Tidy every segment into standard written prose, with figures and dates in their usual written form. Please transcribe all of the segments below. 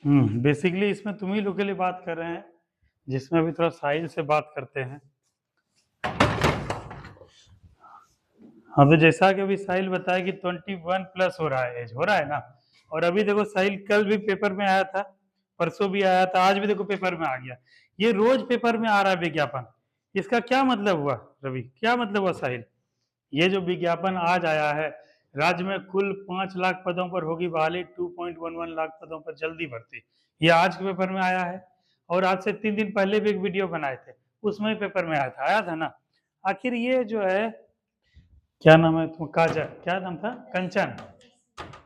Basically इसमें तुम ही लोग के लिए बात कर रहे हैं, जिसमें अभी थोड़ा साहिल से बात करते हैं। हाँ, तो जैसा कि अभी साहिल बताया कि 21+ हो रहा है, एज हो रहा है ना। और अभी देखो साहिल कल भी पेपर में आया था, परसों भी आया था, आज भी देखो पेपर में आ गया। ये रोज पेपर में आ रहा है विज्ञापन। इसका क्या मतलब हुआ रवि, क्या मतलब हुआ साहिल? ये जो विज्ञापन आज आया है, राज्य में कुल 5 लाख पदों पर होगी बहाली, 2.11 लाख पदों पर जल्दी भर्ती, ये आज के पेपर में आया है। और आज से 3 दिन पहले भी एक वीडियो बनाए थे, उसमें भी पेपर में आया था ना। आखिर ये जो है, क्या नाम है तुम, काजल, क्या नाम था, कंचन,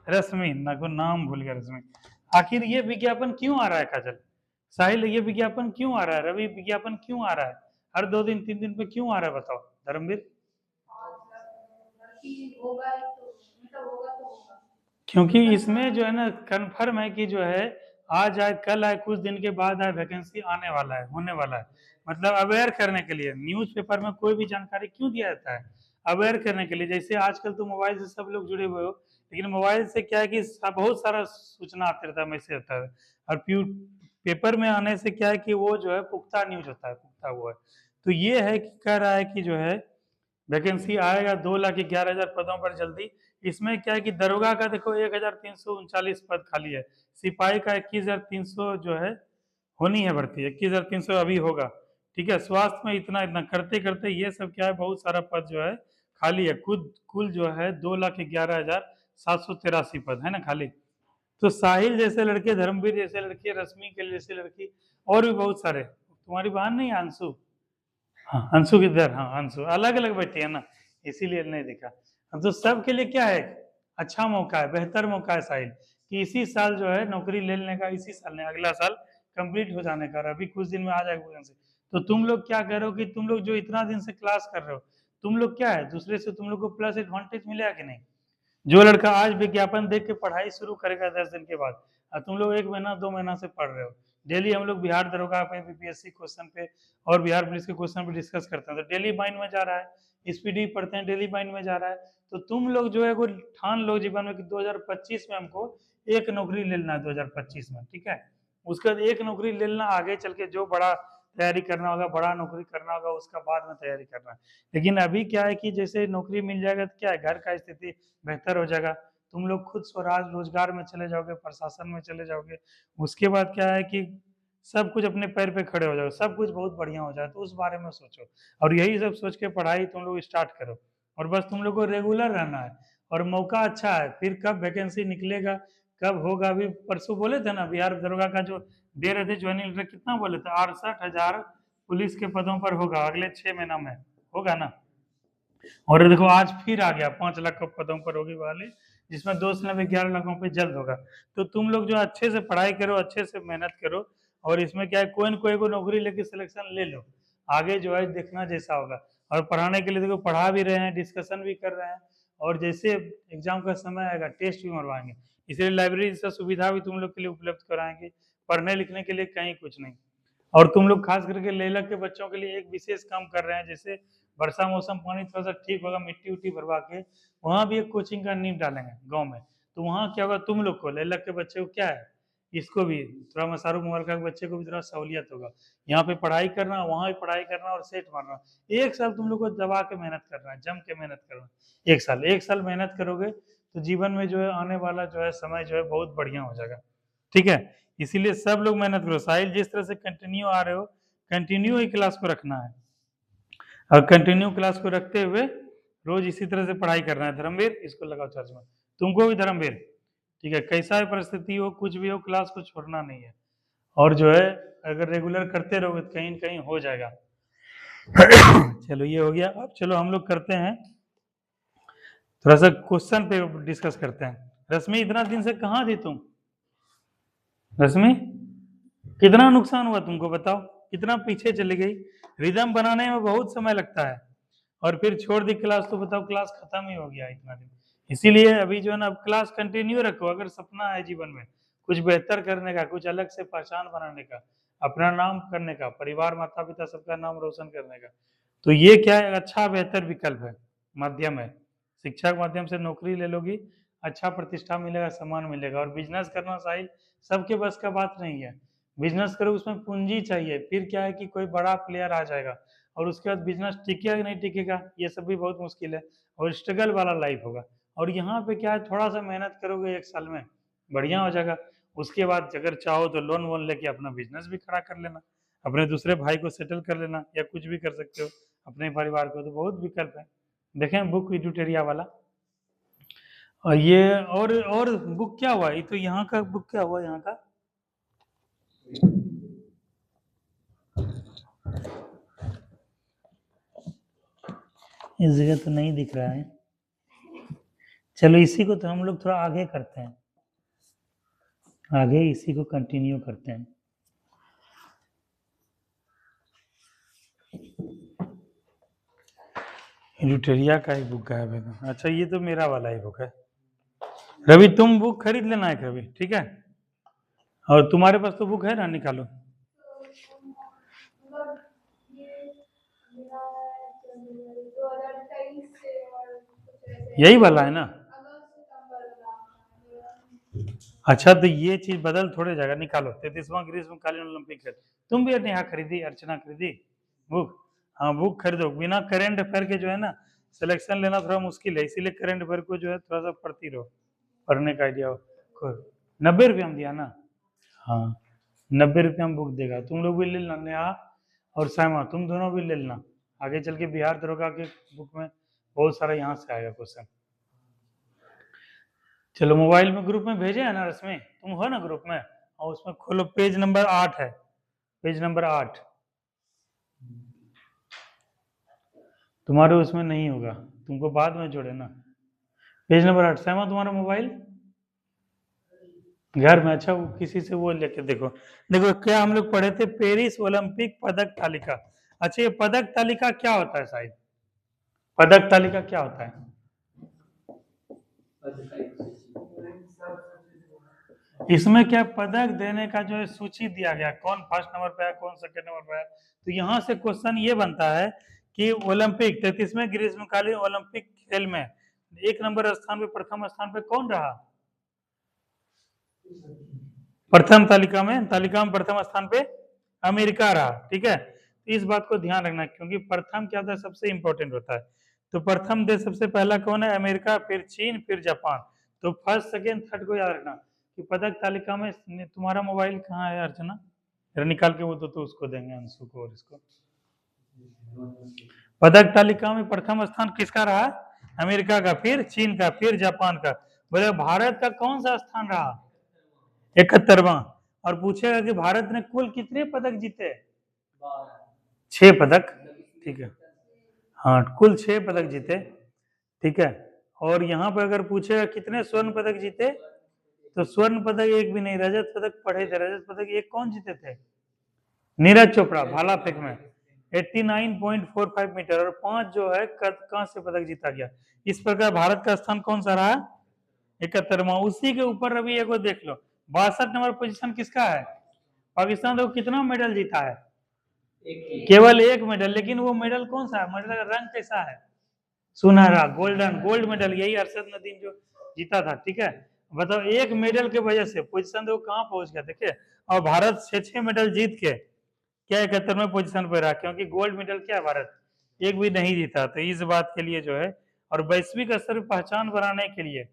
रश्मि, नाम भूल गया, रश्मि। आखिर ये विज्ञापन क्यों आ रहा है काजल, साहिल, ये विज्ञापन क्यों आ रहा है, रवि, विज्ञापन क्यों आ रहा है? हर 2 दिन 3 दिन पे क्यों आ रहा है, बताओ धर्मवीर। क्योंकि इसमें जो है ना कन्फर्म है कि जो है आज आए कल आए कुछ दिन के बाद आए वैकेंसी आने वाला है, होने वाला है। मतलब अवेयर करने के लिए न्यूज़पेपर में कोई भी जानकारी क्यों दिया जाता है? अवेयर करने के लिए। जैसे आजकल तो मोबाइल से सब लोग जुड़े हुए हो, लेकिन मोबाइल से क्या है कि बहुत सारा सूचना आते रहता है, मैसेज आता है। और पेपर में आने से क्या है कि वो जो है पुख्ता न्यूज होता है, पुख्ता वो है। तो ये है कि कह रहा है कि जो है वैकेंसी आएगा 2,11,000 पदों पर जल्दी। इसमें क्या है कि दरोगा का देखो 1,339 पद खाली है, सिपाही का 21,300 जो है होनी है भर्ती, 21,300 अभी होगा। ठीक है, स्वास्थ्य में इतना इतना करते करते ये सब क्या है, बहुत सारा पद जो है खाली है। कुल जो है 2,11,783 पद है ना खाली। तो साहिल जैसे लड़के, धर्मवीर जैसे लड़के, रश्मि के जैसे लड़की, और भी बहुत सारे, तुम्हारी बहन नहीं है अंशु, हाँ अंशु किधर, हाँ अंशु अलग अलग बैठी है ना, इसीलिए नहीं दिखा। तो सबके लिए क्या है, अच्छा मौका है, बेहतर मौका है साहिल, कि इसी साल जो है नौकरी ले लेने का, इसी साल नहीं अगला साल कंप्लीट हो जाने का। अभी कुछ दिन में आ जाएगा वैकेंसी। तो तुम लोग क्या कर रहे हो कि तुम लोग जो इतना दिन से क्लास कर रहे हो, तुम लोग क्या है दूसरे से तुम लोग को प्लस एडवांटेज मिलेगा कि नहीं? जो लड़का आज विज्ञापन देख के पढ़ाई शुरू करेगा 10 दिन के बाद, और तुम लोग 1 महीना 2 महीना से पढ़ रहे हो, डेली हम लोग बिहार दरोगा पे, बीपीएससी क्वेश्चन पे और बिहार पुलिस के क्वेश्चन पे डिस्कस करते हैं, तो डेली माइंड में जा रहा है, स्पीडी पढ़ते हैं, डेली माइंड में जा रहा है। तो तुम लोग जो है वो ठान लो जीवन में कि 2025 में हमको एक नौकरी ले लेना है, 2025 में, ठीक है। उसके बाद एक नौकरी ले लेना, आगे चल के जो बड़ा तैयारी करना होगा, बड़ा नौकरी करना होगा, उसका बाद में तैयारी करना है। लेकिन अभी क्या है कि जैसे नौकरी मिल जाएगा तो क्या है, घर का स्थिति बेहतर हो जाएगा, तुम लोग खुद स्वराज रोजगार में चले जाओगे, प्रशासन में चले जाओगे। उसके बाद क्या है कि सब कुछ अपने पैर पे खड़े हो जाओगे, सब कुछ बहुत बढ़िया हो जाए, तो उस बारे में सोचो। और यही सब सोच के पढ़ाई तुम लोग स्टार्ट करो, और बस तुम लोग को रेगुलर रहना है। और मौका अच्छा है, फिर कब वैकेंसी निकलेगा, कब होगा, अभी परसों बोले थे ना बिहार दरोगा का जो दे रहे थे ज्वाइनिंग लेटर, कितना बोले थे, 68,000 पुलिस के पदों पर होगा, अगले 6 महीना में होगा ना। और देखो आज फिर आ गया, 5 लाख पदों पर होगी वाले, जिसमें 2 से 11 लाखों पे जल्द होगा। तो तुम लोग जो अच्छे से पढ़ाई करो, अच्छे से मेहनत करो, और इसमें क्या है, कोई न कोई को नौकरी लेके सिलेक्शन ले लो, आगे जो है देखना जैसा होगा। और पढ़ाने के लिए देखो पढ़ा भी रहे हैं, डिस्कशन भी कर रहे हैं, और जैसे एग्जाम का समय आएगा टेस्ट भी मरवाएंगे, इसलिए लाइब्रेरी जैसा सुविधा भी तुम लोग के लिए उपलब्ध कराएंगे, पढ़ने लिखने के लिए कहीं कुछ नहीं। और तुम लोग खास करके लेलक के बच्चों के लिए एक विशेष काम कर रहे हैं, जैसे वर्षा मौसम पानी थोड़ा सा ठीक होगा, मिट्टी उट्टी भरवा के वहाँ भी एक कोचिंग का नींव डालेंगे गांव में। तो वहाँ क्या होगा, तुम लोग को, लेलक के बच्चे को क्या है, इसको भी थोड़ा मसारू मोबाइल का बच्चे को भी थोड़ा सहूलियत होगा, यहाँ पे पढ़ाई करना, वहाँ भी पढ़ाई करना, और सेट मारना। एक साल तुम लोग को दबा के मेहनत करना है, जम के मेहनत करना, एक साल मेहनत करोगे तो जीवन में जो है आने वाला जो है समय जो है बहुत बढ़िया हो जाएगा, ठीक है। इसीलिए सब लोग मेहनत करो। साहिल जिस तरह से कंटिन्यू आ रहे हो, कंटिन्यू ही क्लास को रखना है, और कंटिन्यू क्लास को रखते हुए रोज इसी तरह से पढ़ाई करना है। धर्मवीर इसको लगाओ चार्ज में, तुमको भी धर्मवीर, ठीक है, कैसा भी परिस्थिति हो, कुछ भी हो, क्लास को छोड़ना नहीं है। और जो है अगर रेगुलर करते रहोगे तो कहीं न कहीं हो जाएगा। चलो ये हो गया। अब चलो हम लोग करते हैं थोड़ा सा क्वेश्चन पे डिस्कस करते हैं। रश्मि इतना दिन से कहाँ थी तुम? रश्मि कितना नुकसान हुआ तुमको, बताओ, कितना पीछे चली गई। रिदम बनाने में बहुत समय लगता है, और फिर छोड़ दी क्लास तो बताओ क्लास खत्म ही हो गया इतना दिन। इसीलिए अभी जो है ना, अब क्लास कंटिन्यू रखो, अगर सपना है जीवन में कुछ बेहतर करने का, कुछ अलग से पहचान बनाने का, अपना नाम करने का, परिवार माता पिता सबका नाम रोशन करने का, तो ये क्या है, अच्छा बेहतर विकल्प है, माध्यम है। शिक्षा के माध्यम से नौकरी ले लोगी, अच्छा प्रतिष्ठा मिलेगा, सम्मान मिलेगा। और बिजनेस करना साहिल सबके बस का बात नहीं है। बिजनेस करो उसमें पूंजी चाहिए, फिर क्या है कि कोई बड़ा प्लेयर आ जाएगा और उसके बाद बिजनेस टिकेगा कि नहीं टिकेगा ये सब भी बहुत मुश्किल है और स्ट्रगल वाला लाइफ होगा। और यहाँ पे क्या है, थोड़ा सा मेहनत करोगे 1 साल में बढ़िया हो जाएगा। उसके बाद अगर चाहो तो लोन वोन लेके अपना बिजनेस भी खड़ा कर लेना, अपने दूसरे भाई को सेटल कर लेना या कुछ भी कर सकते हो अपने परिवार को, तो बहुत विकल्प है। देखें बुक एडुटेरिया वाला। और ये और बुक क्या हुआ, ये तो यहाँ का बुक क्या हुआ यहाँ का, इस जगह तो नहीं दिख रहा है। चलो इसी को तो हम लोग थोड़ा आगे करते हैं, आगे इसी को कंटिन्यू करते हैं। एडुटेरिया का ही बुक गायब है। अच्छा ये तो मेरा वाला ही बुक है। रवि तुम बुक खरीद लेना है रवि, ठीक है। और तुम्हारे पास तो बुक है ना, निकालो। यही वाला है ना। अच्छा तो ये चीज बदल थोड़े जाएगा, निकालो। 33वां ग्रीष्मकालीन ओलंपिक है। तुम भी नेहा खरीदी, अर्चना खरीदी बुक? हाँ बुक खरीदो, बिना करंट अफेयर के जो है ना सिलेक्शन लेना थोड़ा मुश्किल है, इसीलिए करंट अफेयर को जो है थोड़ा सा पढ़ती रहो, पढ़ने का आइडिया हो। 90 रुपये हम दिया ना, हाँ 90 रुपये में बुक देगा। तुम लोग भी ले लेना, नेहा और साइमा तुम दोनों भी ले लेना। आगे चल के बिहार दरोगा के बुक में बहुत सारा यहाँ से आएगा क्वेश्चन। चलो मोबाइल में ग्रुप में भेजे है ना रश्मि, तुम हो ना ग्रुप में, और उसमें खोलो पेज नंबर 8 है, पेज नंबर 8 तुम्हारे उसमें नहीं होगा, तुमको बाद में जोड़े ना। पेज नंबर 8 साइमा तुम्हारा मोबाइल घर में, अच्छा वो किसी से वो लेके देखो। देखो क्या हम लोग पढ़े थे, पेरिस ओलंपिक पदक तालिका। अच्छा ये पदक तालिका क्या होता है साहिब, पदक तालिका क्या होता है? इसमें क्या पदक देने का जो है सूची दिया गया, कौन फर्स्ट नंबर पे है, कौन सेकंड नंबर पे है। तो यहाँ से क्वेश्चन ये बनता है कि ओलंपिक 33वें ग्रीष्मकालीन ओलंपिक खेल में 1 नंबर स्थान पे, प्रथम स्थान पे कौन रहा? प्रथम तालिका में प्रथम स्थान पे अमेरिका रहा, ठीक है। इस बात को ध्यान रखना क्योंकि प्रथम क्या होता है, सबसे इंपॉर्टेंट होता है। तो प्रथम देश सबसे पहला कौन है? अमेरिका, फिर चीन, फिर जापान। तो फर्स्ट सेकेंड थर्ड को याद रखना कि पदक तालिका में। तुम्हारा मोबाइल कहाँ है अर्चना, जरा निकाल के वो तो उसको देंगे अंशु को और इसको। पदक तालिका में प्रथम स्थान किसका रहा? अमेरिका का, फिर चीन का, फिर जापान का। बोले भारत का कौन सा स्थान रहा? 71वां। और पूछेगा कि भारत ने कुल कितने पदक जीते? 6 पदक, ठीक है। हाँ कुल 6 पदक जीते, ठीक है। और यहाँ पर अगर पूछेगा कितने स्वर्ण पदक जीते, तो स्वर्ण पदक एक भी नहीं, रजत पदक पढ़े थे, रजत पदक एक कौन जीते थे? नीरज चोपड़ा, भाला फेंक में 89.45 मीटर, और 5 जो है कांस्य पदक जीता गया। इस प्रकार भारत का स्थान कौन सा रहा? 71वां। उसी के ऊपर अभी एगो देख लो, 62 नंबर पोजीशन किसका है? पाकिस्तान। देखो कितना मेडल जीता है, केवल 1 मेडल। लेकिन वो मेडल कौन सा है, मेडल का रंग कैसा है? सुनहरा, गोल्डन, गोल्ड मेडल। यही अरशद नदीम जो जीता था, ठीक है। बताओ 1 मेडल के वजह से पोजीशन देखो कहाँ पहुंच गया, देखिए। और भारत 6 मेडल जीत के क्या 71वें पोजीशन पे रहा, क्योंकि गोल्ड मेडल क्या है, भारत एक भी नहीं जीता। तो इस बात के लिए जो है, और वैश्विक स्तर पर पहचान बनाने के लिए,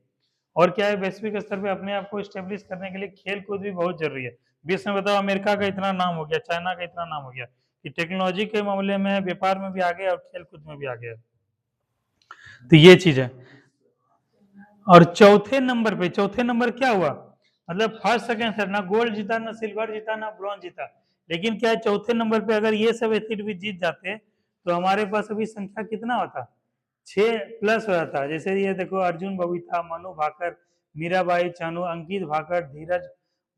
और क्या है, वैश्विक स्तर पे अपने आप को स्टेब्लिश करने के लिए खेल कूद भी बहुत जरूरी है। विश्व में बताओ अमेरिका का इतना नाम हो गया, चाइना का इतना नाम हो गया कि टेक्नोलॉजी के मामले में, व्यापार में भी आगे और खेल कूद में भी आगे है। तो ये चीज है। और चौथे नंबर क्या हुआ, मतलब फर्स्ट सेकंड थर्ड, ना गोल्ड जीता, ना सिल्वर जीता, ना ब्रॉन्ज जीता। लेकिन क्या है, चौथे नंबर पे अगर ये सब एथलीट भी जीत जाते तो हमारे पास अभी संख्या कितना होता, 6+ हो जाता। जैसे ये देखो अर्जुन बबीता, मनु भाकर, मीराबाई चानू, अंकित भाकर, धीरज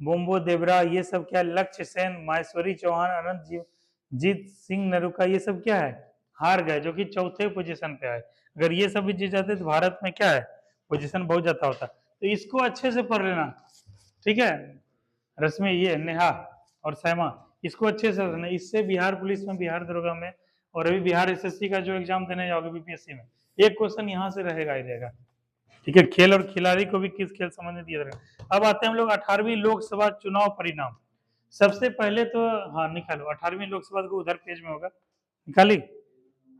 बोम्बो देवरा, ये सब क्या, लक्ष्य सेन, माहेश्वरी चौहान, अनंत जीत सिंह नरुका, ये सब क्या है, हार गए, जो कि चौथे पोजीशन पे आए। अगर ये सब भी जीत जाते तो भारत में क्या है, पोजीशन बहुत ज्यादा होता। तो इसको अच्छे से पढ़ लेना, ठीक है रश्मि, ये नेहा और सैमा, इसको अच्छे से पढ़ना। इससे बिहार पुलिस में, बिहार दरोगा में, और अभी बिहार एसएससी का जो एग्जाम देने जाओगे बीपीएससी में, एक क्वेश्चन यहाँ से रहेगा ही रहेगा। ठीक है, खेल और खिलाड़ी को भी किस खेल संबंधित दिया जाएगा। अब आते हैं हम लोग 18वीं लोकसभा चुनाव परिणाम। सबसे पहले तो हाँ निकालो, 18वीं लोकसभा को उधर पेज में होगा, निकाली?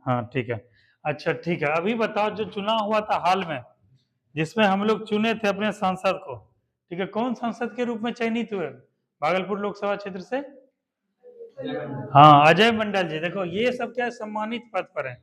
हाँ ठीक है। अच्छा ठीक है, अभी बताओ जो चुनाव हुआ था हाल में, जिसमें हम लोग चुने थे अपने सांसद को, ठीक है, कौन सांसद के रूप में चयनित हुए भागलपुर लोकसभा क्षेत्र से? हाँ अजय मंडल जी। देखो ये सब क्या है, सम्मानित पद पर है,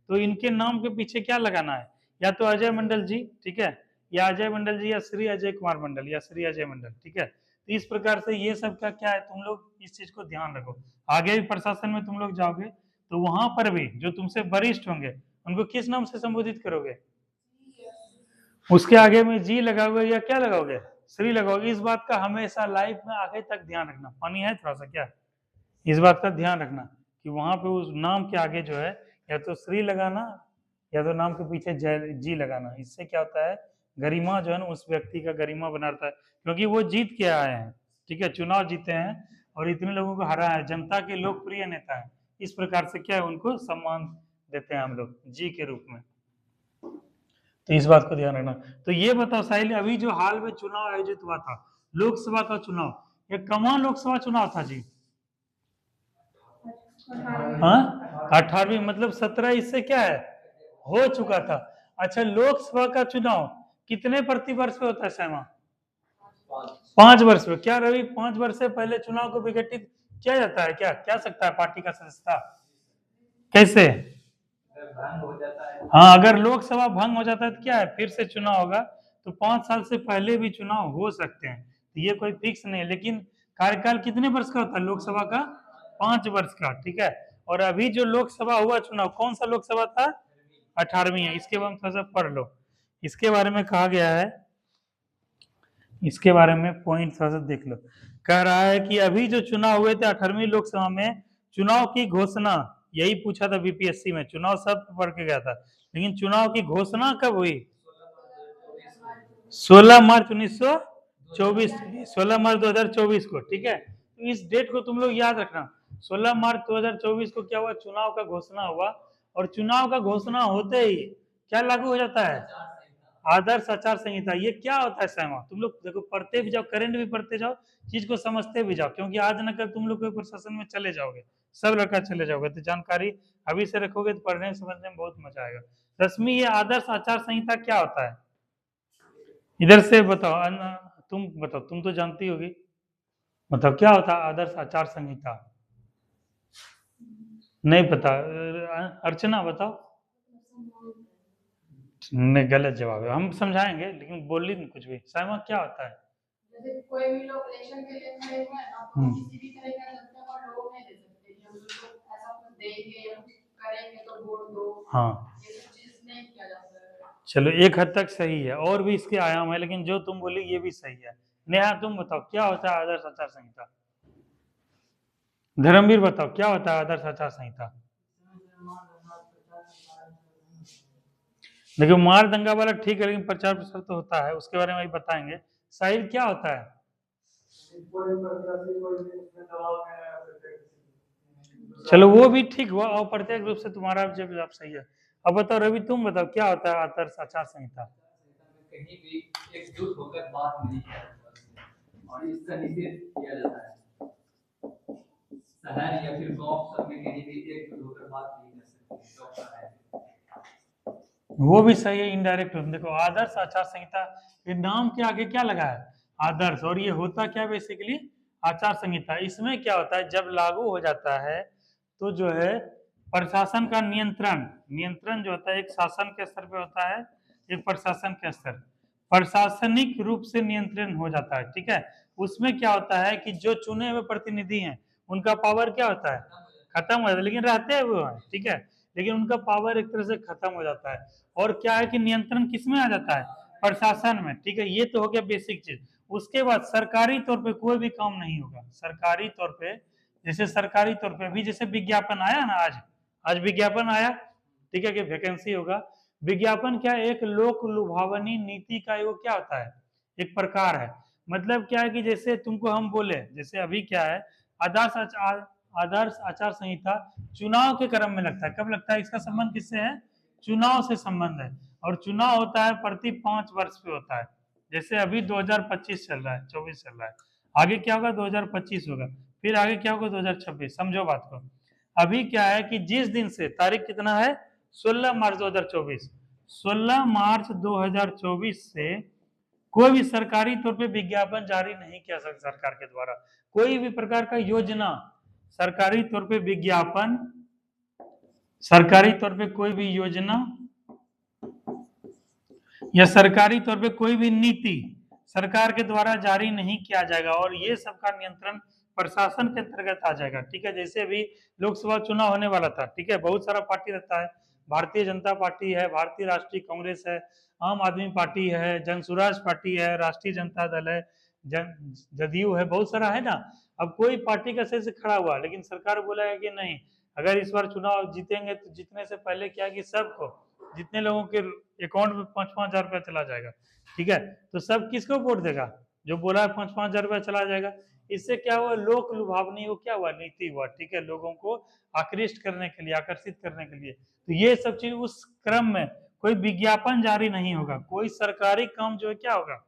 तो इनके नाम के पीछे क्या लगाना है, या तो अजय मंडल जी, ठीक है, या अजय मंडल जी, या श्री अजय कुमार मंडल, या श्री अजय मंडल, ठीक है। तो इस प्रकार से ये सब का क्या है, तुम लोग इस चीज को ध्यान रखो। आगे भी प्रशासन में तुम लोग जाओगे तो वहां पर भी जो तुमसे वरिष्ठ होंगे उनको किस नाम से संबोधित करोगे? उसके आगे में जी लगाओगे या क्या लगाओगे? श्री लगाओगे। इस बात का हमेशा लाइफ में आगे तक ध्यान रखना। पानी है थोड़ा सा क्या? इस बात का ध्यान रखना कि वहां पे उस नाम के आगे जो है या तो श्री लगाना या तो नाम के पीछे जय जी लगाना। इससे क्या होता है, गरिमा जो है ना उस व्यक्ति का गरिमा बना रहता है, क्योंकि वो जीत के आए हैं, ठीक है, चुनाव जीते हैं और इतने लोगों को हरा है, जनता के लोकप्रिय नेता है। इस प्रकार से क्या है, उनको सम्मान देते हैं हम लोग जी के रूप में। तो इस बात को ध्यान रखना। तो ये बताओ साहिल, अभी जो हाल में चुनाव आयोजित हुआ था लोकसभा का चुनाव, ये कहाँ लोकसभा चुनाव था जी? हाँ 18वीं, मतलब 17 इससे क्या है, हो चुका था। अच्छा लोकसभा का चुनाव कितने प्रतिवर्ष में होता है श्यामा? 5 वर्ष में। क्या रवि 5 वर्ष से पहले चुनाव को विघटित किया जाता है क्या? क्या सकता है पार्टी का सदस्यता? कैसे? हाँ अगर लोकसभा भंग हो जाता है तो क्या है, फिर से चुनाव होगा। तो 5 साल से पहले भी चुनाव हो सकते हैं, तो ये कोई फिक्स नहीं है। लेकिन कार्यकाल कितने वर्ष का होता है लोकसभा का? 5 वर्ष का, ठीक है। और अभी जो लोकसभा हुआ चुनाव, कौन सा लोकसभा था? 18वीं है। इसके बारे में थोड़ा सा पढ़ लो, इसके बारे में कहा गया है, इसके बारे में पॉइंट थोड़ा सा देख लो। कह रहा है कि अभी जो चुनाव हुए थे 18वीं लोकसभा में, चुनाव की घोषणा, यही पूछा था बीपीएससी में, चुनाव सब पढ़ के गया था, लेकिन चुनाव की घोषणा कब हुई? 16 मार्च 1924, 16 मार्च 2024 को, ठीक है। तो इस डेट को तुम लोग याद रखना, 16 मार्च 2024 को क्या हुआ, चुनाव का घोषणा हुआ। और चुनाव का घोषणा होते ही क्या लागू हो जाता है? आदर्श आचार संहिता। ये क्या होता है श्यामा? तुम लोग देखो पढ़ते भी जाओ, करंट भी पढ़ते जाओ, चीज को समझते भी जाओ, क्योंकि आज न कल तुम लोग कोई प्रशासन में चले जाओगे, सब लड़का चले जाओगे, तो जानकारी अभी से रखोगे तो पढ़ने समझने में बहुत मजा आएगा। रश्मि ये आदर्श आचार संहिता क्या होता है? इधर से बताओ, तुम बताओ, तुम तो जानती होगी, बताओ क्या होता है आदर्श आचार संहिता? नहीं पता? अर्चना बताओ। नहीं गलत जवाब है, हम समझाएंगे लेकिन बोली नहीं कुछ भी। साइमा क्या होता है? जैसे कोई भी लोग इलेक्शन के लिए खड़े हुए हैं ना, तो किसी भी तरह का जनता का लोग नहीं दे सकते कि हम लोग ऐसा कुछ देंगे या करेंगे तो वोट दो। हाँ ये सब चीज नहीं किया जाता है। चलो एक हद तक सही है, और भी इसके आयाम है, लेकिन जो तुम बोली ये भी सही है। नेहा तुम बताओ क्या होता है आदर्श आचार संहिता? धर्मवीर बताओ क्या होता है आदर्श आचार संहिता? देखिए मार दंगा वाला ठीक है, लेकिन प्रचार प्रसार तो होता है, उसके बारे में अभी बताएंगे। साहिल क्या होता है? चलो वो भी ठीक हुआ, और प्रत्येक रूप से तुम्हारा जवाब सही है। अब बताओ रवि तुम बताओ क्या होता है आदर्श आचार संहिता? कहीं भी एकजुट होकर बात नहीं किया और इसका निषेध किया जाता है। शहर या फिर गांव सब में कहीं भी एकजुट होकर बात नहीं कर सकते। वो भी सही है, इनडायरेक्ट। देखो आदर्श आचार संहिता, ये नाम के आगे क्या लगा है? आदर्श। और ये होता क्या बेसिकली? आचार संहिता। इसमें क्या होता है, जब लागू हो जाता है तो जो है प्रशासन का नियंत्रण, नियंत्रण जो होता है एक शासन के स्तर पे होता है, एक प्रशासन के स्तर, प्रशासनिक रूप से नियंत्रण हो जाता है, ठीक है। उसमें क्या होता है कि जो चुने हुए प्रतिनिधि हैं उनका पावर क्या होता है, खत्म हो जाता है, लेकिन रहते हैं वो हैं, ठीक है, लेकिन उनका पावर एक तरह से खत्म हो जाता है। और क्या है कि नियंत्रण किसमें आ जाता है, प्रशासन में, ठीक है। ये तो हो गया बेसिक चीज। उसके बाद सरकारी तौर पे कोई भी काम नहीं होगा। सरकारी तौर पे, जैसे सरकारी तौर पे भी जैसे विज्ञापन आया ना, आज विज्ञापन आया, ठीक है, कि वैकेंसी होगा। विज्ञापन क्या है, एक लोक लुभावनी नीति का वो क्या होता है, एक प्रकार है। मतलब क्या है कि जैसे तुमको हम बोले, जैसे अभी क्या है, आदर्श आचार संहिता चुनाव के क्रम में लगता है। कब लगता है? इसका संबंध किससे है? चुनाव से संबंध है। और चुनाव होता है प्रति 5 वर्ष पे होता है। जैसे अभी 2025 चल रहा है, 24 चल रहा है, आगे क्या होगा 2025 होगा, फिर आगे क्या होगा 2026। समझो बात को। अभी क्या है कि जिस दिन से, तारीख कितना है 16 मार्च 2024, 16 मार्च 2024 से कोई भी सरकारी तौर पे विज्ञापन जारी नहीं किया सरकार के द्वारा। कोई भी प्रकार का योजना, सरकारी तौर पे विज्ञापन, सरकारी तौर पे कोई भी योजना या सरकारी तौर पे कोई भी नीति सरकार के द्वारा जारी नहीं किया जाएगा, और ये सबका नियंत्रण प्रशासन के अंतर्गत आ जाएगा। ठीक है, जैसे अभी लोकसभा चुनाव होने वाला था, ठीक है, बहुत सारा पार्टी रहता है, भारतीय जनता पार्टी है, भारतीय राष्ट्रीय कांग्रेस है, आम आदमी पार्टी है, जन स्वराज पार्टी है, राष्ट्रीय जनता दल है, जदयू है, बहुत सारा है ना। अब कोई पार्टी का सही से खड़ा हुआ, लेकिन सरकार बोला है कि नहीं, अगर इस बार चुनाव जीतेंगे तो जीतने से पहले क्या कि सबको, जितने लोगों के अकाउंट में 5-5 हजार रुपया चला जाएगा, ठीक है, तो सब किसको वोट देगा, जो बोला है 5-5 हजार रुपया चला जाएगा। इससे क्या हुआ, लोक लुभावनी हो, क्या हुआ, नीति हुआ, ठीक है, लोगों को आकृष्ट करने के लिए, आकर्षित करने के लिए। तो ये सब चीज उस क्रम में कोई विज्ञापन जारी नहीं होगा, कोई सरकारी काम जो है क्या होगा,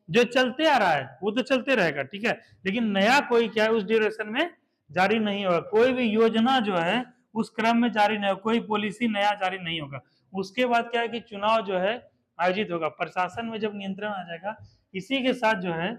जो चलते आ रहा है वो तो चलते रहेगा, ठीक है, लेकिन नया कोई क्या है उस ड्यूरेशन में जारी नहीं होगा, कोई भी योजना जो है उस क्रम में जारी नहीं होगा, कोई पॉलिसी नया जारी नहीं होगा। उसके बाद क्या है कि चुनाव जो है आयोजित होगा, प्रशासन में जब नियंत्रण आ जाएगा, इसी के साथ जो है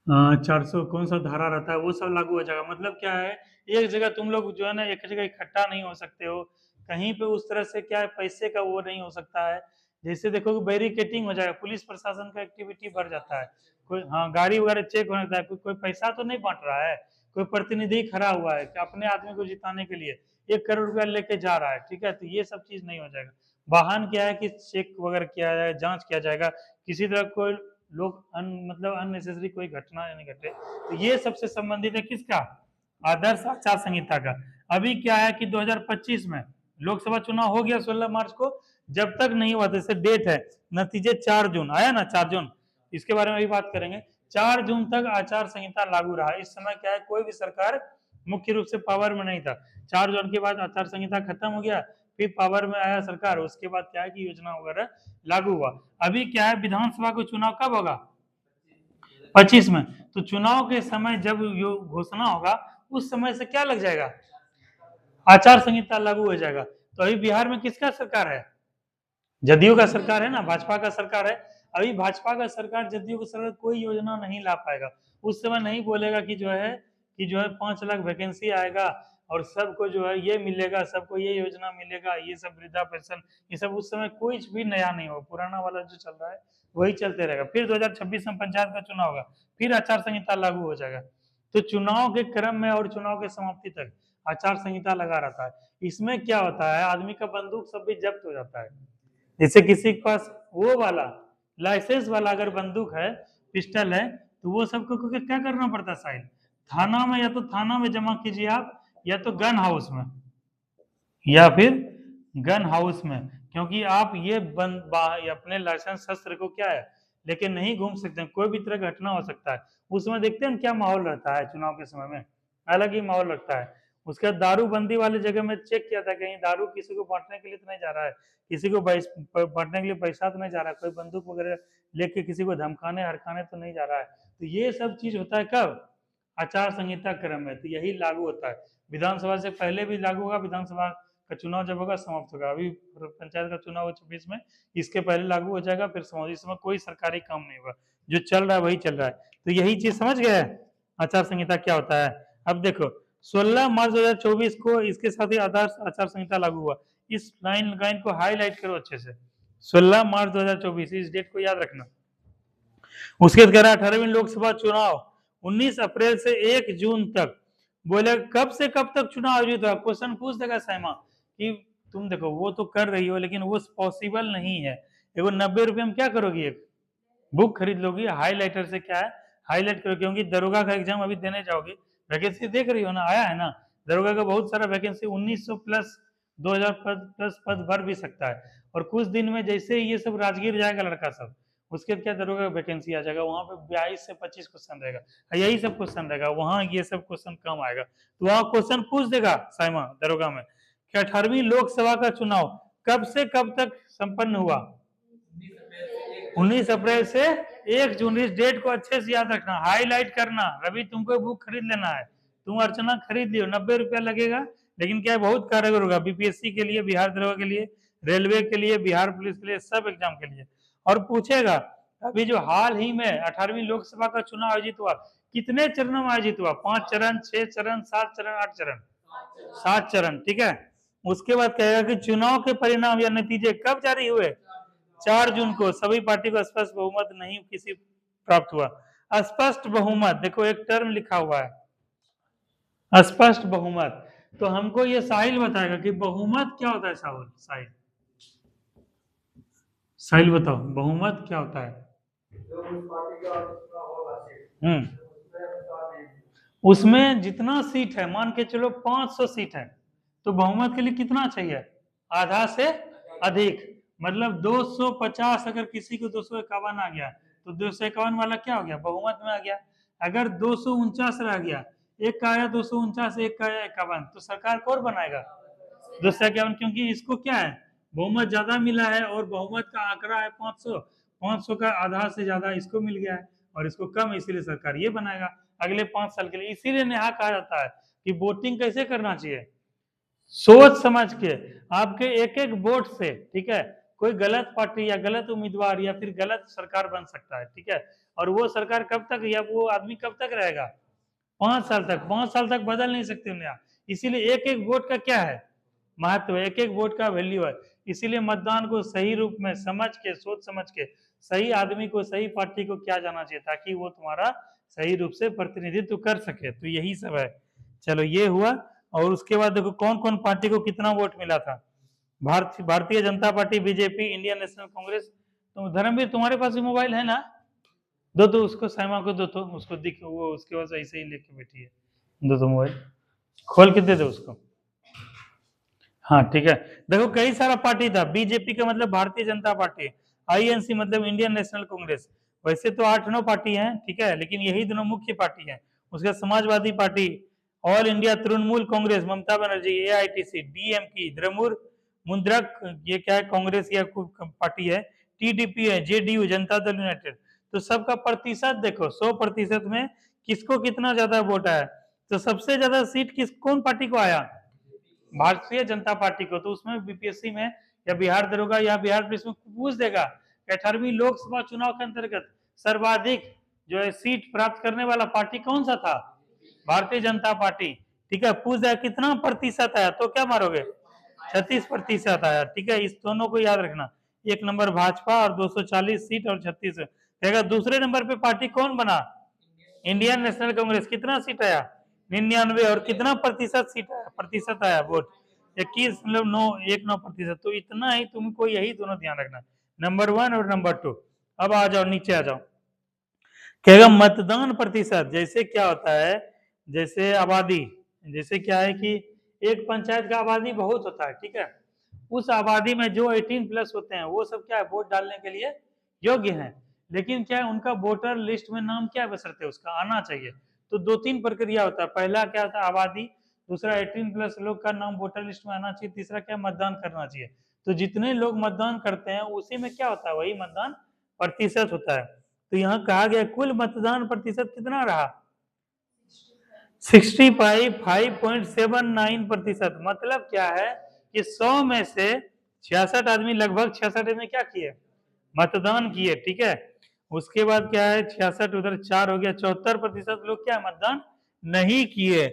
400 कौन सा धारा रहता है वो सब लागू हो जाएगा। मतलब क्या है, एक जगह तुम लोग जो है ना एक जगह इकट्ठा नहीं हो सकते हो, कहीं पे उस तरह से क्या है पैसे का वो नहीं हो सकता है। जैसे देखो बैरिकेटिंग हो जाएगा, पुलिस प्रशासन का एक्टिविटी बढ़ जाता है, कोई हाँ गाड़ी वगैरह चेक होने लगता है, कोई पैसा तो नहीं बांट रहा है, कोई प्रतिनिधि खड़ा हुआ है कि अपने आदमी को जिताने के लिए 1 करोड़ रुपया लेके जा रहा है, ठीक है, तो ये सब चीज नहीं हो जाएगा। वाहन क्या है कि चेक वगैरह किया जाएगा, जांच किया जाएगा, किसी तरह कोई लोग मतलब अननेसेसरी कोई घटना नहीं घटे। तो ये सबसे संबंधित है किसका, आदर्श आचार संहिता का। अभी क्या है कि 2025 में लोकसभा चुनाव हो गया 16 मार्च को, जब तक नहीं हुआ, जैसे डेट है नतीजे 4 जून आया ना, 4 जून, इसके बारे में भी बात करेंगे। 4 जून तक आचार संहिता लागू रहा। इस समय क्या है, कोई भी सरकार मुख्य रूप से पावर में नहीं था। 4 जून के बाद आचार संहिता खत्म हो गया, फिर पावर में आया सरकार, उसके बाद क्या है कि योजना वगैरह लागू हुआ। अभी क्या है, विधानसभा को चुनाव कब होगा, 25 में। तो चुनाव के समय जब घोषणा होगा उस समय से क्या लग जाएगा, आचार संहिता लागू हो जाएगा। तो अभी बिहार में किसका सरकार है, जदयू का सरकार है ना, भाजपा का सरकार है। अभी भाजपा का सरकार, जदयू का सरकार कोई योजना नहीं ला पाएगा। उस समय नहीं बोलेगा कि जो है 5 लाख वैकेंसी आएगा और सबको जो है ये मिलेगा, सबको ये योजना मिलेगा, ये सब वृद्धा पेंशन, ये सब उस समय कुछ भी नया नहीं होगा, पुराना वाला जो चल रहा है वही चलते रहेगा। फिर 2026 में पंचायत का चुनाव होगा, फिर आचार संहिता लागू हो जाएगा। तो चुनाव के क्रम में और चुनाव के समाप्ति तक आचार संहिता लगा रहता है। इसमें क्या होता है, आदमी का बंदूक सब भी जब्त हो जाता है। जैसे किसी के पास वो वाला लाइसेंस वाला अगर बंदूक है, पिस्टल है, तो वो सबको क्या करना पड़ता है, साइन थाना में, या तो थाना में जमा कीजिए आप, या तो गन हाउस में, या फिर गन हाउस में, क्योंकि आप ये अपने लाइसेंस शस्त्र को क्या है लेकिन नहीं घूम सकते, कोई भी तरह घटना हो सकता है। उसमें देखते हैं क्या माहौल रहता है, चुनाव के समय में अलग ही माहौल लगता है। उसके बाद दारूबंदी वाले जगह में चेक किया था, कहीं दारू किसी को बांटने के लिए तो नहीं जा रहा है, किसी को बांटने के लिए पैसा तो नहीं जा रहा है, कोई बंदूक वगैरह लेके किसी को धमकाने हड़काने तो नहीं जा रहा है। तो ये सब चीज होता है कब, आचार संहिता क्रम में, तो यही लागू होता है। विधानसभा से पहले भी लागू होगा, विधानसभा का चुनाव जब होगा समाप्त होगा। अभी पंचायत का चुनाव हो 26 में, इसके पहले लागू हो जाएगा, फिर समाप्त। इस समय कोई सरकारी काम नहीं होगा, जो चल रहा है वही चल रहा है। तो यही चीज समझ गए आचार संहिता क्या होता है। अब देखो 16 मार्च 2024 को इसके साथ ही आदर्श आचार संहिता लागू हुआ। इस लाइन को हाईलाइट करो अच्छे से, 16 मार्च 2024, इस डेट को याद रखना। उसके बाद कह रहा है 18वीं लोकसभा चुनाव 19 अप्रैल से 1 जून तक। बोले कब से कब तक चुनाव आयोजित होगा, क्वेश्चन पूछ देगा साइमा कि तुम देखो वो तो कर रही हो लेकिन वो पॉसिबल नहीं है। देखो 90 रुपये में क्या करोगी, एक बुक खरीद लोगी, हाईलाइटर से क्या है हाईलाइट करो, क्योंकि दरोगा का एग्जाम अभी देने जाओगे, वैकेंसी देख रही हो ना, आया है ना दरोगा का बहुत सारा वैकेंसी, 1900 प्लस 2000 प्लस पद भर भी सकता है। और कुछ दिन में जैसे ही ये सब राजगीर जाएगा लड़का सब, उसके क्या दरोगा का वैकेंसी आ जाएगा, वहां पे 22 से 25 क्वेश्चन रहेगा, यही सब क्वेश्चन रहेगा, वहां ये सब क्वेश्चन कम आएगा। तो वहां क्वेश्चन पूछ देगा साइमा दरोगा में कि 18वीं लोकसभा का चुनाव कब से कब तक संपन्न हुआ? 19 अप्रैल से 1 जून। इस डेट को अच्छे से याद रखना, हाईलाइट करना। रवि तुमको बुक खरीद लेना है, तुम अर्चना खरीद लियो, 90 रुपया लगेगा, लेकिन क्या है बहुत कारगर होगा बीपीएससी के लिए, बिहार दरोगा के लिए, रेलवे के लिए, बिहार पुलिस के लिए, सब एग्जाम के लिए। और पूछेगा अभी जो हाल ही में 18वीं लोकसभा का चुनाव आयोजित हुआ, कितने चरणों में आयोजित हुआ? 5 चरण, 6 चरण, 7 चरण, 8 चरण? 7 चरण, ठीक है। उसके बाद कहेगा कि चुनाव के परिणाम या नतीजे कब जारी हुए? 4 जून को। सभी पार्टी को स्पष्ट बहुमत नहीं किसी प्राप्त हुआ। स्पष्ट बहुमत, देखो एक टर्म लिखा हुआ है स्पष्ट बहुमत। तो हमको ये साहिल बताएगा कि बहुमत क्या होता है। साहिल साहिल बताओ बहुमत क्या होता है? उसमें जितना सीट है, मान के चलो 500 सीट है, तो बहुमत के लिए कितना चाहिए? आधा से अधिक, मतलब 250। अगर किसी को 251 आ गया तो 251 वाला क्या हो गया? बहुमत में आ गया। अगर 249 रह गया, एक का आया 249, एक का आया 51, तो सरकार कौन बनाएगा? 251, क्योंकि इसको क्या है, बहुमत ज्यादा मिला है और बहुमत का आंकड़ा है 500, 500 का आधा से ज्यादा इसको मिल गया है और इसको कम, इसीलिए सरकार ये बनाएगा अगले 5 साल के लिए। इसीलिए यहाँ कहा जाता है कि वोटिंग कैसे करना चाहिए, सोच समझ के। आपके एक एक वोट से, ठीक है, कोई गलत पार्टी या गलत उम्मीदवार या फिर गलत सरकार बन सकता है, ठीक है। और वो सरकार कब तक या वो आदमी कब तक रहेगा? 5 साल तक। 5 साल तक बदल नहीं सकते उन्हें। इसीलिए एक एक वोट का क्या है? महत्व है, एक एक वोट का वैल्यू है। इसीलिए मतदान को सही रूप में समझ के, सोच समझ के, सही आदमी को, सही पार्टी को क्या जाना चाहिए, ताकि वो तुम्हारा सही रूप से प्रतिनिधित्व कर सके। तो यही सब है। चलो ये हुआ। और उसके बाद देखो कौन कौन पार्टी को कितना वोट मिला था। Bharatiya Janata party, BJP, Indian national Congress. तो धर्मवीर तुम्हारे पास भी मोबाइल है ना? दो तो उसको, साइमा को दो तो, उसको दिख, वो उसके पास ऐसे ही लेके बैठी है। दो तो मोबाइल खोल के दे दो उसको। हाँ ठीक है। देखो कई सारा पार्टी था। बीजेपी का मतलब भारतीय जनता पार्टी, आईएनसी मतलब इंडियन नेशनल कांग्रेस। वैसे तो 8-9 पार्टी हैं, ठीक है, लेकिन यही दोनों मुख्य पार्टी हैं। उसका Samajwadi party, all India Trinamool Congress, Mamata Banerjee, AITC, DMK, द्रमुर मुद्रक, ये क्या है, कांग्रेस या पार्टी है, टीडीपी है, जेडीयू, जनता दल यूनाइटेड। तो सबका प्रतिशत देखो, 100% में किसको कितना ज्यादा वोट आया। तो सबसे ज्यादा सीट कौन पार्टी को आया? भारतीय जनता पार्टी को। तो उसमें बीपीएससी में या बिहार दरोगा या बिहार पुलिस में पूछ देगा 18वीं लोकसभा चुनाव के अंतर्गत सर्वाधिक जो है सीट प्राप्त करने वाला पार्टी कौन सा था? भारतीय जनता पार्टी, ठीक है। पूछ देगा कितना प्रतिशत आया, तो क्या मारोगे? 36% आया, ठीक है। इस दोनों को याद रखना, एक नंबर भाजपा और 240 सीट और 36। कहेगा दूसरे नंबर पे पार्टी कौन बना? इंडियन नेशनल कांग्रेस, कितना सीट आया? 99। और कितना प्रतिशत सीट आया, प्रतिशत आया वोट? 21.919%। तो इतना ही तुमको, यही दोनों ध्यान रखना, नंबर 1 और नंबर 2। अब आ जाओ, नीचे आ जाओ। कहेगा मतदान प्रतिशत, जैसे क्या होता है, जैसे आबादी, जैसे क्या है कि एक पंचायत का आबादी बहुत होता है, ठीक है। उस आबादी में जो 18+ होते हैं वो सब क्या है, वोट डालने के लिए योग्य हैं। लेकिन क्या है, उनका वोटर लिस्ट में नाम क्या बशर्ते उसका आना चाहिए। तो 2-3 प्रक्रिया होता है। पहला क्या होता है, आबादी। दूसरा 18+ लोग का नाम वोटर लिस्ट में आना चाहिए। तीसरा क्या, मतदान करना चाहिए। तो जितने लोग मतदान करते हैं उसी में क्या होता है, वही मतदान प्रतिशत होता है। तो यहाँ कहा गया कुल मतदान प्रतिशत कितना रहा? 65.79%। मतलब क्या है कि 100 में से 66 आदमी, लगभग 66 में क्या किए, मतदान किए, ठीक है। उसके बाद क्या है, 66 उधर 4 हो गया, 74% लोग क्या मतदान नहीं किए।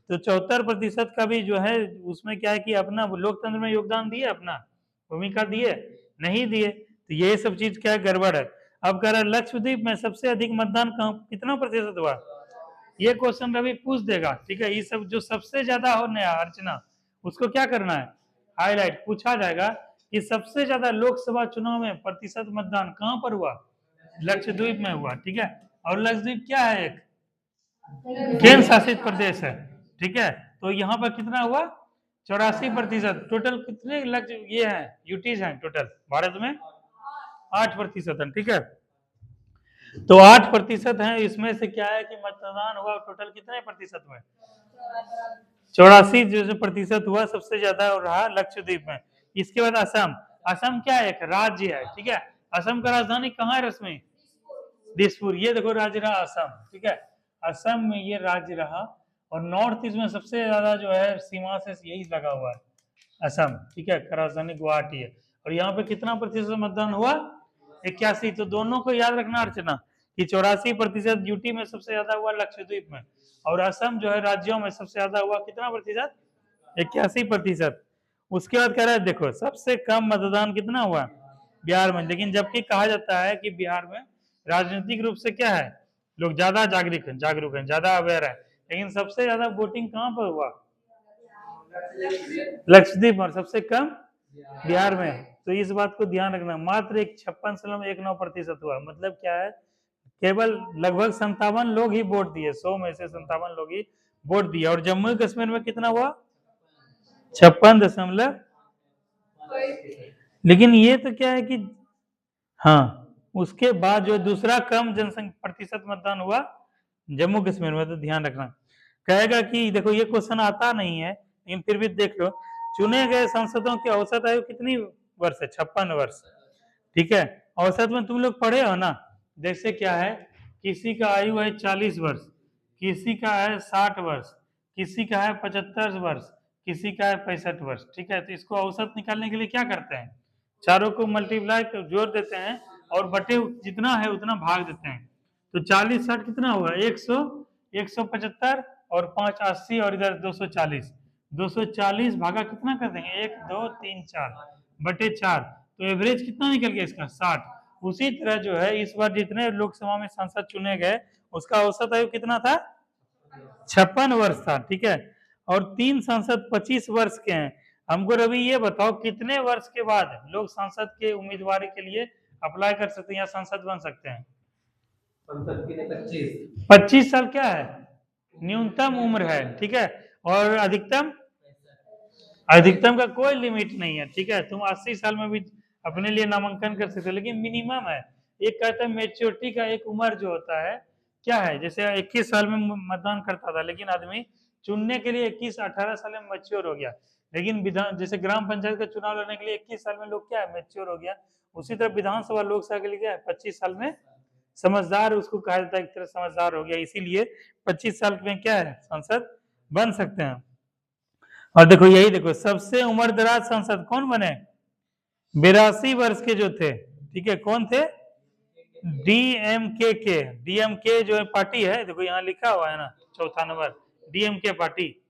तो 74% का भी जो है उसमें क्या है कि अपना लोकतंत्र में योगदान दिए, अपना भूमिका दिए, नहीं दिए। तो ये सब चीज क्या है, गड़बड़ है। अब कह रहा है लक्षद्वीप में सबसे अधिक मतदान कितना प्रतिशत हुआ? ये क्वेश्चन रवि पूछ देगा, ठीक है। ये सब जो सबसे ज्यादा हो नया अर्चना, उसको क्या करना है, हाईलाइट। पूछा जाएगा कि सबसे ज्यादा लोकसभा चुनाव में प्रतिशत मतदान कहां पर हुआ? लक्षद्वीप में हुआ, ठीक है। और लक्षद्वीप क्या है, एक केंद्र शासित प्रदेश है, ठीक है। तो यहाँ पर कितना हुआ, 84%। टोटल कितने लक्ष्य ये है, यूटीज हैं टोटल भारत में? 8% है, ठीक है। तो 8% है। इसमें से क्या है कि मतदान हुआ टोटल कितने प्रतिशत में? 84 जो प्रतिशत हुआ, सबसे ज्यादा रहा लक्षद्वीप में। इसके बाद असम। असम क्या है, एक राज्य है, ठीक है। असम का राजधानी कहाँ है रश्मि? दिसपुर। ये देखो राज्य रहा असम, ठीक है, असम में ये राज्य रहा। और नॉर्थ ईस्ट में सबसे ज्यादा जो है सीमा से यही लगा हुआ है असम, ठीक है, राजधानी गुवाहाटी है। और यहाँ पे कितना प्रतिशत मतदान हुआ? 81। तो दोनों को याद रखना अर्चना कि 84% यूटी में सबसे ज्यादा हुआ, लक्षद्वीप में, और असम जो है राज्यों में सबसे ज्यादा हुआ कितना प्रतिशत? 81%। उसके बाद कह रहा है देखो सबसे कम मतदान कितना हुआ? बिहार में। लेकिन जबकि कहा जाता है कि बिहार में राजनीतिक रूप से क्या है, लोग ज्यादा जागरूक हैं, ज्यादा अवेयर है, लेकिन सबसे ज्यादा वोटिंग कहाँ पर हुआ? लक्षद्वीप। और सबसे कम बिहार में। तो इस बात को ध्यान रखना, मात्र 56.19% हुआ। मतलब क्या है, केवल लगभग 57 लोग ही वोट दिए, 100 में से 57 लोग ही वोट दिए। और जम्मू कश्मीर में कितना हुआ? 56 दशमलव। लेकिन ये तो क्या है कि हाँ, उसके बाद जो दूसरा कम जनसंख्या प्रतिशत मतदान हुआ जम्मू कश्मीर में। तो ध्यान रखना, कहेगा कि देखो ये क्वेश्चन आता नहीं है लेकिन फिर भी देख लो, चुने गए सांसदों की औसत आयु कितनी वर्ष है? 56 वर्ष, ठीक है। औसत में तुम लोग पढ़े हो ना, जैसे क्या है, किसी का आयु है 40 वर्ष, किसी का है 60 वर्ष, किसी का है 75 वर्ष, किसी का है 65 वर्ष, ठीक है। तो इसको औसत निकालने के लिए क्या करते हैं, चारों को मल्टीप्लाई जोड़ देते हैं और बटे जितना है उतना भाग देते हैं। तो 40 60 कितना हुआ? 100, 175 और 5 80 और इधर 240। 240 भागा कितना कर देंगे? 1 2 3 4 बटे 4। तो एवरेज कितना निकल गया इसका? 60। उसी तरह जो है इस बार जितने लोकसभा में सांसद चुने गए उसका औसत आयु कितना था? 56 वर्ष था, ठीक है। और 3 सांसद 25 वर्ष के हैं। हमको रवि ये बताओ कितने वर्ष के बाद लोग सांसद के उम्मीदवारी के लिए अप्लाई कर सकते हैं या सांसद बन सकते हैं? 25 साल क्या है, न्यूनतम उम्र है, ठीक है। और अधिकतम का कोई लिमिट नहीं है, ठीक है। तुम 80 साल में भी अपने लिए नामांकन कर सकते हो, लेकिन मिनिमम है। एक कहता है मेच्योरिटी का एक उम्र जो होता है क्या है, जैसे 21 साल में मतदान करता था, लेकिन आदमी चुनने के लिए 18 साल में मैच्योर हो गया। लेकिन विधान जैसे ग्राम पंचायत का चुनाव लड़ने के लिए 21 साल में लोग क्या है, मैच्योर हो गया। उसी तरह विधानसभा लोकसभा के लिए क्या है, 25 साल में समझदार, उसको कहा जाता है एक तरह समझदार हो गया, इसीलिए 25 साल में क्या है, सांसद बन सकते हैं। और देखो यही देखो सबसे उम्रदराज सांसद कौन बने? 82 वर्ष के जो थे, ठीक है, कौन थे? डीएमके के। डीएमके जो है पार्टी है, देखो यहाँ लिखा हुआ है ना, चौथा नंबर डीएमके पार्टी,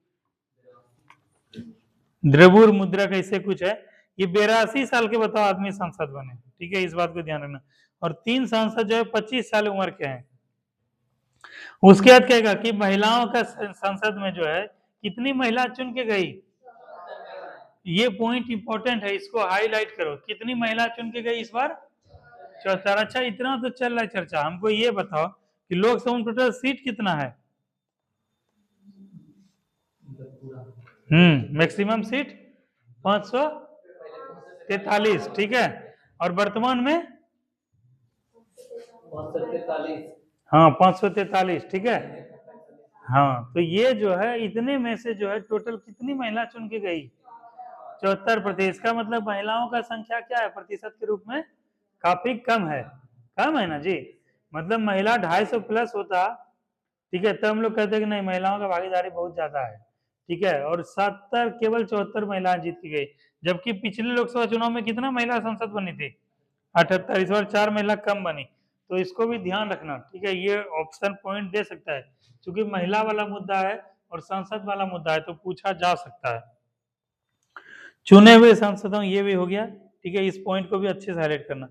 द्रविड़ मुद्रा कैसे कुछ है। ये 82 साल के बताओ आदमी सांसद बने, ठीक है, इस बात को ध्यान रखना। और 3 सांसद जो है 25 साल उम्र के हैं। उसके बाद कहेगा कि महिलाओं का संसद में जो है कितनी महिला चुन के गई? ये पॉइंट इंपॉर्टेंट है, इसको हाईलाइट करो। कितनी महिला चुन के गई इस बार? 74। अच्छा, इतना तो चल रहा है चर्चा, हमको ये बताओ कि लोकसभा में टोटल सीट कितना है? मैक्सिमम सीट 543, ठीक है। और वर्तमान में हाँ 543, ठीक है। हाँ, तो ये जो है इतने में से जो है टोटल कितनी महिला चुन के गई? 74%। इसका मतलब महिलाओं का संख्या क्या है प्रतिशत के रूप में? काफी कम है, कम है ना जी। मतलब महिला 250 प्लस होता, ठीक है, तब हम लोग कहते हैं कि नहीं महिलाओं का भागीदारी बहुत ज्यादा है, ठीक है। और 70 केवल 74 महिलाएं जीत की गई, जबकि पिछले लोकसभा चुनाव में कितना महिला संसद बनी थी? 78। इस बार 4 महिला कम बनी, तो इसको भी ध्यान रखना, ठीक है। ये ऑप्शन पॉइंट दे सकता है, क्योंकि महिला वाला मुद्दा है और सांसद वाला मुद्दा है, तो पूछा जा सकता है। चुने हुए सांसदों, ये भी हो गया, ठीक है, इस पॉइंट को भी अच्छे से हाईलाइट करना।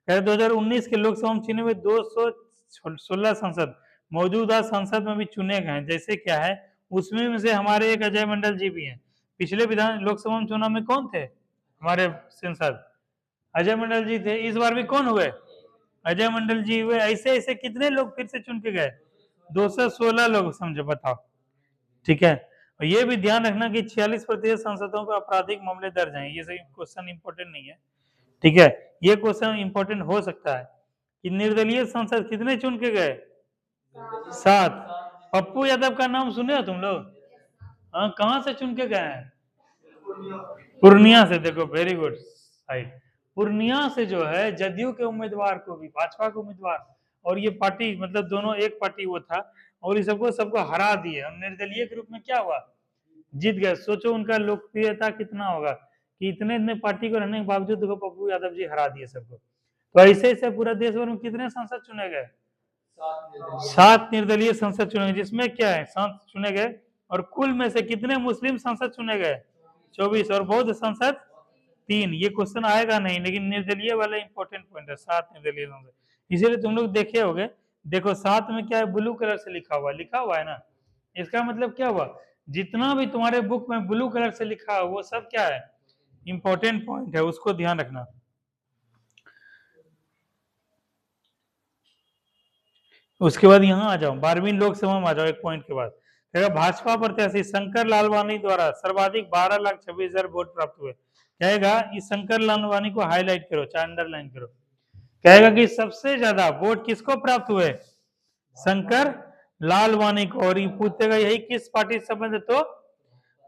2019 के लोकसभा में चुने हुए 216 सांसद मौजूदा संसद में भी चुने गए हैं। जैसे क्या है, उसमें से हमारे एक अजय मंडल जी भी हैं। पिछले विधान लोकसभा चुनाव में कौन थे हमारे सांसद? अजय मंडल जी थे। इस बार भी कौन हुए? अजय मंडल जी हुए। ऐसे ऐसे कितने लोग फिर से चुन के गए? 216 लोग, समझो, बताओ, ठीक है। और ये भी ध्यान रखना कि 46% सांसदों पर आपराधिक मामले दर्ज हैं। ये सही क्वेश्चन इंपॉर्टेंट नहीं है, ठीक है। ये क्वेश्चन इंपॉर्टेंट हो सकता है कि निर्दलीय सांसद कितने चुन के गए? 7। पप्पू यादव का नाम सुने हो तुम लोग? हाँ, कहाँ से चुन के गए हैं? पूर्णिया से। देखो वेरी गुड, पूर्णिया से जो है जदयू के उम्मीदवार को भी, भाजपा के उम्मीदवार, और ये पार्टी मतलब दोनों एक पार्टी वो था, और इस सबको हरा दिए और निर्दलीय के रूप में क्या हुआ, जीत गए। सोचो उनका लोकप्रियता कितना होगा कि इतने इतने पार्टी को रहने के बावजूद देखो पप्पू यादव जी हरा दिए सबको। तो ऐसे ऐसे पूरा देश भर में कितने सांसद चुने गए, 7 निर्दलीय सांसद चुने गए, जिसमें क्या है 7 चुने गए, और कुल में से कितने मुस्लिम सांसद चुने गए, 24, और बौद्ध सांसद 3। ये क्वेश्चन आएगा नहीं, लेकिन निर्दलीय वाला इंपॉर्टेंट पॉइंट है, 7 निर्दलीय सांसद। इसीलिए तुम लोग देखे होगे, देखो 7 में क्या है, ब्लू कलर से लिखा हुआ है ना, इसका मतलब क्या हुआ, जितना भी तुम्हारे बुक में ब्लू कलर से लिखा है वो सब क्या है, इंपॉर्टेंट पॉइंट है, उसको ध्यान रखना। उसके बाद यहाँ आ जाओ 12वीं लोकसभा में आ जाओ, एक पॉइंट के बाद कहेगा भाजपा प्रत्याशी शंकर लालवानी द्वारा सर्वाधिक 12,26,000 वोट प्राप्त हुए। कहेगा इस शंकर लालवानी को हाईलाइट करो, चाहे अंडरलाइन करो। कहेगा कि सबसे ज्यादा वोट किसको प्राप्त हुए, शंकर लालवानी को, और ये पूछेगा यही किस पार्टी से संबंधित, तो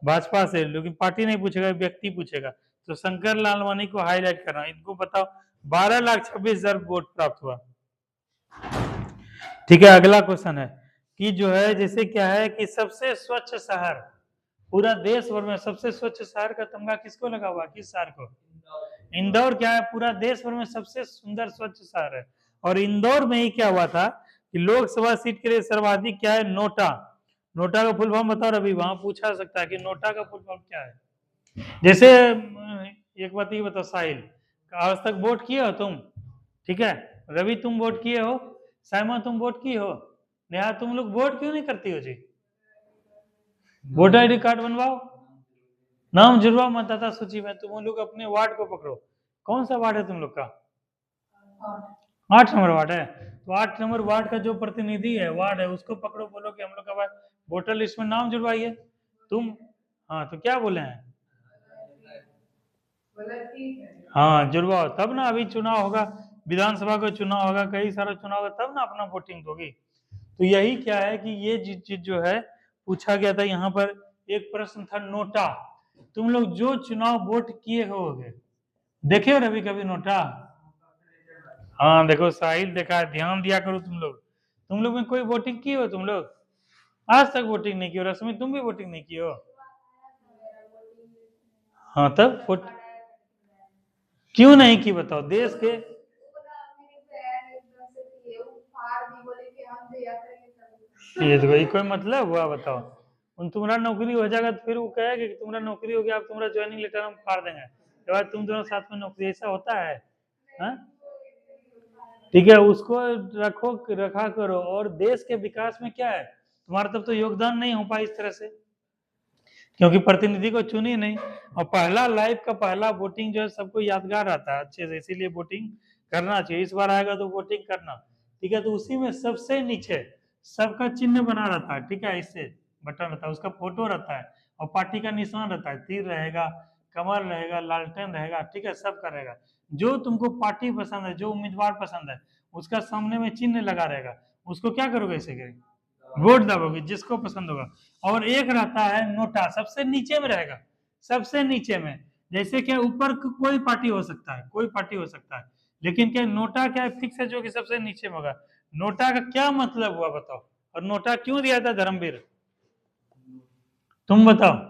भाजपा से, लेकिन पार्टी नहीं पूछेगा, व्यक्ति पूछेगा। तो शंकर लालवानी को हाईलाइट करना, इनको बताओ 12,26,000 वोट प्राप्त हुआ। ठीक है, अगला क्वेश्चन है कि जो है जैसे क्या है कि सबसे स्वच्छ शहर, पूरा देश भर में सबसे स्वच्छ शहर का तमगा किसको लगा हुआ, किस शहर को, इंदौर क्या है, पूरा देश भर में सबसे सुंदर स्वच्छ शहर है। और इंदौर में ही क्या हुआ था कि लोकसभा सीट के लिए सर्वाधिक क्या है, नोटा। नोटा का फुल फॉर्म बताओ रवि, वहां पूछा सकता है कि नोटा का फुल फॉर्म क्या है। जैसे एक बात ये बताओ साहिल, आज तक वोट किए हो तुम, ठीक है, रवि तुम वोट किए हो, साइमा तुम वोट की हो, नेहा तुम लोग वोट क्यों नहीं करती हो जी, वोटर आईडी कार्ड बनवाओ, नाम जुड़वाओ मतदाता सूची में, तुम लोग अपने वार्ड को पकड़ो। कौन सा वार्ड है तुम लोग का, 8 नंबर वार्ड है, तो 8 नंबर वार्ड का जो प्रतिनिधि है, वार्ड है, उसको पकड़ो, बोलो कि हम लोग का वोटर लिस्ट में नाम जुड़वाइए तुम। हाँ तो क्या बोले हैं, हाँ जुड़वाओ, तब ना अभी चुनाव होगा, विधानसभा का चुनाव होगा, कई सारा चुनाव होगा, तब ना अपना वोटिंग होगी। तो यही क्या है कि ये चीज जो है पूछा गया था यहाँ पर। एक प्रश्न था नोटा, तुम लोग जो चुनाव वोट किए होगे, देखे हो रवि कभी नोटा, हाँ देखो साहिल देखा है, ध्यान दिया करो तुम लोग में कोई वोटिंग की हो, तुम लोग आज तक वोटिंग नहीं की हो, रश्मि तुम भी वोटिंग नहीं की हो, हाँ तब वोट क्यों नहीं की बताओ, देश के ये तो भाई कोई मतलब हुआ बताओ, तुम्हारा नौकरी हो जाएगा तो फिर वो कहेगा कि तुम्हारा नौकरी हो गया, अब तुम्हारा ज्वाइनिंग लेटर हम फाड़ देंगे, के बाद तुम दोनों साथ में नौकरी, ऐसा होता है, हा? ठीक है, उसको रखा करो। और देश के विकास में क्या है, तुम्हारा तब तो योगदान नहीं हो पाया इस तरह से, क्योंकि प्रतिनिधि को चुनी नहीं, और पहला लाइफ का पहला वोटिंग जो है सबको यादगार रहता है अच्छे से, इसीलिए वोटिंग करना चाहिए, इस बार आएगा तो वोटिंग करना, ठीक है। तो उसी में सबसे नीचे सबका चिन्ह बना रहता है, ठीक है, इससे बटन रहता है, उसका फोटो रहता है, और पार्टी का निशान रहता है, तीर रहेगा, कमर रहेगा, लालटेन रहेगा, ठीक है, सब रहेगा। जो तुमको पार्टी पसंद है, जो उम्मीदवार पसंद है, उसका सामने में चिन्ह लगा रहेगा, उसको क्या करोगे, ऐसे करेंगे वोट दबोगे जिसको पसंद होगा। और एक रहता है नोटा, सबसे नीचे में रहेगा, सबसे नीचे में, जैसे कि ऊपर कोई पार्टी हो सकता है, कोई पार्टी हो सकता है, लेकिन क्या नोटा क्या फिक्स है जो कि सबसे नीचे में होगा। नोटा का क्या मतलब हुआ बताओ, और नोटा क्यों दिया था धर्मवीर, तुम बताओ।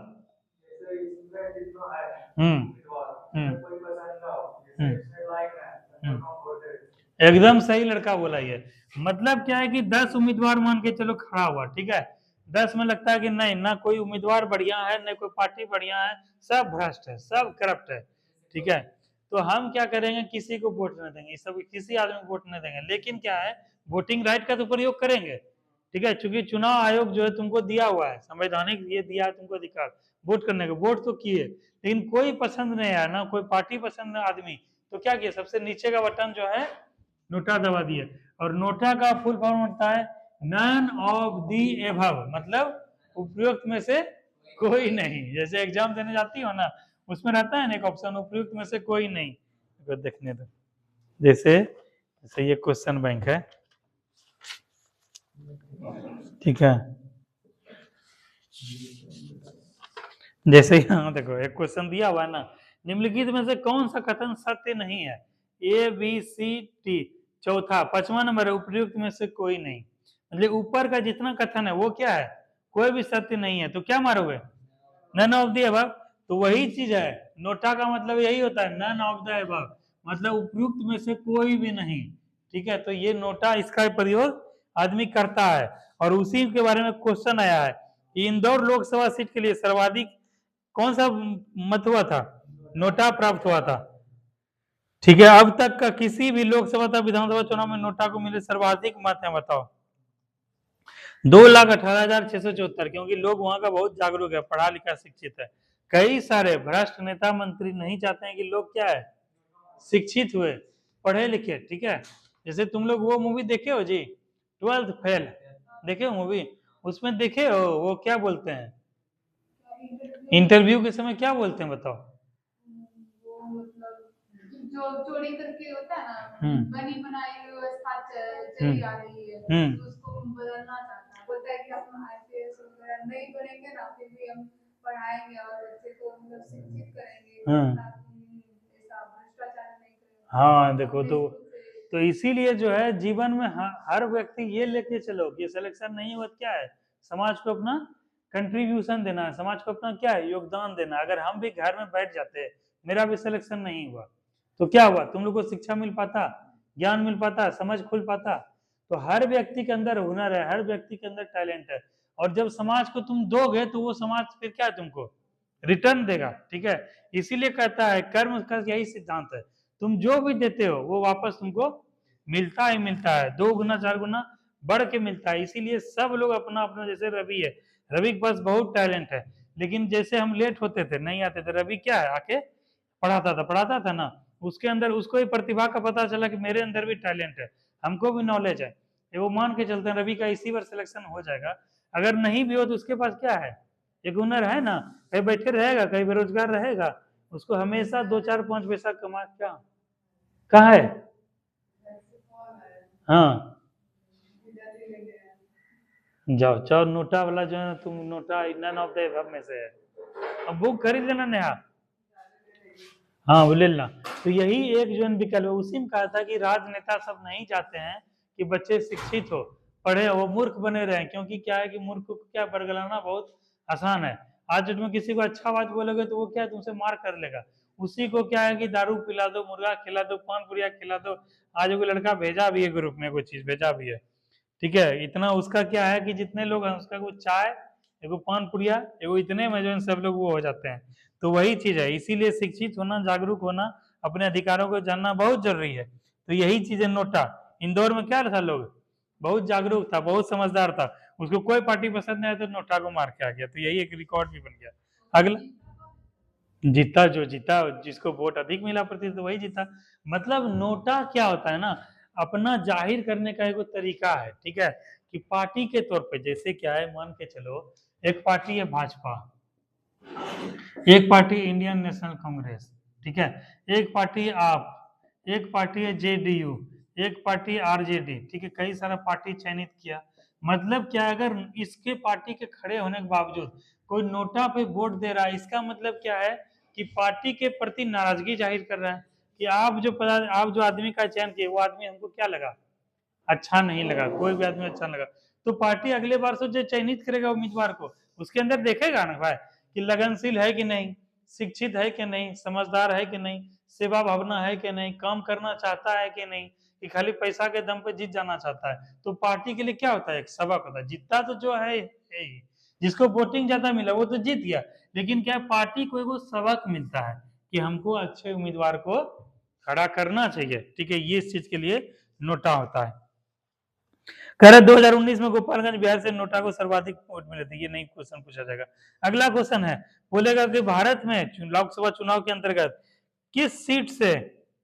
एकदम सही लड़का बोला ये, मतलब क्या है कि 10 उम्मीदवार मान के चलो खड़ा हुआ, ठीक है, 10 में लगता है कि नहीं ना कोई उम्मीदवार बढ़िया है, ना कोई पार्टी बढ़िया है, सब भ्रष्ट है, सब करप्ट है, ठीक है, तो हम क्या करेंगे, किसी को वोट नहीं देंगे, सब किसी आदमी को वोट नहीं देंगे, लेकिन क्या है वोटिंग राइट का तो प्रयोग करेंगे, ठीक है, चूंकि चुनाव आयोग जो है तुमको दिया हुआ है, संवैधानिक ये दिया है तुमको अधिकार वोट करने का, वोट तो किए, लेकिन कोई पसंद नहीं आया ना, कोई पार्टी पसंद नहीं आदमी, तो क्या किया, सबसे नीचे का बटन जो है नोटा दबा दिए। और नोटा का फुल फॉर्म होता है नन ऑफ दी एबव, मतलब उपयुक्त में से कोई नहीं, जैसे एग्जाम देने जाती हो ना, उसमें रहता है ना एक ऑप्शन उपयुक्त में से कोई नहीं, तो देखने दो, जैसे ये क्वेश्चन बैंक है, ठीक है, जैसे यहाँ देखो एक क्वेश्चन दिया हुआ है ना निम्नलिखित में से कौन सा कथन सत्य नहीं है? A B C T. चौथा 5वां नंबर है उपयुक्त में से कोई नहीं। मतलब ऊपर का जितना कथन है वो क्या है? कोई भी सत्य नहीं है। तो क्या मारोगे? None of the above. तो वही चीज है, नोटा का मतलब यही होता है, नन ऑफ द अबव, मतलब उपयुक्त में से कोई भी नहीं। ठीक है, तो ये नोटा, इसका प्रयोग आदमी करता है। और उसी के बारे में क्वेश्चन आया है कि इंदौर लोकसभा सीट के लिए सर्वाधिक कौन सा मत हुआ था? नोटा प्राप्त हुआ था। ठीक है, अब तक का किसी भी लोकसभा तथा विधानसभा चुनाव में नोटा को मिले सर्वाधिक मत है, बताओ। 2,18,674। क्योंकि लोग वहां का बहुत जागरूक है, पढ़ा लिखा शिक्षित है। कई सारे भ्रष्ट नेता मंत्री नहीं चाहते हैं कि लोग क्या है, शिक्षित हुए, पढ़े लिखे। ठीक है, जैसे तुम लोग वो मूवी देखे हो जी, 12th फेल, देखे हो मूवी? उसमें देखे हो वो क्या बोलते हैं, इंटरव्यू के समय क्या बोलते हैं, बताओ। जो चोरी करके होता है ना, बनी बनाई व्यवस्था चली आ रही है, तो उसको बदलना चाहता है। बोलता है कि हम आईपीएस वगैरह नहीं बनेंगे ना, फिर भी हम पढ़ाएंगे और बच्चे को मतलब शिक्षित करेंगे, ऐसा भ्रष्टाचार नहीं करेंगे। हाँ देखो, तो इसीलिए जो है जीवन में हर व्यक्ति ये लेके चलो कि सिलेक्शन नहीं हुआ क्या है, समाज को अपना कंट्रीब्यूशन देना है, समाज को अपना क्या है, योगदान देना। अगर हम भी घर में बैठ जाते, मेरा भी सिलेक्शन नहीं हुआ तो क्या हुआ, तुम लोग को शिक्षा मिल पाता, ज्ञान मिल पाता, समझ खुल पाता? तो हर व्यक्ति के अंदर हुनर है, हर व्यक्ति के अंदर टैलेंट है। और जब समाज को तुम दोगे तो वो समाज फिर क्या तुमको रिटर्न देगा। ठीक है, इसीलिए कहता है कर्म का यही सिद्धांत है, तुम जो भी देते हो वो वापस तुमको मिलता ही मिलता है, 2 गुना 4 गुना बढ़ के मिलता है। इसीलिए सब लोग अपना अपना, जैसे रवि है, रवि के पास बहुत टैलेंट है, लेकिन जैसे हम लेट होते थे, नहीं आते थे, रवि क्या है, आके पढ़ाता था ना, उसके अंदर उसको ही प्रतिभा का पता चला कि मेरे अंदर भी टैलेंट है, हमको भी नॉलेज है, ये वो मान के चलते हैं रवि का इसी बार सिलेक्शन हो जाएगा। अगर नहीं भी हो तो उसके पास क्या है, एक हुनर है ना, कहीं बैठे रहेगा, कहीं बेरोजगार रहेगा, उसको हमेशा 2 4 5 पैसा कमा, क्या कहा है, हाँ जाओ चाहो, नोटा वाला जो है तुम, NOTA none of the above में से है, अब बुक खरीद लेना नेहा, हाँ वो ले लेना। तो यही एक जो विकल्प है, उसी में कहा था कि राजनेता सब नहीं चाहते हैं कि बच्चे शिक्षित हो, पढ़े, वो मूर्ख बने रहे, क्योंकि क्या है कि मूर्ख को क्या बरगलाना बहुत आसान है। आज डेट में किसी को अच्छा बात बोलोगे तो वो क्या तुमसे मार कर लेगा, उसी को क्या है कि दारू पिला दो, मुर्गा खिला दो, पान पुरिया खिला दो। आज वो लड़का भेजा भी है ग्रुप में, कोई चीज भेजा भी है, ठीक है, इतना उसका क्या है कि जितने लोग हैं उसका वो चाय, एगो पान पुड़िया, एगो इतने में जो सब लोग वो हो जाते हैं। तो वही चीज है, इसीलिए शिक्षित होना, जागरूक होना, अपने अधिकारों को जानना बहुत जरूरी है। तो यही चीज है नोटा। इंदौर में क्या था, लोग बहुत जागरूक था, बहुत समझदार था, उसको कोई पार्टी पसंद नहीं आया तो नोटा को मार के आ गया, तो यही एक रिकॉर्ड भी बन गया। अगला, जीता जो जीता, जिसको वोट अधिक मिला प्रतिशत वही जीता। मतलब नोटा क्या होता है ना, अपना जाहिर करने का एक तरीका है। ठीक है, कि पार्टी के तौर पे, जैसे क्या है, मान के चलो एक पार्टी है भाजपा, एक पार्टी इंडियन नेशनल कांग्रेस, ठीक है, एक पार्टी आप, एक पार्टी है जेडीयू, एक पार्टी आरजेडी, ठीक है, कई सारा पार्टी चयनित किया। मतलब क्या, अगर इसके पार्टी के खड़े होने के बावजूद कोई नोटा पे वोट दे रहा है, इसका मतलब क्या है कि पार्टी के प्रति नाराजगी जाहिर कर रहा है कि आप जो आदमी का चयन किए वो आदमी हमको क्या लगा, अच्छा नहीं लगा, कोई भी आदमी अच्छा लगा, तो पार्टी अगले बार से जो चयनित करेगा उम्मीदवार को, उसके अंदर देखेगा ना भाई कि लगनशील है कि नहीं, शिक्षित है कि नहीं, समझदार है कि नहीं, सेवा भावना है कि नहीं, काम करना चाहता है कि नहीं, कि खाली पैसा के दम पे जीत जाना चाहता है। तो पार्टी के लिए क्या होता है, एक सबक होता है, जीतता तो जो है जिसको वोटिंग ज्यादा मिला वो तो जीत गया, लेकिन क्या पार्टी को एगो सबक मिलता है कि हमको अच्छे उम्मीदवार को खड़ा करना चाहिए। ठीक है, ये इस चीज के लिए नोटा होता है। कह रहे 2019 में गोपालगंज बिहार से नोटा को सर्वाधिक वोट मिले थे, ये नहीं क्वेश्चन पूछा जाएगा। अगला क्वेश्चन है, बोलेगा कि भारत में लोकसभा चुनाव के अंतर्गत किस सीट से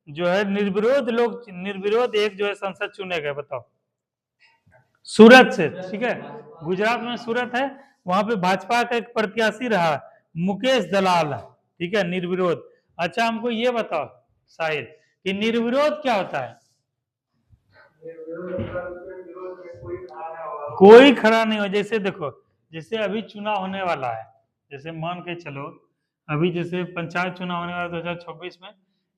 जो है निर्विरोध एक जो है संसद चुने गए, बताओ। सूरत से, ठीक है, गुजरात में सूरत है, वहां पे भाजपा का एक प्रत्याशी रहा मुकेश दलाल, ठीक है, निर्विरोध। अच्छा हमको ये बताओ साहिल कि निर्विरोध क्या होता है? कोई खड़ा नहीं हो, जैसे देखो, जैसे अभी चुनाव होने वाला है, जैसे मान के चलो अभी जैसे पंचायत चुनाव होने वाला 2026 में,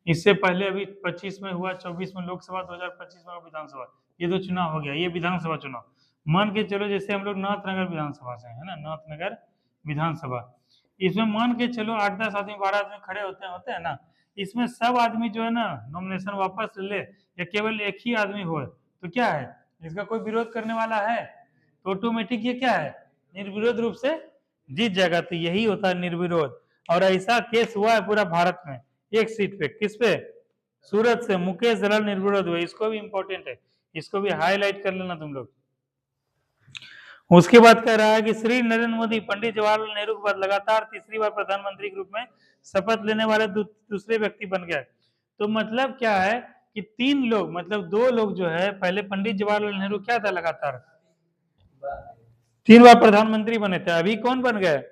इससे पहले अभी 25 में हुआ, 24 में लोकसभा, 2025 में विधानसभा, ये तो चुनाव हो गया, ये विधानसभा चुनाव। मान के चलो जैसे हम लोग नाथनगर विधानसभा से है ना, नाथनगर विधानसभा, इसमें मान के चलो 8-10 आदमी 12 आदमी खड़े होते हैं ना, इसमें सब आदमी जो है ना नॉमिनेशन वापस ले या केवल एक ही आदमी हो, तो क्या है, इसका कोई विरोध करने वाला है तो ऑटोमेटिक ये क्या है, निर्विरोध रूप से जीत जाएगा। तो यही होता है निर्विरोध। और ऐसा केस हुआ है पूरा भारत में, एक सीट पे, किस पे, सूरत से मुकेश दलाल निर्विरोध हुए। इसको भी इंपॉर्टेंट है, इसको भी हाईलाइट कर लेना तुम लोग। उसके बाद कह रहा है कि श्री नरेंद्र मोदी पंडित जवाहरलाल नेहरू के बाद लगातार तीसरी बार प्रधानमंत्री के रूप में शपथ लेने वाले दूसरे व्यक्ति बन गए। तो मतलब क्या है कि 3 लोग, मतलब 2 लोग जो है, पहले पंडित जवाहरलाल नेहरू क्या था, लगातार 3 बार प्रधानमंत्री बने थे, अभी कौन बन गए,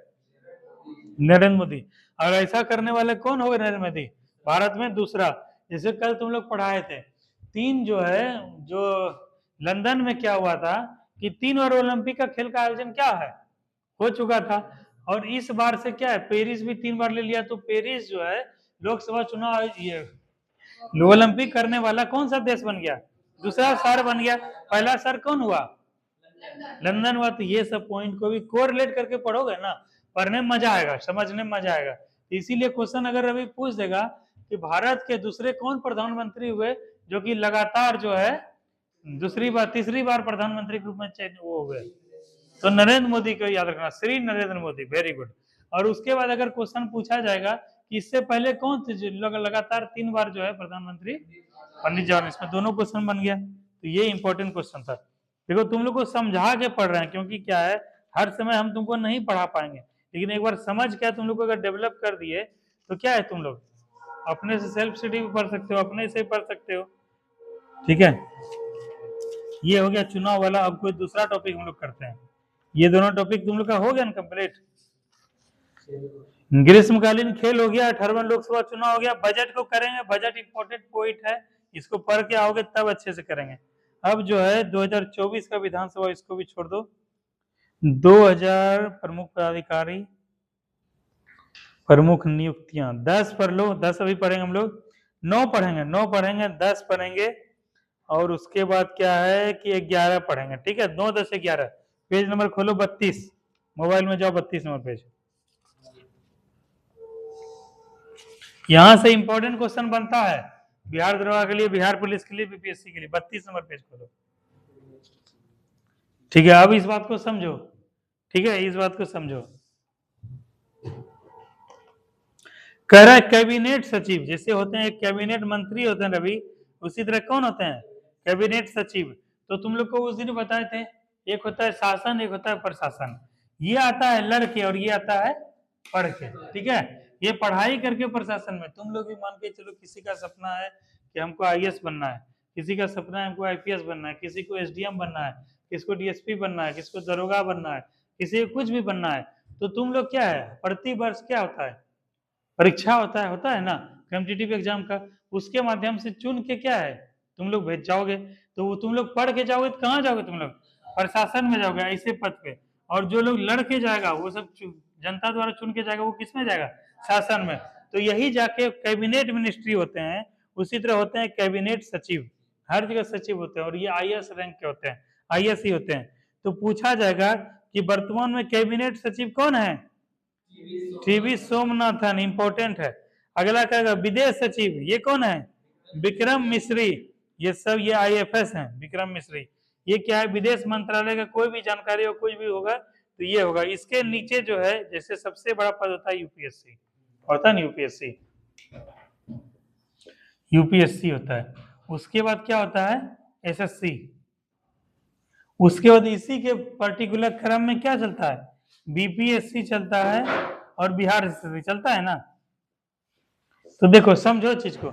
नरेंद्र मोदी। और ऐसा करने वाले कौन हो गए, नरेंद्र मोदी, भारत में दूसरा। जैसे कल तुम लोग पढ़ाए थे, 3 जो है, जो लंदन में क्या हुआ था कि 3 बार ओलंपिक का खेल का आयोजन क्या है, हो चुका था। और इस बार से क्या है, पेरिस भी 3 बार ले लिया। तो पेरिस जो है लोकसभा चुनाव, ये ओलंपिक करने वाला कौन सा देश बन गया, दूसरा शहर बन गया। पहला शहर कौन हुआ, लंदन हुआ। तो ये सब पॉइंट को भी कोरिलेट करके पढ़ोगे ना, पढ़ने में मजा आएगा, समझने में मजा आएगा। इसीलिए क्वेश्चन अगर अभी पूछ देगा कि भारत के दूसरे कौन प्रधानमंत्री हुए जो कि लगातार जो है तीसरी बार प्रधानमंत्री के रूप में वो हुए, तो नरेंद्र मोदी को याद रखना, श्री नरेंद्र मोदी, वेरी गुड। और उसके बाद अगर क्वेश्चन पूछा जाएगा कि इससे पहले कौन थे जो लगातार 3 बार जो है प्रधानमंत्री, पंडित जवाहरलाल, इसमें दोनों क्वेश्चन बन गया। तो ये इंपॉर्टेंट क्वेश्चन था। देखो तुम लोग को समझा के पढ़ रहे हैं, क्योंकि क्या है, हर समय हम तुमको नहीं पढ़ा पाएंगे, लेकिन एक बार समझ के तुम लोग को अगर डेवलप कर दिए तो क्या है, तुम लोग अपने से सेल्फ स्टडी भी पढ़ सकते हो, अपने से पढ़ सकते हो। ठीक है, ये हो गया चुनाव वाला। अब कोई दूसरा टॉपिक हम लोग करते हैं। ये दोनों टॉपिक तुम लोग का हो गया ना कंप्लीट। ग्रीष्मकालीन खेल हो गया, 18वां लोकसभा चुनाव हो गया। बजट को करेंगे, बजट इंपॉर्टेंट पॉइंट है, इसको पढ़ के आओगे तब अच्छे से करेंगे। अब जो है 2024 का विधानसभा, इसको भी छोड़ दो। 2000 प्रमुख पदाधिकारी, प्रमुख नियुक्तियां, 10 पढ़ लो, 10 अभी पढ़ेंगे हम लोग, 9 पढ़ेंगे, 10 पढ़ेंगे, और उसके बाद क्या है कि 11 पढ़ेंगे। ठीक है, 9, 10, 11। पेज नंबर खोलो 32, मोबाइल में जाओ 32 नंबर पेज। यहां से इंपॉर्टेंट क्वेश्चन बनता है बिहार दरोगा के लिए, बिहार पुलिस के लिए, बीपीएससी के लिए। 32 नंबर पेज खोलो। ठीक है, अब इस बात को समझो। ठीक है, इस बात को समझो। कह रहा है कैबिनेट सचिव, जैसे होते हैं कैबिनेट मंत्री होते हैं रवि, उसी तरह कौन होते हैं, कैबिनेट सचिव। तो तुम लोग को उस दिन बताए थे, एक होता है शासन, एक होता है प्रशासन। ये आता है लड़के और ये आता है पढ़ के। ठीक है, ये पढ़ाई करके प्रशासन में। तुम लोग भी मान के चलो, किसी का सपना है कि हमको आईएएस बनना है, किसी का सपना है हमको आईपीएस बनना है, किसी को एसडीएम बनना है, किसी को डीएसपी बनना है, किसी को दरोगा बनना है, किसी को कुछ भी बनना है। तो तुम लोग क्या है, प्रति वर्ष क्या होता है, परीक्षा होता है ना, कॉम्पिटिटिव एग्जाम का, उसके माध्यम से चुन के क्या है तुम लोग भेज जाओगे। तो वो तुम लोग पढ़ के जाओगे तो कहाँ जाओगे, तुम लोग प्रशासन में जाओगे, ऐसे पद पे। और जो लोग लड़ के जाएगा वो सब जनता द्वारा चुन के जाएगा, वो किस में जाएगा, शासन में। तो यही जाके कैबिनेट मिनिस्ट्री होते हैं। उसी तरह होते हैं कैबिनेट सचिव, हर जगह सचिव होते हैं, और ये आईएएस रैंक के होते हैं, आईएएस ही होते हैं। तो पूछा जाएगा कि वर्तमान में कैबिनेट सचिव कौन है, टीवी सोमनाथन, इंपॉर्टेंट है। अगला कहेगा विदेश सचिव, ये कौन है, विक्रम मिश्री। ये सब ये आईएफएस हैं, विक्रम मिश्री। ये क्या है, विदेश मंत्रालय का कोई भी जानकारी हो, कुछ भी होगा तो ये होगा। इसके नीचे जो है, जैसे सबसे बड़ा पद होता है यूपीएससी, होता है यूपीएससी, यूपीएससी होता है। उसके बाद क्या होता है, एसएससी। उसके बाद इसी के पर्टिकुलर क्रम में क्या चलता है, बीपीएससी चलता है और बिहार एसएससी चलता है ना। तो देखो समझो चीज को,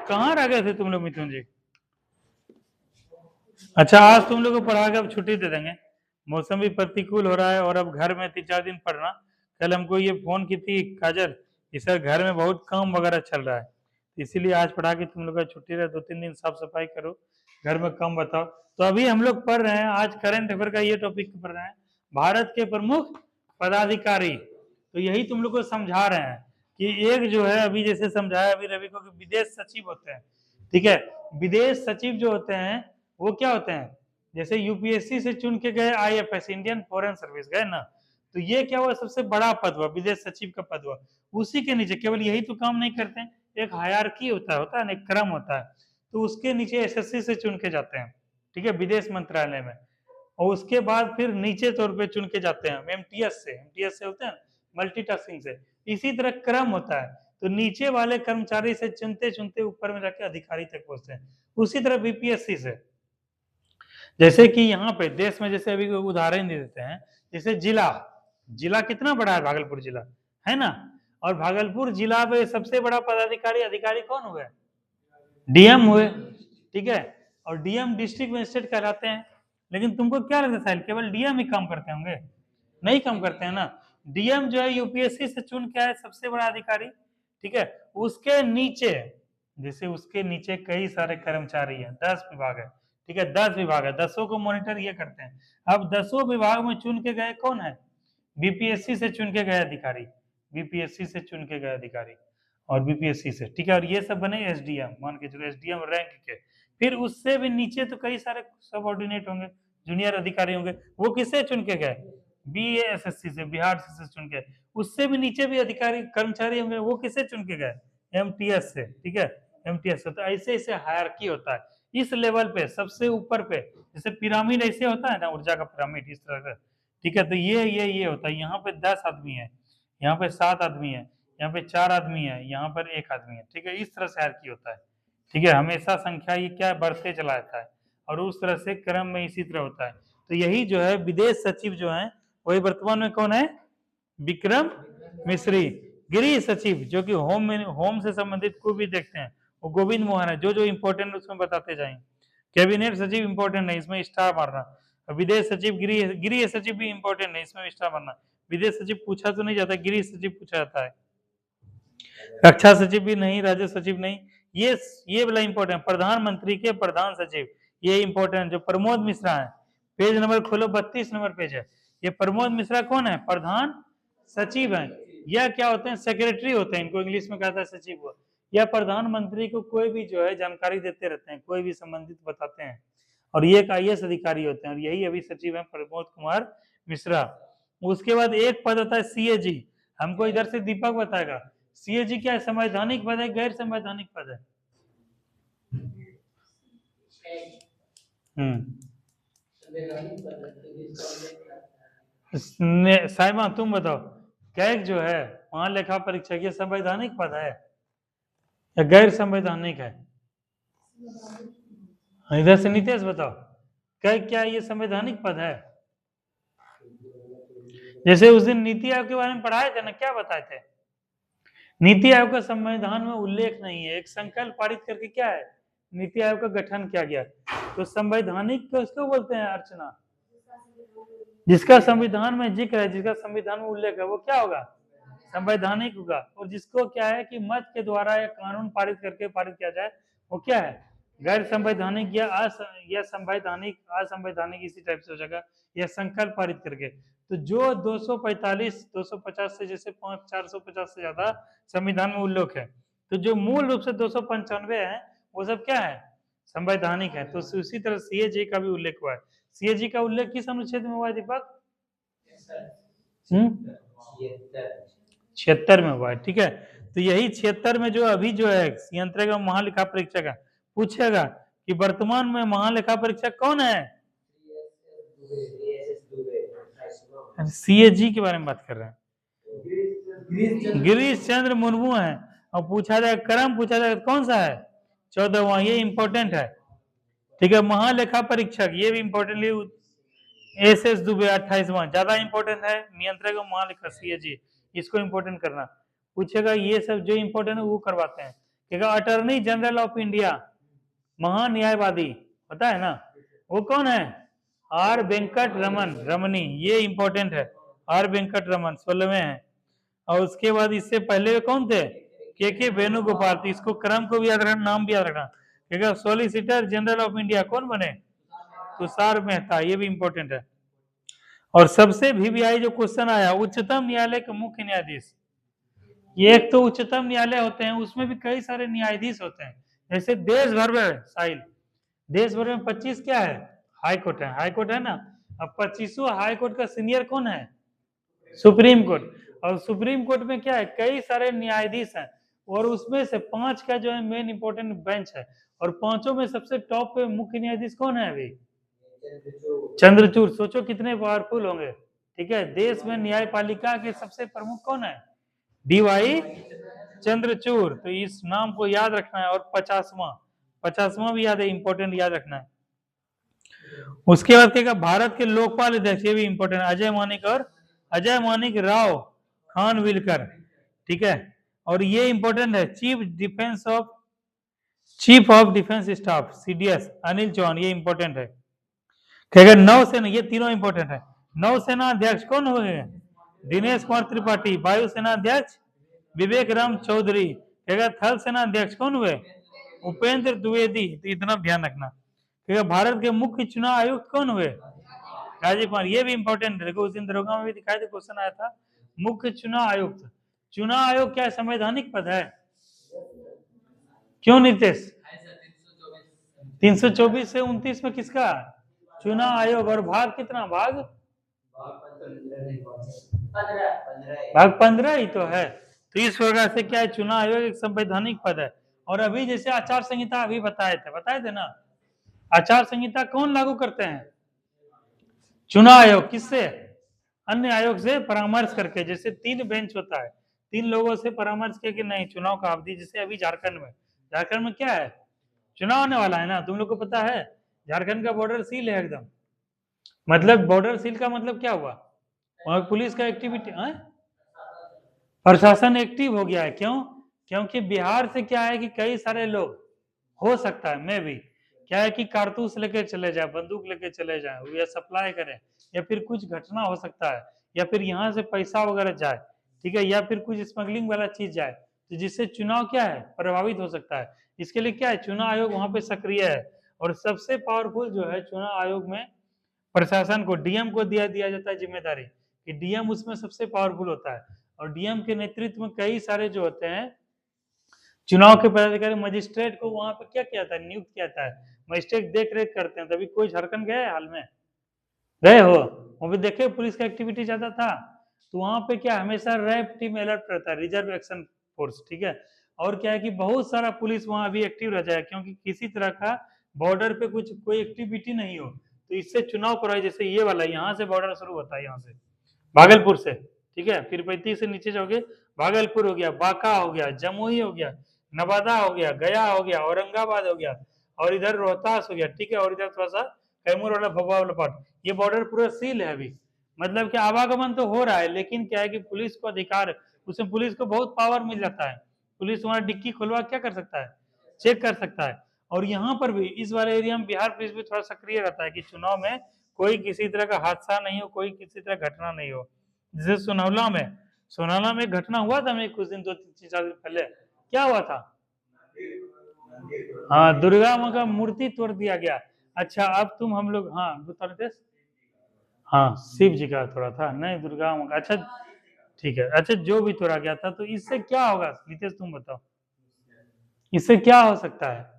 कहाँ रह गए थे तुम लोग मिथुन जी। अच्छा, आज तुम लोग को पढ़ा के अब छुट्टी दे देंगे, मौसम भी प्रतिकूल हो रहा है, और अब घर में 3-4 दिन पढ़ना। कल हमको ये फोन की थी काजल कि सर घर में बहुत काम वगैरह चल रहा है, इसीलिए आज पढ़ा के तुम लोग का छुट्टी रहे, 2-3 दिन साफ सफाई करो, घर में काम बताओ। तो अभी हम लोग पढ़ रहे हैं, आज करंट अफेयर का ये टॉपिक पढ़ रहे हैं, भारत के प्रमुख पदाधिकारी। तो यही तुम लोग को समझा रहे हैं। कि एक जो है अभी जैसे समझाया अभी रवि को कि विदेश सचिव होते हैं, ठीक है। विदेश सचिव जो होते हैं वो क्या होते हैं, जैसे यूपीएससी से चुन के गए आईएफएस इंडियन फॉरेन सर्विस गए ना, तो ये क्या हुआ, सबसे बड़ा पद हुआ, विदेश सचिव का पद हुआ। उसी के नीचे केवल यही तो काम नहीं करते हैं, एक हायरार्की होता है ना, एक क्रम होता है, तो उसके नीचे एसएससी से चुन के जाते हैं, ठीक है, विदेश मंत्रालय में। और उसके बाद फिर नीचे तौर पे चुन के जाते हैं एमटीएस से होते हैं मल्टीटास्किंग से। इसी तरह क्रम होता है, तो नीचे वाले कर्मचारी से चुनते चुनते ऊपर में जाके अधिकारी तक पहुंचते हैं। उसी तरह बीपीएससी से, जैसे कि यहाँ पे देश में जैसे अभी उदाहरण दे देते हैं, जैसे जिला कितना बड़ा है, भागलपुर जिला है ना, और भागलपुर जिला में सबसे बड़ा पदाधिकारी अधिकारी कौन हुए, डीएम हुए, ठीक है। और डीएम डिस्ट्रिक्ट मजिस्ट्रेट कहलाते हैं। लेकिन तुमको क्या लगता है केवल डीएम ही काम करते होंगे, नहीं काम करते हैं ना। डीएम जो है यूपीएससी से चुन के आए सबसे बड़ा अधिकारी, ठीक है। उसके नीचे जैसे उसके नीचे कई सारे कर्मचारी हैं, 10 विभाग है, ठीक है, 10 विभाग है, 10 को मॉनिटर ये करते हैं। अब 10 विभाग में चुन के गए कौन है, बीपीएससी से चुन के गए अधिकारी, बीपीएससी से चुन के गए अधिकारी और बीपीएससी से, ठीक है। और ये सब बने एसडीएम, मान के चलो एसडीएम रैंक के। फिर उससे भी नीचे तो कई सारे सबऑर्डिनेट होंगे, जूनियर अधिकारी होंगे, वो किससे चुन के गए, बीएसएससी से, बिहार से चुन के। उससे भी नीचे भी अधिकारी कर्मचारी होंगे, वो किससे चुन के गए, एमटीएस से, ठीक है, एमटीएस से। तो ऐसे ऐसे हायरार्की होता है। इस लेवल पे सबसे ऊपर पे जैसे पिरामिड ऐसे होता है ना, ऊर्जा का पिरामिड इस तरह का, ठीक है। तो ये होता है, यहाँ पे 10 आदमी है, यहाँ पे 7 आदमी है, यहाँ पे 4 आदमी है, यहाँ पर 1 आदमी है, ठीक है। इस तरह से हायरार्की होता है, ठीक है। हमेशा संख्या ये क्या बढ़ते चला जाता है, और उस तरह से क्रम में इसी तरह होता है। तो यही जो है विदेश सचिव जो है वही वर्तमान में कौन है, विक्रम मिश्री। गृह सचिव जो कि होम से संबंधित कोई भी देखते हैं वो गोविंद मोहन है, जो इंपॉर्टेंट उसमें बताते जाएंगे। कैबिनेट सचिव इंपॉर्टेंट है, इसमें स्टार मारना। विदेश सचिव गृह सचिव भी इंपॉर्टेंट है, इसमें स्टार मारना। विदेश सचिव पूछा तो नहीं जाता, गृह सचिव पूछा जाता है। रक्षा सचिव भी नहीं, राजस्व सचिव नहीं। ये वाला इंपॉर्टेंट, प्रधानमंत्री के प्रधान सचिव, ये इंपॉर्टेंट, जो प्रमोद मिश्रा है। पेज नंबर खोलो, 32 नंबर पेज है। ये प्रमोद मिश्रा कौन है, प्रधान सचिव है। यह क्या होते हैं, सेक्रेटरी होते हैं, इनको इंग्लिश में कहता है सचिव को। यह प्रधानमंत्री को कोई भी जो है जानकारी देते रहते हैं, कोई भी संबंधित बताते हैं। और ये एक आईएएस अधिकारी होते हैं, और यही अभी सचिव है प्रमोद कुमार मिश्रा। उसके बाद एक पद होता है सीएजी, हमको इधर से दीपक बताएगा। सीएजी क्या है, संवैधानिक पद है, गैर संवैधानिक पद है। साइमा तुम बताओ, कैग जो है महालेखा परीक्षक, ये संवैधानिक पद है या गैर संवैधानिक है? इधर से नितेश बताओ, कैग क्या ये संवैधानिक पद है? जैसे उस दिन नीति आयोग के बारे में पढ़ाए थे ना, क्या बताए थे? नीति आयोग का संविधान में उल्लेख नहीं है, एक संकल्प पारित करके क्या है, नीति आयोग का गठन किया गया। तो संवैधानिक किसको बोलते हैं अर्चना? जिसका संविधान में जिक्र है, जिसका संविधान में उल्लेख है, वो क्या होगा, संवैधानिक होगा। और जिसको क्या है कि मत के द्वारा या कानून पारित करके पारित किया जाए, वो क्या है, गैर संवैधानिक या संवैधानिक, असंवैधानिक, इसी टाइप से हो जाएगा, या संकल्प पारित करके। तो जो 245 250 से जैसे 450 से ज्यादा संविधान में उल्लेख है, तो जो मूल रूप से 295 है वो सब क्या है, संवैधानिक है। तो उसी तरह सीएजी का भी उल्लेख हुआ है। सीएजी का उल्लेख किस अनुच्छेद में हुआ है दीपक? 76 में हुआ है, ठीक है। तो यही 76 में जो अभी जो है संयंत्रक एवं महालेखा परीक्षक है, पूछेगा कि वर्तमान में महालेखा परीक्षक कौन है? सीएजी के बारे में बात कर रहे हैं, गिरीश चंद्र मुर्मू है। और पूछा जाएगा क्रम, पूछा जाएगा कौन सा है, 14वां, ये इंपॉर्टेंट है, ठीक है। महालेखा परीक्षक ये भी इंपॉर्टेंट, एसएस दुबे 28वां, ज्यादा इंपॉर्टेंट है। नियंत्रक महालेखा सीएजी, इसको इंपॉर्टेंट करना। पूछेगा ये सब जो इंपॉर्टेंट है वो करवाते हैं। कहेगा अटॉर्नी जनरल ऑफ इंडिया, महान्यायवादी, पता है ना वो कौन है, आर वेंकट रमनी, ये इंपॉर्टेंट है। आर वेंकट रमन 16वें हैं। और उसके बाद इससे पहले कौन थे, के वेणुगोपाल। तो इसको क्रम को भी याद रखना, नाम भी याद रखना। कहेगा सॉलिसिटर जनरल ऑफ इंडिया कौन बने, तुषार मेहता, ये भी इंपॉर्टेंट है। और सबसे वीवीआई जो क्वेश्चन आया, उच्चतम न्यायालय के मुख्य न्यायाधीश, ये एक तो उच्चतम न्यायालय होते हैं, उसमें भी कई सारे न्यायाधीश होते हैं। जैसे देश भर में साहिल, देश भर में 25 क्या है हाई कोर्ट है, हाई कोर्ट है ना। अब 25वां हाई कोर्ट का सीनियर कौन है? Supreme court. और सुप्रीम कोर्ट में क्या है, कई सारे न्यायाधीश हैं, और उसमें से 5 का जो है मेन इंपॉर्टेंट बेंच है, और 5 में सबसे टॉप पे मुख्य न्यायाधीश कौन है अभी? चंद्रचूड़। सोचो कितने पावरफुल होंगे। ठीक है, देश में न्यायपालिका के सबसे प्रमुख कौन है? डीवाई चंद्रचूड़। तो इस नाम को याद रखना है। और 50वां भी याद है, इंपॉर्टेंट याद रखना है। उसके बाद क्या, भारत के लोकपाल अध्यक्ष, ये भी इंपॉर्टेंट, अजय मानिक और अजय मानिक राव खानविलकर। ठीक है, और ये इंपॉर्टेंट है, chief of defence staff CDS Anil Chauhan, ये इंपॉर्टेंट है। कहेगा नौसेना, ये तीनों इंपॉर्टेंट है। नौसेना अध्यक्ष कौन हुए? दिनेश कुमार त्रिपाठी। वायुसेना अध्यक्ष विवेक राम चौधरी। कहेगा थल सेना अध्यक्ष कौन हुए? उपेंद्र द्विवेदी। तो इतना ध्यान रखना। कहेगा भारत के मुख्य चुनाव आयुक्त कौन हुए? राजीव कुमार। ये भी इंपॉर्टेंट है, देखो उस दिन दरोगा में भी दिखाई दे, क्वेश्चन आया था। मुख्य चुनाव आयुक्त, चुनाव आयोग क्या संवैधानिक पद है? क्यों नितेश? 324 से 29 में किसका? चुनाव आयोग। और भाग कितना? भाग 15 ही तो है। तो इस प्रकार से क्या है, चुनाव आयोग एक संवैधानिक पद है। और अभी जैसे आचार संहिता अभी बताए थे ना, आचार संहिता कौन लागू करते हैं? चुनाव आयोग। किससे? अन्य आयोग से परामर्श करके। जैसे 3 बेंच होता है, 3 लोगों से परामर्श किया कि नहीं चुनाव का अवधि, जैसे अभी झारखंड में क्या है, चुनाव आने वाला है ना, तुम लोग को पता है झारखंड का बॉर्डर सील है एकदम। मतलब बॉर्डर सील का मतलब क्या हुआ, वहां पुलिस का एक्टिविटी, प्रशासन एक्टिव हो गया है। क्यों? क्योंकि बिहार से क्या है कि कई सारे लोग, हो सकता है मैं भी क्या है कि कारतूस लेके चले जाए, बंदूक लेके चले जाए, या सप्लाई करें, या फिर कुछ घटना हो सकता है, या फिर यहाँ से पैसा वगैरह जाए, ठीक है, या फिर कुछ स्मगलिंग वाला चीज जाए, तो जिससे चुनाव क्या है प्रभावित हो सकता है। इसके लिए क्या है, चुनाव आयोग वहां पे सक्रिय है। और सबसे पावरफुल जो है चुनाव आयोग में, प्रशासन को, डीएम को दिया जाता है जिम्मेदारी, कि डीएम उसमें सबसे पावरफुल होता है। और डीएम के नेतृत्व में कई सारे जो होते हैं चुनाव के पदाधिकारी, मजिस्ट्रेट को वहां पे क्या किया था, नियुक्त किया था। मजिस्ट्रेट देख रेख करते हैं। तभी कोई झारखंड गए हाल में, गए हो वहां पे देखे पुलिस का एक्टिविटी ज्यादा था, तो वहां पे क्या हमेशा रैप टीम अलर्ट रहता है, रिजर्व एक्शन फोर्स। ठीक है, और क्या है कि बहुत सारा पुलिस वहां अभी एक्टिव रह जाए, क्योंकि किसी तरह का बॉर्डर पे कुछ कोई एक्टिविटी नहीं हो, तो इससे चुनाव कराए। जैसे ये वाला यहाँ से बॉर्डर शुरू होता है, यहाँ से भागलपुर से, ठीक है, फिर 35 से नीचे जाओगे, भागलपुर हो गया, बांका हो गया, जमुई हो गया, नवादा हो गया, गया हो गया, औरंगाबाद हो गया, और इधर रोहतास हो गया। ठीक है, और इधर थोड़ा सा कैमूर वाला भभुआ वाला पार्ट, ये बॉर्डर पूरा सील है अभी। मतलब कि आवागमन तो हो रहा है, लेकिन क्या है कि पुलिस को अधिकार, उसमें पुलिस को बहुत पावर मिल जाता है। पुलिस वहां डिक्की खुलवा क्या कर सकता है, चेक कर सकता है। और यहाँ पर भी इस वाले एरिया में बिहार पुलिस भी थोड़ा सक्रिय रहता है कि चुनाव में कोई किसी तरह का हादसा नहीं हो, कोई किसी तरह घटना नहीं हो। जैसे सोनाला में घटना हुआ था, मैं कुछ दिन 2-4 दिन पहले, क्या हुआ था, हाँ दुर्गा माँ का मूर्ति तोड़ दिया गया। अच्छा अब तुम हम लोग, हाँ बता रहे थे, हाँ शिव जी का तोड़ा था, नहीं दुर्गा माँ का। अच्छा ठीक है, अच्छा जो भी तोड़ा गया था, तो इससे क्या होगा नितेश तुम बताओ, इससे क्या हो सकता है?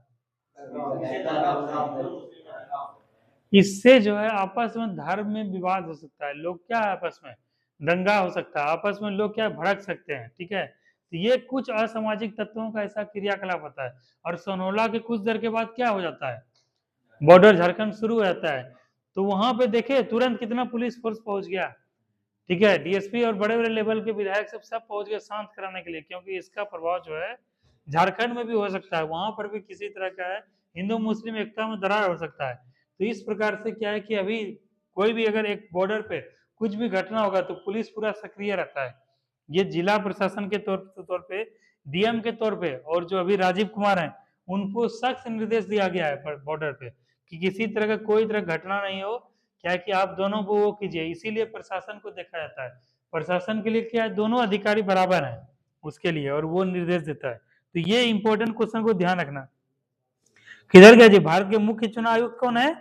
इससे जो है आपस में धर्म में विवाद हो सकता है, लोग क्या आपस में दंगा हो सकता है, आपस में लोग क्या भड़क सकते हैं। ठीक है, तो ये कुछ असामाजिक तत्वों का ऐसा क्रियाकलाप होता है। और सोनौला के कुछ देर के बाद क्या हो जाता है, बॉर्डर झारखंड शुरू हो जाता है, तो वहां पे देखे तुरंत कितना पुलिस फोर्स पहुंच गया। ठीक है, डीएसपी और बड़े बड़े लेवल के विधायक सब पहुंच गए शांत कराने के लिए, क्योंकि इसका प्रभाव जो है झारखंड में भी हो सकता है, वहां पर भी किसी तरह का है हिंदू मुस्लिम एकता में दरार हो सकता है। तो इस प्रकार से क्या है कि अभी कोई भी अगर एक बॉर्डर पे कुछ भी घटना होगा तो पुलिस पूरा सक्रिय रहता है। ये जिला प्रशासन के तौर पे, डीएम के तौर पे, और जो अभी राजीव कुमार हैं उनको सख्त निर्देश दिया गया है बॉर्डर पे कि किसी तरह का कोई तरह घटना नहीं हो, क्या है कि आप दोनों को वो कीजिए। इसीलिए प्रशासन को देखा जाता है, प्रशासन के लिए क्या है, दोनों अधिकारी बराबर हैं उसके लिए, और वो निर्देश देता है। तो ये इंपॉर्टेंट क्वेश्चन को ध्यान रखना। किधर गया जी, भारत के मुख्य चुनाव आयुक्त कौन है?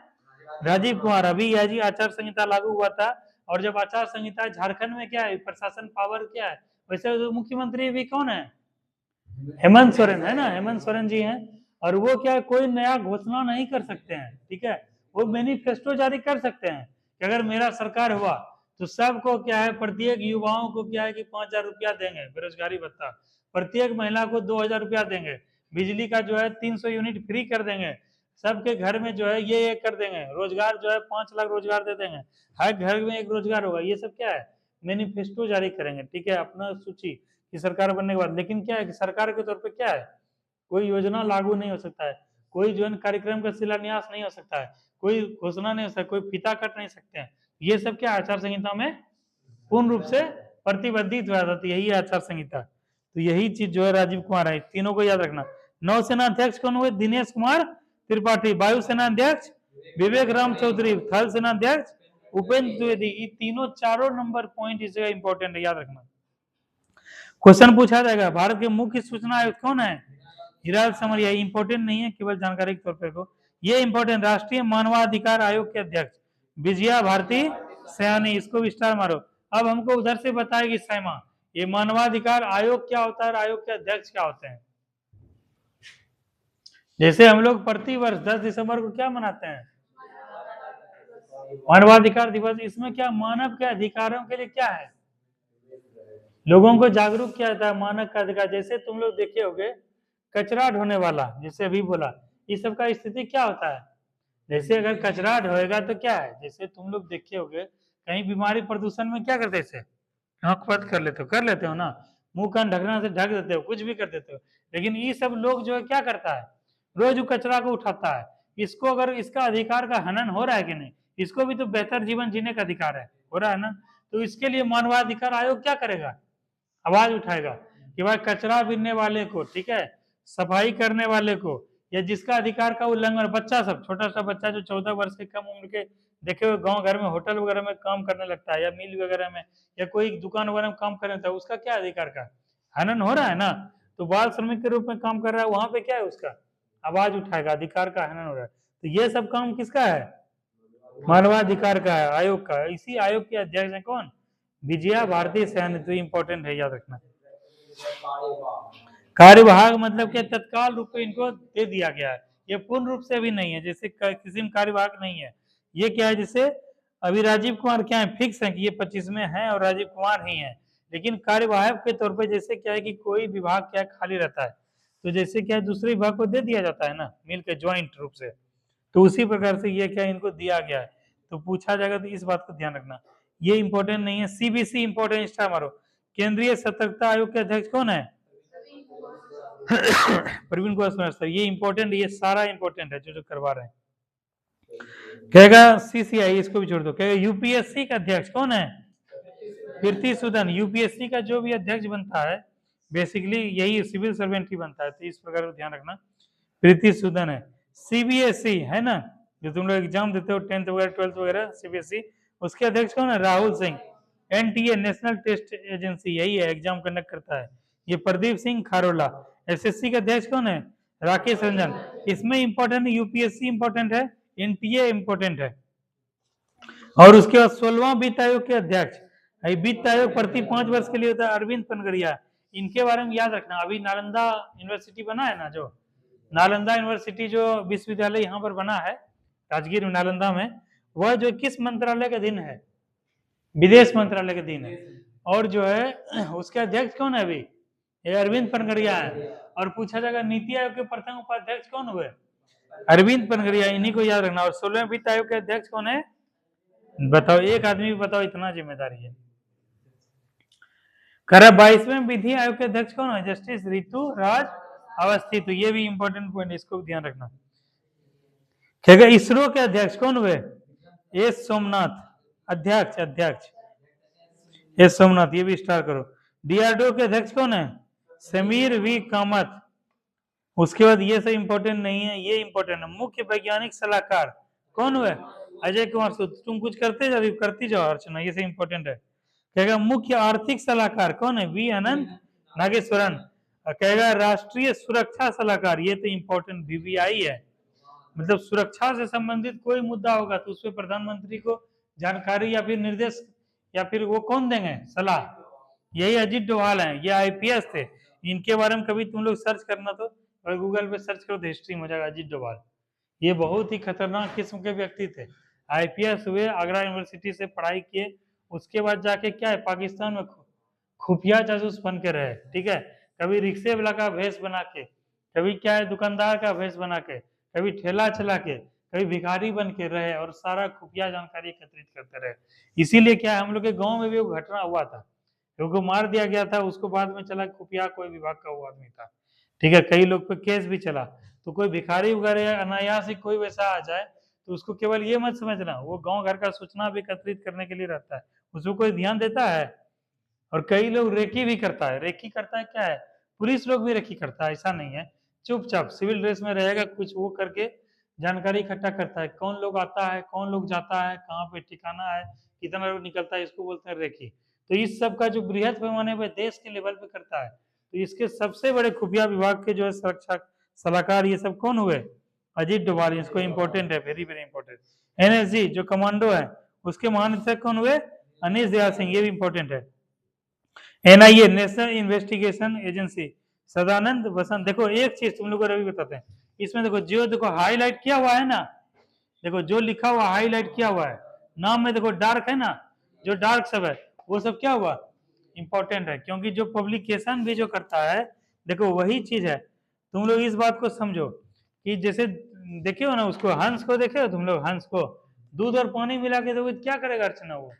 राजीव कुमार। अभी यह जी आचार संहिता लागू हुआ था, और जब आचार संहिता झारखंड में क्या है, प्रशासन पावर क्या है, वैसे जो मुख्यमंत्री भी कौन है, हेमंत सोरेन है ना, हेमंत सोरेन जी हैं। और वो क्या है, कोई नया घोषणा नहीं कर सकते हैं, ठीक है, वो मैनिफेस्टो जारी कर सकते हैं कि अगर मेरा सरकार हुआ तो सबको क्या है, प्रत्येक युवाओं को क्या है कि 5,000 रुपया देंगे बेरोजगारी भत्ता, प्रत्येक महिला को 2,000 रुपया देंगे, बिजली का जो है 300 यूनिट फ्री कर देंगे, सबके घर में जो है ये कर देंगे, रोजगार जो है 5 लाख रोजगार दे देंगे, हर घर में एक रोजगार होगा। ये सब क्या है, मैनिफेस्टो जारी करेंगे, ठीक है, अपना सूची की सरकार बनने के बाद। लेकिन क्या है कि सरकार के तौर पे क्या है, कोई योजना लागू नहीं हो सकता है, कोई जो है कार्यक्रम का शिलान्यास नहीं हो सकता है, कोई घोषणा नहीं हो सकता, कोई फीता कट नहीं सकते हैं। ये सब क्या आचार संहिता में पूर्ण रूप से प्रतिबंधित हुआ था, तो यही आचार संहिता। तो यही चीज जो है राजीव कुमार है, तीनों को याद रखना। नौसेना अध्यक्ष कौन हुए, दिनेश कुमार त्रिपाठी। वायुसेना अध्यक्ष विवेक राम चौधरी। थल सेना अध्यक्ष उपेंद्र द्विवेदी। ये तीनों चारों नंबर पॉइंट इस जगह इंपॉर्टेंट है, याद रखना। क्वेश्चन पूछा जाएगा, भारत के मुख्य सूचना आयुक्त कौन है, हिराल समरिया। इंपॉर्टेंट नहीं है, केवल जानकारी के तौर पर को। ये इंपॉर्टेंट, राष्ट्रीय मानवाधिकार आयोग के अध्यक्ष विजया भारती सयानी। इसको भी स्टार मारो। अब हमको उधर से बताएगी सैमा, ये मानवाधिकार आयोग क्या होता है और आयोग के अध्यक्ष क्या होते हैं। जैसे हम लोग प्रतिवर्ष 10 दिसंबर को क्या मनाते हैं, मानवाधिकार दिवस। इसमें क्या मानव के अधिकारों के लिए क्या है, लोगों को जागरूक किया जाता है मानव का अधिकार। जैसे तुम लोग देखे होगे कचरा ढोने वाला, जैसे अभी बोला, इस सब का स्थिति क्या होता है, जैसे अगर कचरा ढोएगा तो क्या है, जैसे तुम लोग देखे होगे कहीं बीमारी प्रदूषण में क्या करते थे, आंख बंद कर लेते हो ना, मुंह कान ढकना से ढक देते हो, कुछ भी कर देते हो। लेकिन ये सब लोग जो है क्या करता है, रोज कचरा को उठाता है। इसको अगर इसका अधिकार का हनन हो रहा है कि नहीं, इसको भी तो बेहतर जीवन जीने का अधिकार है, हो रहा है ना। तो इसके लिए मानवाधिकार आयोग क्या करेगा, आवाज उठाएगा कि भाई कचरा बीनने वाले को, ठीक है, सफाई करने वाले को, या जिसका अधिकार का उल्लंघन, बच्चा सब, छोटा सा बच्चा जो 14 वर्ष के कम उम्र के देखे हुए गांव घर में होटल वगैरह में काम करने लगता है, या मिल वगैरह में, या कोई दुकान वगैरह में काम करने लगता है, उसका क्या अधिकार का हनन हो रहा है ना। तो बाल श्रमिक के रूप में काम कर रहा है, वहां पे क्या है, उसका आवाज उठाएगा, अधिकार का हनन हो रहा है। तो ये सब काम किसका है, मानवाधिकार का है, आयोग का। इसी आयोग के अध्यक्ष है कौन, विजया भारती सयानी। तो इंपॉर्टेंट है, याद रखना। कार्यवाहक मतलब क्या, तत्काल रूप में इनको दे दिया गया है, ये पूर्ण रूप से अभी नहीं है, जैसे किसी में कार्यवाहक नहीं है। ये क्या है, जैसे अभी राजीव कुमार क्या है, फिक्स है कि ये 25 में है और राजीव कुमार ही है। लेकिन कार्यवाहक के तौर पे जैसे क्या है कि कोई विभाग क्या खाली रहता है, तो जैसे क्या है दूसरे विभाग को दे दिया जाता है ना, मिलकर ज्वाइंट रूप से, तो उसी प्रकार से ये क्या इनको दिया गया है। तो पूछा जाएगा तो इस बात को ध्यान रखना, ये इंपॉर्टेंट नहीं है। सीबीसी इंपॉर्टेंट, स्टार मारो। केंद्रीय सतर्कता आयोग के अध्यक्ष कौन है, प्रवीण कुमार श्रीवास्तव। ये इंपॉर्टेंट, ये सारा इंपॉर्टेंट है जो करवा रहे हैं। कहेगा सीसीआई, इसको भी छोड़ दो। कहेगा यूपीएससी का अध्यक्ष कौन है, कीर्ति सुदन। यूपीएससी का जो भी अध्यक्ष बनता है बेसिकली यही सिविल सर्वेंट ही बनता है, तो इस प्रकार का ध्यान रखना, कीर्ति सुदन है। सीबीएसई है ना, जो तुम लोग एग्जाम देते हो 10th वगैरह 12th वगैरह, सीबीएसई, उसके अध्यक्ष कौन है, Rahul Singh. NTA national test agency, यही है, एग्जाम कंडक्ट करता है, ये प्रदीप सिंह खारोला। एसएससी का अध्यक्ष कौन है, राकेश रंजन। इसमें इंपॉर्टेंट यूपीएससी इंपॉर्टेंट है, एनटीए इंपॉर्टेंट है। और उसके बाद 16वां वित्त आयोग के अध्यक्ष, वित्त आयोग प्रति 5 वर्ष के लिए होता है, अरविंद पनगड़िया। इनके बारे में याद रखना, अभी नालंदा यूनिवर्सिटी बना है ना, जो नालंदा यूनिवर्सिटी जो विश्वविद्यालय यहाँ पर बना है राजगीर में, नालंदा में, वह जो किस मंत्रालय के अधीन है, विदेश मंत्रालय के अधीन है। और जो है उसके अध्यक्ष कौन है अभी, ये अरविंद पनगड़िया है। और पूछा जाएगा नीति आयोग के प्रथम उपाध्यक्ष कौन हुए, अरविंद पनगड़िया, इन्हीं को याद रखना। और 16वें वित्त आयोग के अध्यक्ष कौन है, बताओ, एक आदमी बताओ, इतना जिम्मेदारी है। करा 22वें विधि आयोग के अध्यक्ष कौन है, जस्टिस ऋतु राज अवस्थी। तो ये भी इंपॉर्टेंट पॉइंट, इसको भी ध्यान रखना। क्या इसरो के अध्यक्ष कौन हुए, एस सोमनाथ, अध्यक्ष एस सोमनाथ, ये भी स्टार करो। डीआरडीओ के अध्यक्ष कौन है, समीर वी कामत। उसके बाद ये सब इंपॉर्टेंट नहीं है, ये इंपॉर्टेंट है। मुख्य वैज्ञानिक सलाहकार कौन हुए, अजय कुमार सूद। तुम कुछ करती जाओ अर्चना, ये सब इंपॉर्टेंट है। कहेगा मुख्य आर्थिक सलाहकार कौन है, वी अनंत नागेश्वरन। कहेगा राष्ट्रीय सुरक्षा सलाहकार, ये तो इंपॉर्टेंट वीवीआई है, मतलब सुरक्षा से संबंधित कोई मुद्दा होगा तो उसमें प्रधानमंत्री को जानकारी या फिर निर्देश या फिर वो कौन देंगे, सलाह, यही अजीत डोभाल हैं, ये आईपीएस थे। इनके बारे में कभी तुम लोग सर्च करना तो, और गूगल पे सर्च करो तो हिस्ट्री में हो जाएगा अजीत डोभाल। ये बहुत ही खतरनाक किस्म के व्यक्ति थे। आईपीएस हुए, आगरा यूनिवर्सिटी से पढ़ाई किए, उसके बाद जाके क्या है पाकिस्तान में खुफिया जासूस बन के रहे, ठीक है। कभी रिक्शे वाला का भेष बना के, कभी क्या है दुकानदार का भेष बना के, कभी ठेला चला के, कभी भिखारी बन के रहे और सारा खुफिया जानकारी एकत्रित करते रहे। इसीलिए क्या है हम लोग के गांव में भी वो घटना हुआ था, क्योंकि मार दिया गया था उसको, बाद में चला खुफिया कोई विभाग का वो आदमी था, ठीक है। कई लोग पे केस भी चला। तो कोई भिखारी वगैरह अनायास ही कोई वैसा आ जाए तो उसको केवल ये मत समझना वो गांव घर का सूचना भी एकत्रित करने के लिए रहता है, उसको कोई ध्यान देता है। और कई लोग रेकी भी करता है। रेकी करता है क्या है, पुलिस लोग भी रेकी करता है, ऐसा नहीं है। चुपचाप सिविल ड्रेस में रहेगा, कुछ वो करके जानकारी इकट्ठा करता है, कौन लोग आता है, कौन लोग जाता है, कहाँ पे ठिकाना है, कितना लोग निकलता है, इसको बोलते हैं रेकी। तो इस सब का जो बृहद पैमाने पर देश के लेवल पे करता है, तो इसके सबसे बड़े खुफिया विभाग के जो है सुरक्षा सलाहकार ये सब कौन हुए, अजीत डोभाल। इसको इंपॉर्टेंट है, वेरी वेरी इंपॉर्टेंट। एनएसजी जो कमांडो है उसके महानिदेशक कौन हुए, अनीश दयाल सिंह, ये भी इंपॉर्टेंट है। NIA national investigation agency, Sadanand Vasant. देखो एक चीज तुम लोग को रवि बताते हैं, इसमें देखो जो देखो हाईलाइट किया हुआ है ना, देखो जो लिखा हुआ हाईलाइट किया हुआ है नाम में, देखो डार्क है ना, जो डार्क सब है वो सब क्या हुआ, इंपॉर्टेंट है। क्योंकि जो पब्लिकेशन भी जो करता है देखो वही चीज है। तुम लोग इस बात को समझो कि जैसे देखे हो ना उसको, हंस को देखे हो तुम लोग, हंस को दूध और पानी मिला के तो क्या करेगा अर्चना, वो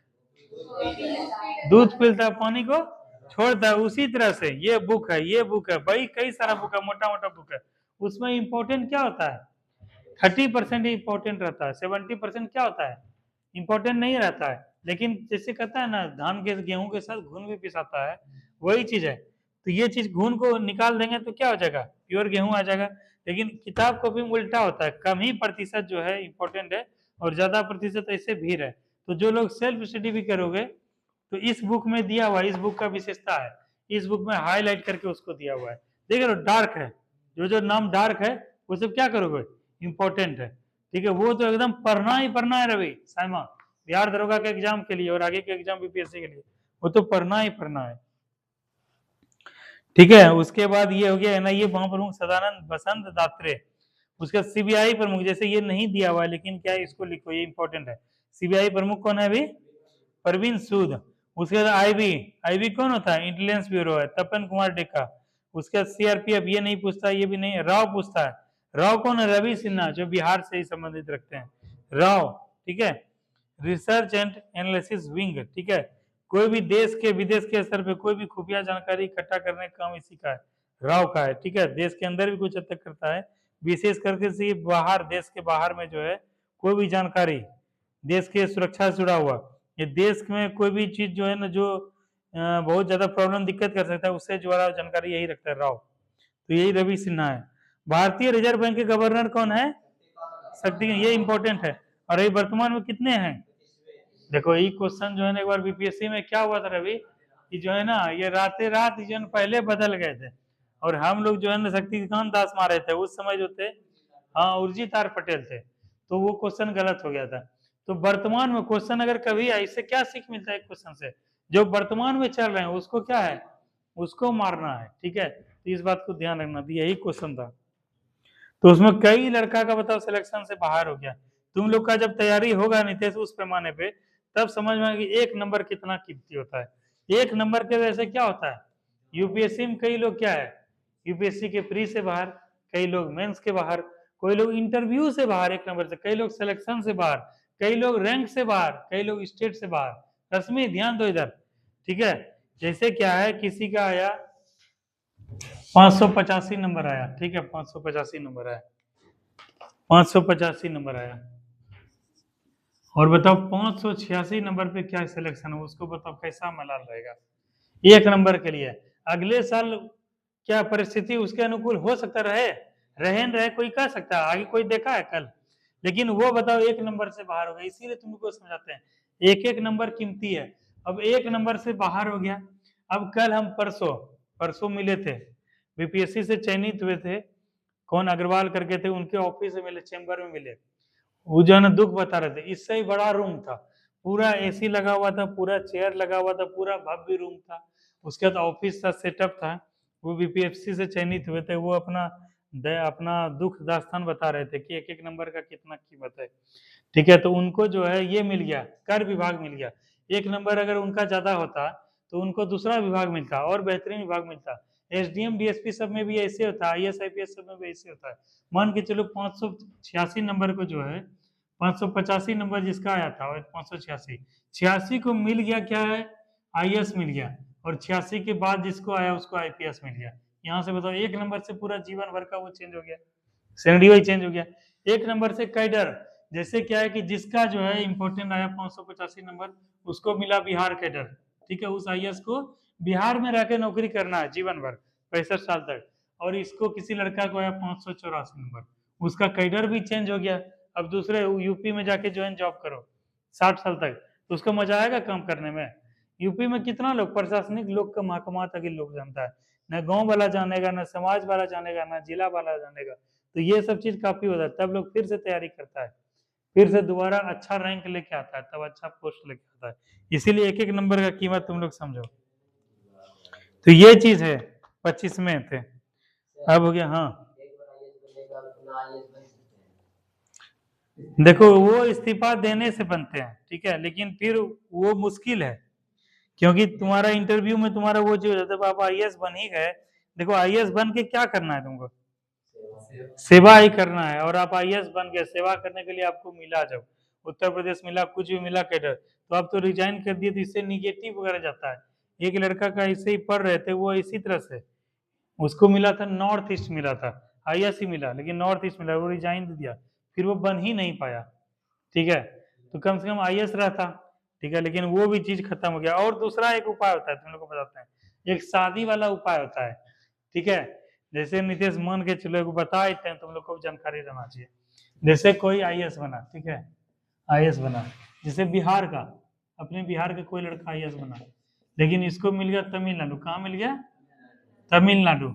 दूध पीता है पानी को छोड़ता है। उसी तरह से ये बुक है, ये बुक है भाई, कई सारा बुक है, मोटा मोटा बुक है, उसमें इंपॉर्टेंट क्या होता है 30% इंपॉर्टेंट रहता है, 70% क्या होता है इंपॉर्टेंट नहीं रहता है। लेकिन जैसे कहता है ना धान के गेहूं के साथ घुन भी पिसाता है, वही चीज है। तो ये चीज घुन को निकाल देंगे तो क्या हो जाएगा, प्योर गेहूं आ जाएगा। लेकिन किताब कॉपी में उल्टा होता है, कम ही प्रतिशत जो है इंपॉर्टेंट है और ज्यादा प्रतिशत ऐसे भीड़ है। तो जो लोग सेल्फ स्टडी भी करोगे तो इस बुक में दिया हुआ है, इस बुक का विशेषता है, इस बुक में हाईलाइट करके उसको दिया हुआ है। देख रहे हो डार्क है, जो जो नाम डार्क है वो सब क्या करोगे इंपॉर्टेंट है, ठीक है। वो तो एकदम पढ़ना ही पढ़ना है रवि साइमा, बिहार दरोगा के एग्जाम के लिए और आगे के एग्जाम बीपीएससी के लिए, वो तो पढ़ना ही पढ़ना है, ठीक है। उसके बाद ये हो गया एनआईए महाप्रमुख सदानंद वसंत दात्रे। उसका सीबीआई प्रमुख, जैसे ये नहीं दिया हुआ है लेकिन क्या है इसको लिखो, ये इंपॉर्टेंट है। सीबीआई प्रमुख कौन है अभी, परवीन सूद। उसके बाद आईबी, आईबी कौन होता है, इंटेलिजेंस ब्यूरो है, तपन कुमार डेका। उसके बाद सीआरपीएफ, ये नहीं पूछता, ये भी नहीं। राव पूछता है, राव कौन है, रवि सिन्हा, जो बिहार से ही संबंधित रखते हैं, राव, ठीक है। रिसर्च एंड एनालिसिस विंग, ठीक है। कोई भी देश के विदेश के स्तर पे कोई भी खुफिया जानकारी इकट्ठा करने का काम इसी का है, राव का है, ठीक है। देश के अंदर भी कुछ हद तक करता है, विशेष करके से बाहर, देश के बाहर में जो है कोई भी जानकारी देश के सुरक्षा से जुड़ा हुआ, ये देश में कोई भी चीज जो है ना जो बहुत ज्यादा प्रॉब्लम दिक्कत कर सकता है उससे जुड़ा जानकारी यही रखता है राव। तो यही रवि सिन्हा है। भारतीय रिजर्व बैंक के गवर्नर कौन है, शक्ति, ये इंपॉर्टेंट है। और ये वर्तमान में कितने हैं, देखो ये क्वेश्चन जो है ना एक बार बीपीएससी में क्या हुआ था रवि, कि जो है ना ये रातें रात जो पहले बदल गए थे और हम लोग जो है ना शक्तिकांत दास मारे थे उस समय जो थे, हाँ उर्जित आर पटेल थे, तो वो क्वेश्चन गलत हो गया था। तो वर्तमान में क्वेश्चन अगर कभी आए, इससे क्या सीख मिलता है क्वेश्चन से, जो वर्तमान में चल रहे हैं उसको क्या है, उसको मारना है, ठीक है। तो इस बात को ध्यान रखना, यही क्वेश्चन था। तो उसमें कई लड़का का बताओ सिलेक्शन से बाहर हो गया। तुम लोग का जब तैयारी होगा नितेश उस पैमाने पे, तब समझ में कि एक नंबर कितना कीमती होता है। एक नंबर के वजह से क्या होता है, यूपीएससी में कई लोग क्या है, यूपीएससी के प्री से बाहर, कई लोग मेंस के बाहर, कोई लोग इंटरव्यू से बाहर एक नंबर से, कई लोग सिलेक्शन से बाहर, कई लोग रैंक से बाहर, कई लोग स्टेट से बाहर। रश्मि ध्यान दो इधर, ठीक है। जैसे क्या है किसी का आया 585 नंबर आया, ठीक है, 585 नंबर आया, 585 नंबर आया, और बताओ 586 नंबर पे क्या सिलेक्शन है, उसको बताओ कैसा मलाल रहेगा एक नंबर के लिए। अगले साल क्या परिस्थिति उसके अनुकूल हो सकता रहे, रहे न रहे कोई कह सकता है, आगे कोई देखा है कल, लेकिन वो बताओ एक नंबर से बाहर हो गया। इसीलिए तुमको समझाते हैं एक एक नंबर कीमती है। अब एक नंबर से बाहर हो गया, अब कल हम परसों मिले थे, बीपीएससी से चयनित हुए थे, कौन अग्रवाल करके थे, उनके ऑफिस में मिले, चेंबर में मिले, वो जो है ना दुख बता रहे थे। इससे ही बड़ा रूम था, पूरा एसी लगा हुआ था, पूरा चेयर लगा हुआ था, पूरा भव्य रूम था। उसके बाद ऑफिस का सेटअप था, वो बीपीएससी से चयनित हुए थे, वो अपना दुख दास्तान बता रहे थे कि एक एक नंबर का कितना कीमत है। ठीक है, तो उनको जो है ये मिल गया, कर विभाग मिल गया। एक नंबर अगर उनका ज्यादा होता तो उनको दूसरा विभाग मिलता और बेहतरीन विभाग मिलता। एसडीएम डीएसपी सब में भी ऐसे होता है, आईएएस आईपीएस सब में भी ऐसे होता है। मान के चलो 586 नंबर को जो है 585 नंबर जिसका आया था और 586 को मिल गया क्या है, आईएएस मिल गया, और 86 के बाद जिसको आया उसको आईपीएस मिल गया। यहाँ से बताओ एक नंबर से पूरा जीवन भर का वो चेंज हो गया, श्रेणी वही चेंज हो गया। एक नंबर से कैडर, जैसे क्या है कि जिसका जो है इंपोर्टेंट आया 585 नंबर, उसको मिला बिहार कैडर। ठीक है, उस आईएएस को बिहार में रहकर नौकरी करना है जीवन भर 65 साल तक। और इसको किसी लड़का को आया 584 नंबर, उसका कैडर भी चेंज हो गया। अब दूसरे यूपी में जाके ज्वाइन जॉब करो 60 साल तक, तो उसको मजा आएगा काम करने में। यूपी में कितना लोग, प्रशासनिक लोग का महकमा तक लोग जानता है, न गांव वाला जानेगा, न समाज वाला जानेगा, न जिला वाला जानेगा। तो ये सब चीज काफी होता है, तब लोग फिर से तैयारी करता है, फिर से दोबारा अच्छा रैंक लेके आता है, तब अच्छा पोस्ट लेके आता है। इसीलिए एक एक नंबर का कीमत तुम लोग समझो। तो ये चीज है, 25 में थे, अब हो गया। हाँ देखो, वो इस्तीफा देने से बनते हैं, ठीक है, लेकिन फिर वो मुश्किल है, क्योंकि तुम्हारा इंटरव्यू में तुम्हारा वो जो जब आप आईएएस बन ही गए, देखो आईएएस बन के क्या करना है तुमको, सेवा ही करना है। और आप आईएएस बन गए, सेवा करने के लिए आपको मिला, जब उत्तर प्रदेश मिला, कुछ भी मिला कैडर, तो आप तो रिजाइन कर दिए, तो इससे निगेटिव वगैरह जाता है। एक लड़का का ऐसे ही पढ़ रहे थे, वो इसी तरह से उसको मिला था नॉर्थ ईस्ट मिला था, आईएएस ही मिला, लेकिन नॉर्थ ईस्ट मिला, वो रिजाइन दे दिया, फिर वो बन ही नहीं पाया। ठीक है, तो कम से कम आईएएस रहता, ठीक है, लेकिन वो भी चीज खत्म हो गया। और दूसरा एक उपाय होता है, तुम लोग को बताते हैं, एक शादी वाला उपाय होता है। ठीक है, जैसे नीतीश मान के चलो, एक बता देते हैं, तुम लोग को जानकारी रहना चाहिए। जैसे कोई आईएएस बना, ठीक है, आईएएस बना, जैसे बिहार का, अपने बिहार का कोई लड़का आईएएस बना, लेकिन इसको मिल गया तमिलनाडु। कहाँ मिल गया, तमिलनाडु।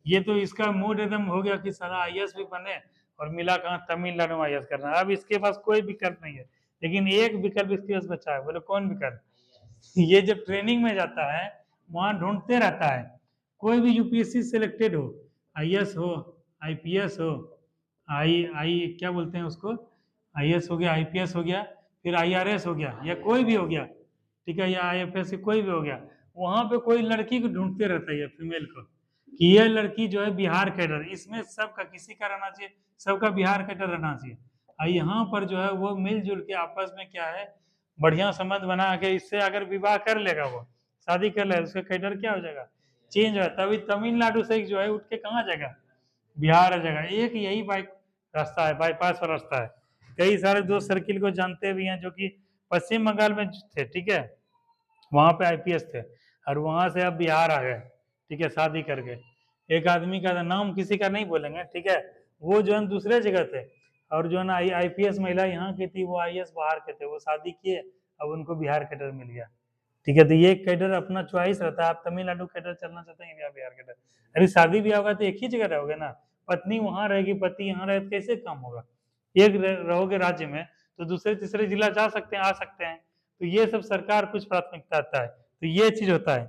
ये तो इसका मूड एकदम हो गया कि सारा आईएएस भी बने, और मिला कहाँ, तमिलनाडु में आईएएस करना। अब इसके पास कोई विकल्प नहीं है, लेकिन एक विकल्प इसके पास बचा है। बोले कौन विकल्प, ये जब ट्रेनिंग में जाता है वहां ढूंढते रहता है, कोई भी यूपीएससी सिलेक्टेड हो, आईएएस हो, आईपीएस हो, आई क्या बोलते हैं उसको, आईएएस हो गया, आईपीएस हो गया, फिर आईआरएस हो गया, या कोई भी हो गया, ठीक है, या आईएफएस कोई भी हो गया, वहां पे कोई लड़की को ढूंढते रहता है, फीमेल को, कि ये लड़की जो है बिहार कैडर, इसमें सबका किसी का रहना चाहिए, सबका बिहार कैडर रहना चाहिए। और यहाँ पर जो है वो मिलजुल के आपस में क्या है, बढ़िया संबंध बना के, इससे अगर विवाह कर लेगा, वो शादी कर लेगा, उसका कैडर क्या हो जाएगा, चेंज हो। तभी तमिलनाडु से जो है उठ के कहाँ जाएगा, बिहार आ जाएगा। एक यही रास्ता है, बाईपास वाला रास्ता है। कई सारे दोस्त सर्किल को जानते भी हैं, जो कि पश्चिम बंगाल में थे, ठीक है, वहां पे आईपीएस थे, और वहां से अब बिहार आ गए, ठीक है, शादी करके। एक आदमी का नाम किसी का नहीं बोलेंगे, ठीक है, वो जो है दूसरे जगह थे, और जो है ना आईपीएस महिला यहाँ की थी, वो आईएएस बाहर के थे, वो शादी किए, अब उनको बिहार कैडर मिल गया। ठीक है, तो ये कैडर अपना चॉइस रहता है, आप तमिलनाडु कैडर चलना चाहते हैं या बिहार कैडर। अरे शादी भी होगा तो एक ही जगह रहोगे ना, पत्नी वहां रहेगी, पति यहाँ रहे, कैसे काम होगा। एक रहोगे राज्य में, तो दूसरे तीसरे जिला जा सकते हैं, आ सकते हैं। तो ये सब सरकार कुछ प्राथमिकता आता है, तो ये चीज होता है।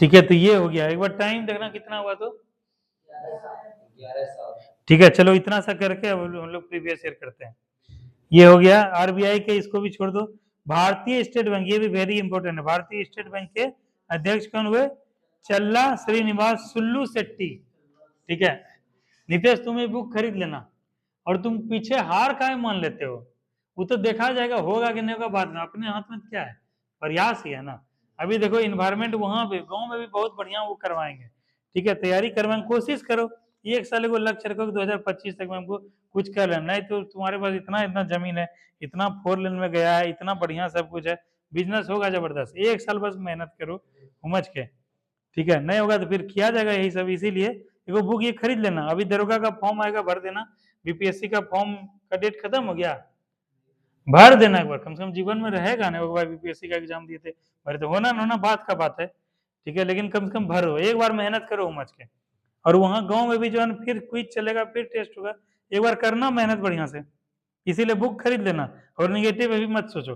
ठीक है, तो ये हो गया। एक बार टाइम देखना कितना हुआ, तो ठीक है, चलो इतना सा करके अब हम लोग प्रीवियस ईयर करते हैं। ये हो गया आरबीआई के, इसको भी छोड़ दो। भारतीय स्टेट बैंक, ये भी वेरी इंपॉर्टेंट है। भारतीय स्टेट बैंक के अध्यक्ष कौन हुए, चल्ला श्रीनिवास सुल्लू शेट्टी। ठीक है, नितेश तुम ये बुक खरीद लेना, और तुम पीछे हार काहे मान लेते हो, वो तो देखा जाएगा, होगा कि नहीं होगा बाद में, अपने हाथ में क्या है, प्रयास ही है ना। अभी देखो इन्वायरमेंट वहां पे गांव में भी बहुत बढ़िया वो करवाएंगे, ठीक है, तैयारी करवाएंगे, कोशिश करो, एक साल को लक्ष्य रखो कि 2025 तक में हमको कुछ कर लेना। नहीं तो तुम्हारे पास इतना इतना जमीन है, इतना 4 लेन में गया है, इतना बढ़िया सब कुछ है, बिजनेस होगा जबरदस्त। एक साल बस मेहनत करो समझ के, ठीक है, नहीं होगा तो फिर किया जाएगा यही सब। इसीलिए एगो बुक ये खरीद लेना, अभी दरोगा का फॉर्म आएगा, भर देना, बीपीएससी का फॉर्म का डेट खत्म हो गया, भर देना एक बार, कम से कम जीवन में रहेगा ना, एक बार बीपीएससी का एग्जाम दिए थे, भरे तो होना ना बात का बात है, ठीक है, लेकिन कम से कम भरो, एक बार मेहनत करो समझ के। और वहां गांव में भी जो है फिर क्विज चलेगा, फिर टेस्ट होगा, एक बार करना मेहनत बढ़िया से, इसीलिए बुक खरीद लेना, और निगेटिव अभी मत सोचो।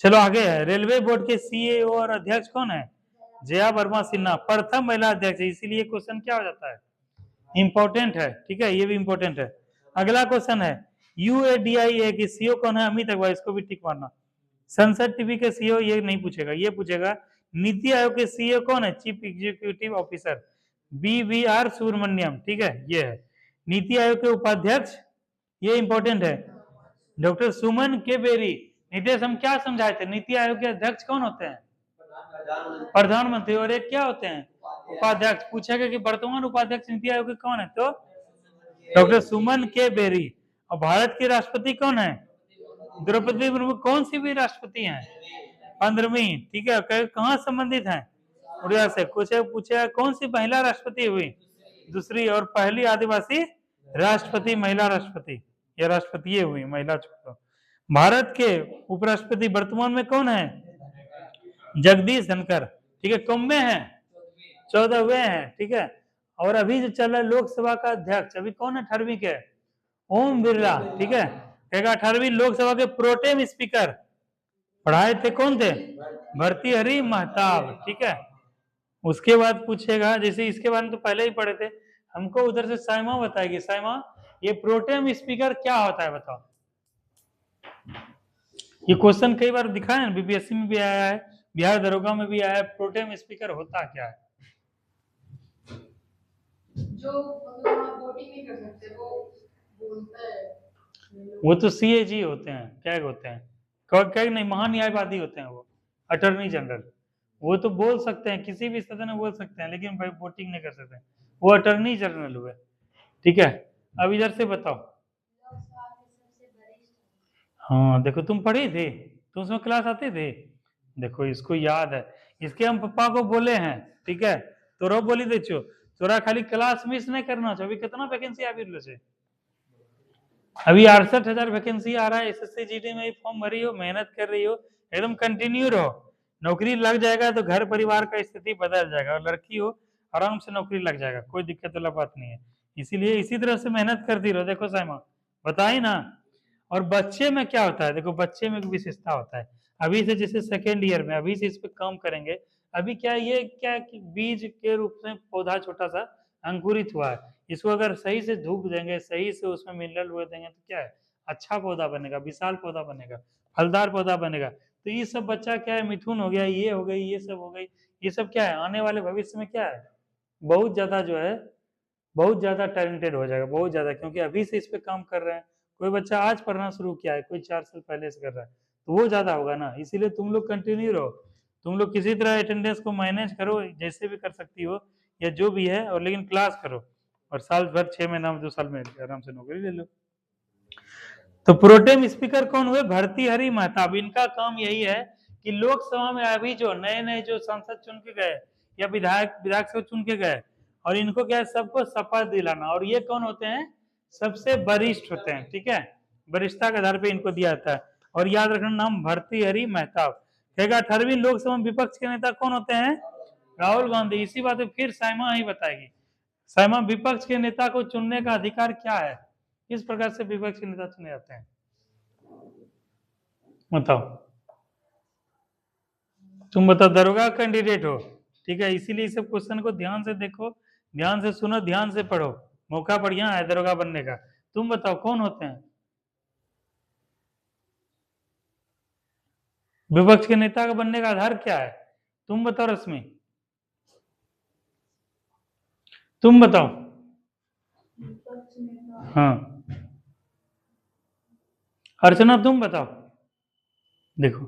चलो आगे है, रेलवे बोर्ड के सीईओ और अध्यक्ष कौन है? जया वर्मा सिन्हा, प्रथम महिला अध्यक्ष है, इसीलिए क्वेश्चन क्या हो जाता है, इंपॉर्टेंट है। ठीक है, ये भी इंपॉर्टेंट है। अगला क्वेश्चन है यूएडीआईए की सीईओ कौन है? अमित अग्रवाल, इसको भी टिक मारना। संसद टीवी के सीईओ ये नहीं पूछेगा, ये पूछेगा नीति आयोग के सीईओ कौन है? Chief executive officer BVR Subrahmanyam. ठीक है, ये है। नीति आयोग के उपाध्यक्ष, ये इंपॉर्टेंट है, डॉक्टर सुमन के बेरी। नितेश, हम क्या समझाए थे, नीति आयोग के अध्यक्ष कौन होते हैं? प्रधानमंत्री। और एक क्या होते हैं? उपाध्यक्ष। पूछेगा कि वर्तमान उपाध्यक्ष नीति आयोग के कौन है, तो डॉक्टर सुमन के बेरी। और भारत के राष्ट्रपति कौन है? द्रौपदी मुर्मू। कौन सी भी राष्ट्रपति हैं? 15वीं। ठीक है, कहाँ संबंधित हैं? उड़िया से। पूछेगा कौन सी महिला राष्ट्रपति हुई? दूसरी। और पहली आदिवासी राष्ट्रपति, महिला राष्ट्रपति, या राष्ट्रपति हुई, महिला छोड़ो। भारत के उपराष्ट्रपति वर्तमान में कौन है? जगदीश धनखड़। ठीक है, कम में है 14वें हैं। ठीक है, और अभी जो चल रहा है लोकसभा का अध्यक्ष अभी कौन है? 18वीं के ओम बिरला। ठीक है, 18वीं लोकसभा के प्रोटेम स्पीकर पढ़ाए थे कौन थे? भर्तृहरि महताब। ठीक है, उसके बाद पूछेगा, जैसे इसके बारे में तो पहले ही पढ़े थे, हमको उधर से साइमा बताएगी। साइमा, ये प्रोटेम स्पीकर क्या होता है बताओ? ये क्वेश्चन कई बार दिखा है, बीपीएससी में भी आया है, बिहार दरोगा में भी आया है। प्रोटेम स्पीकर होता क्या है? जो मतलब वोटिंग नहीं कर सकते, वो बोलता है। वो तो सीएजी होते हैं, कैग होते हैं, कैग नहीं, महान्यायवादी होते हैं वो, अटॉर्नी जनरल। वो तो बोल सकते हैं, किसी भी सदन में बोल सकते हैं, लेकिन भाई वोटिंग नहीं कर सकते, वो अटॉर्नी जनरल हुए। ठीक है, अब इधर से बताओ। हाँ देखो, तुम पढ़ी थी, तुम उसमें क्लास आते थे, देखो इसको याद है, इसके हम पापा को बोले हैं। ठीक है, तोरा बोली दे छो, तोरा खाली क्लास मिस नहीं करना चाहिए। अभी कितना वैकेंसी अभी से? अभी 68,000 वैकेंसी आ रहा है। एसएससी जीडी में फॉर्म भरी हो, मेहनत कर रही हो, एकदम कंटिन्यू रहो, नौकरी लग जाएगा तो घर परिवार का स्थिति बदल जाएगा। और लड़की हो, आराम से नौकरी लग जाएगा, कोई दिक्कत वाला बात नहीं है। इसीलिए इसी तरह से मेहनत करती रहो। देखो साइमा बताई ना। और बच्चे में क्या होता है, देखो बच्चे में एक विशेषता होता है, अभी से जैसे सेकेंड ईयर में अभी से इस पे काम करेंगे। अभी क्या ये क्या बीज के रूप में पौधा छोटा सा अंकुरित हुआ है, इसको अगर सही से धूप देंगे, सही से उसमें मिनरल हुए देंगे तो क्या है, अच्छा पौधा बनेगा, विशाल पौधा बनेगा, फलदार पौधा बनेगा। तो ये सब बच्चा क्या है, मिथुन हो गया, ये हो गई, ये सब हो गई, ये सब क्या है, आने वाले भविष्य में क्या है, बहुत ज्यादा जो है, बहुत ज्यादा टैलेंटेड हो जाएगा, बहुत ज्यादा, क्योंकि अभी से इस पे काम कर रहे हैं। कोई बच्चा आज पढ़ना शुरू किया है, कोई 4 साल पहले से कर रहा है, तो वो ज्यादा होगा ना। इसीलिए तुम लोग कंटिन्यू रहो, तुम लोग किसी तरह अटेंडेंस को मैनेज करो, जैसे भी कर सकती हो या जो भी है, और लेकिन क्लास करो, और साल भर 6 महीना में 2 साल में आराम से नौकरी ले लो। तो प्रोटेम स्पीकर कौन हुए? भर्तृहरि महताब। इनका काम यही है कि लोकसभा में अभी जो नए नए जो सांसद चुन के गए या विधायक से चुन के गए, और इनको क्या है, सबको शपथ दिलाना। और ये कौन होते हैं? सबसे वरिष्ठ होते हैं। ठीक है, वरिष्ठता के आधार पर इनको दिया जाता है। और याद रखना नाम भर्तृहरि महताब। 18वीं लोकसभा में विपक्ष के नेता कौन होते हैं? राहुल गांधी। इसी बात में फिर साइमा ही बताएगी। साइमा, विपक्ष के नेता को चुनने का अधिकार क्या है? किस प्रकार से विपक्ष के नेता चुने जाते हैं, बताओ? तुम बताओ, दरोगा कैंडिडेट हो, ठीक है, इसीलिए सब क्वेश्चन को ध्यान से देखो, ध्यान से सुनो, ध्यान से पढ़ो, मौका बढ़िया है दरोगा बनने का। तुम बताओ कौन होते हैं विपक्ष के नेता का बनने का आधार क्या है? तुम बताओ रश्मि, तुम बताओ। हाँ अर्चना, तुम बताओ। देखो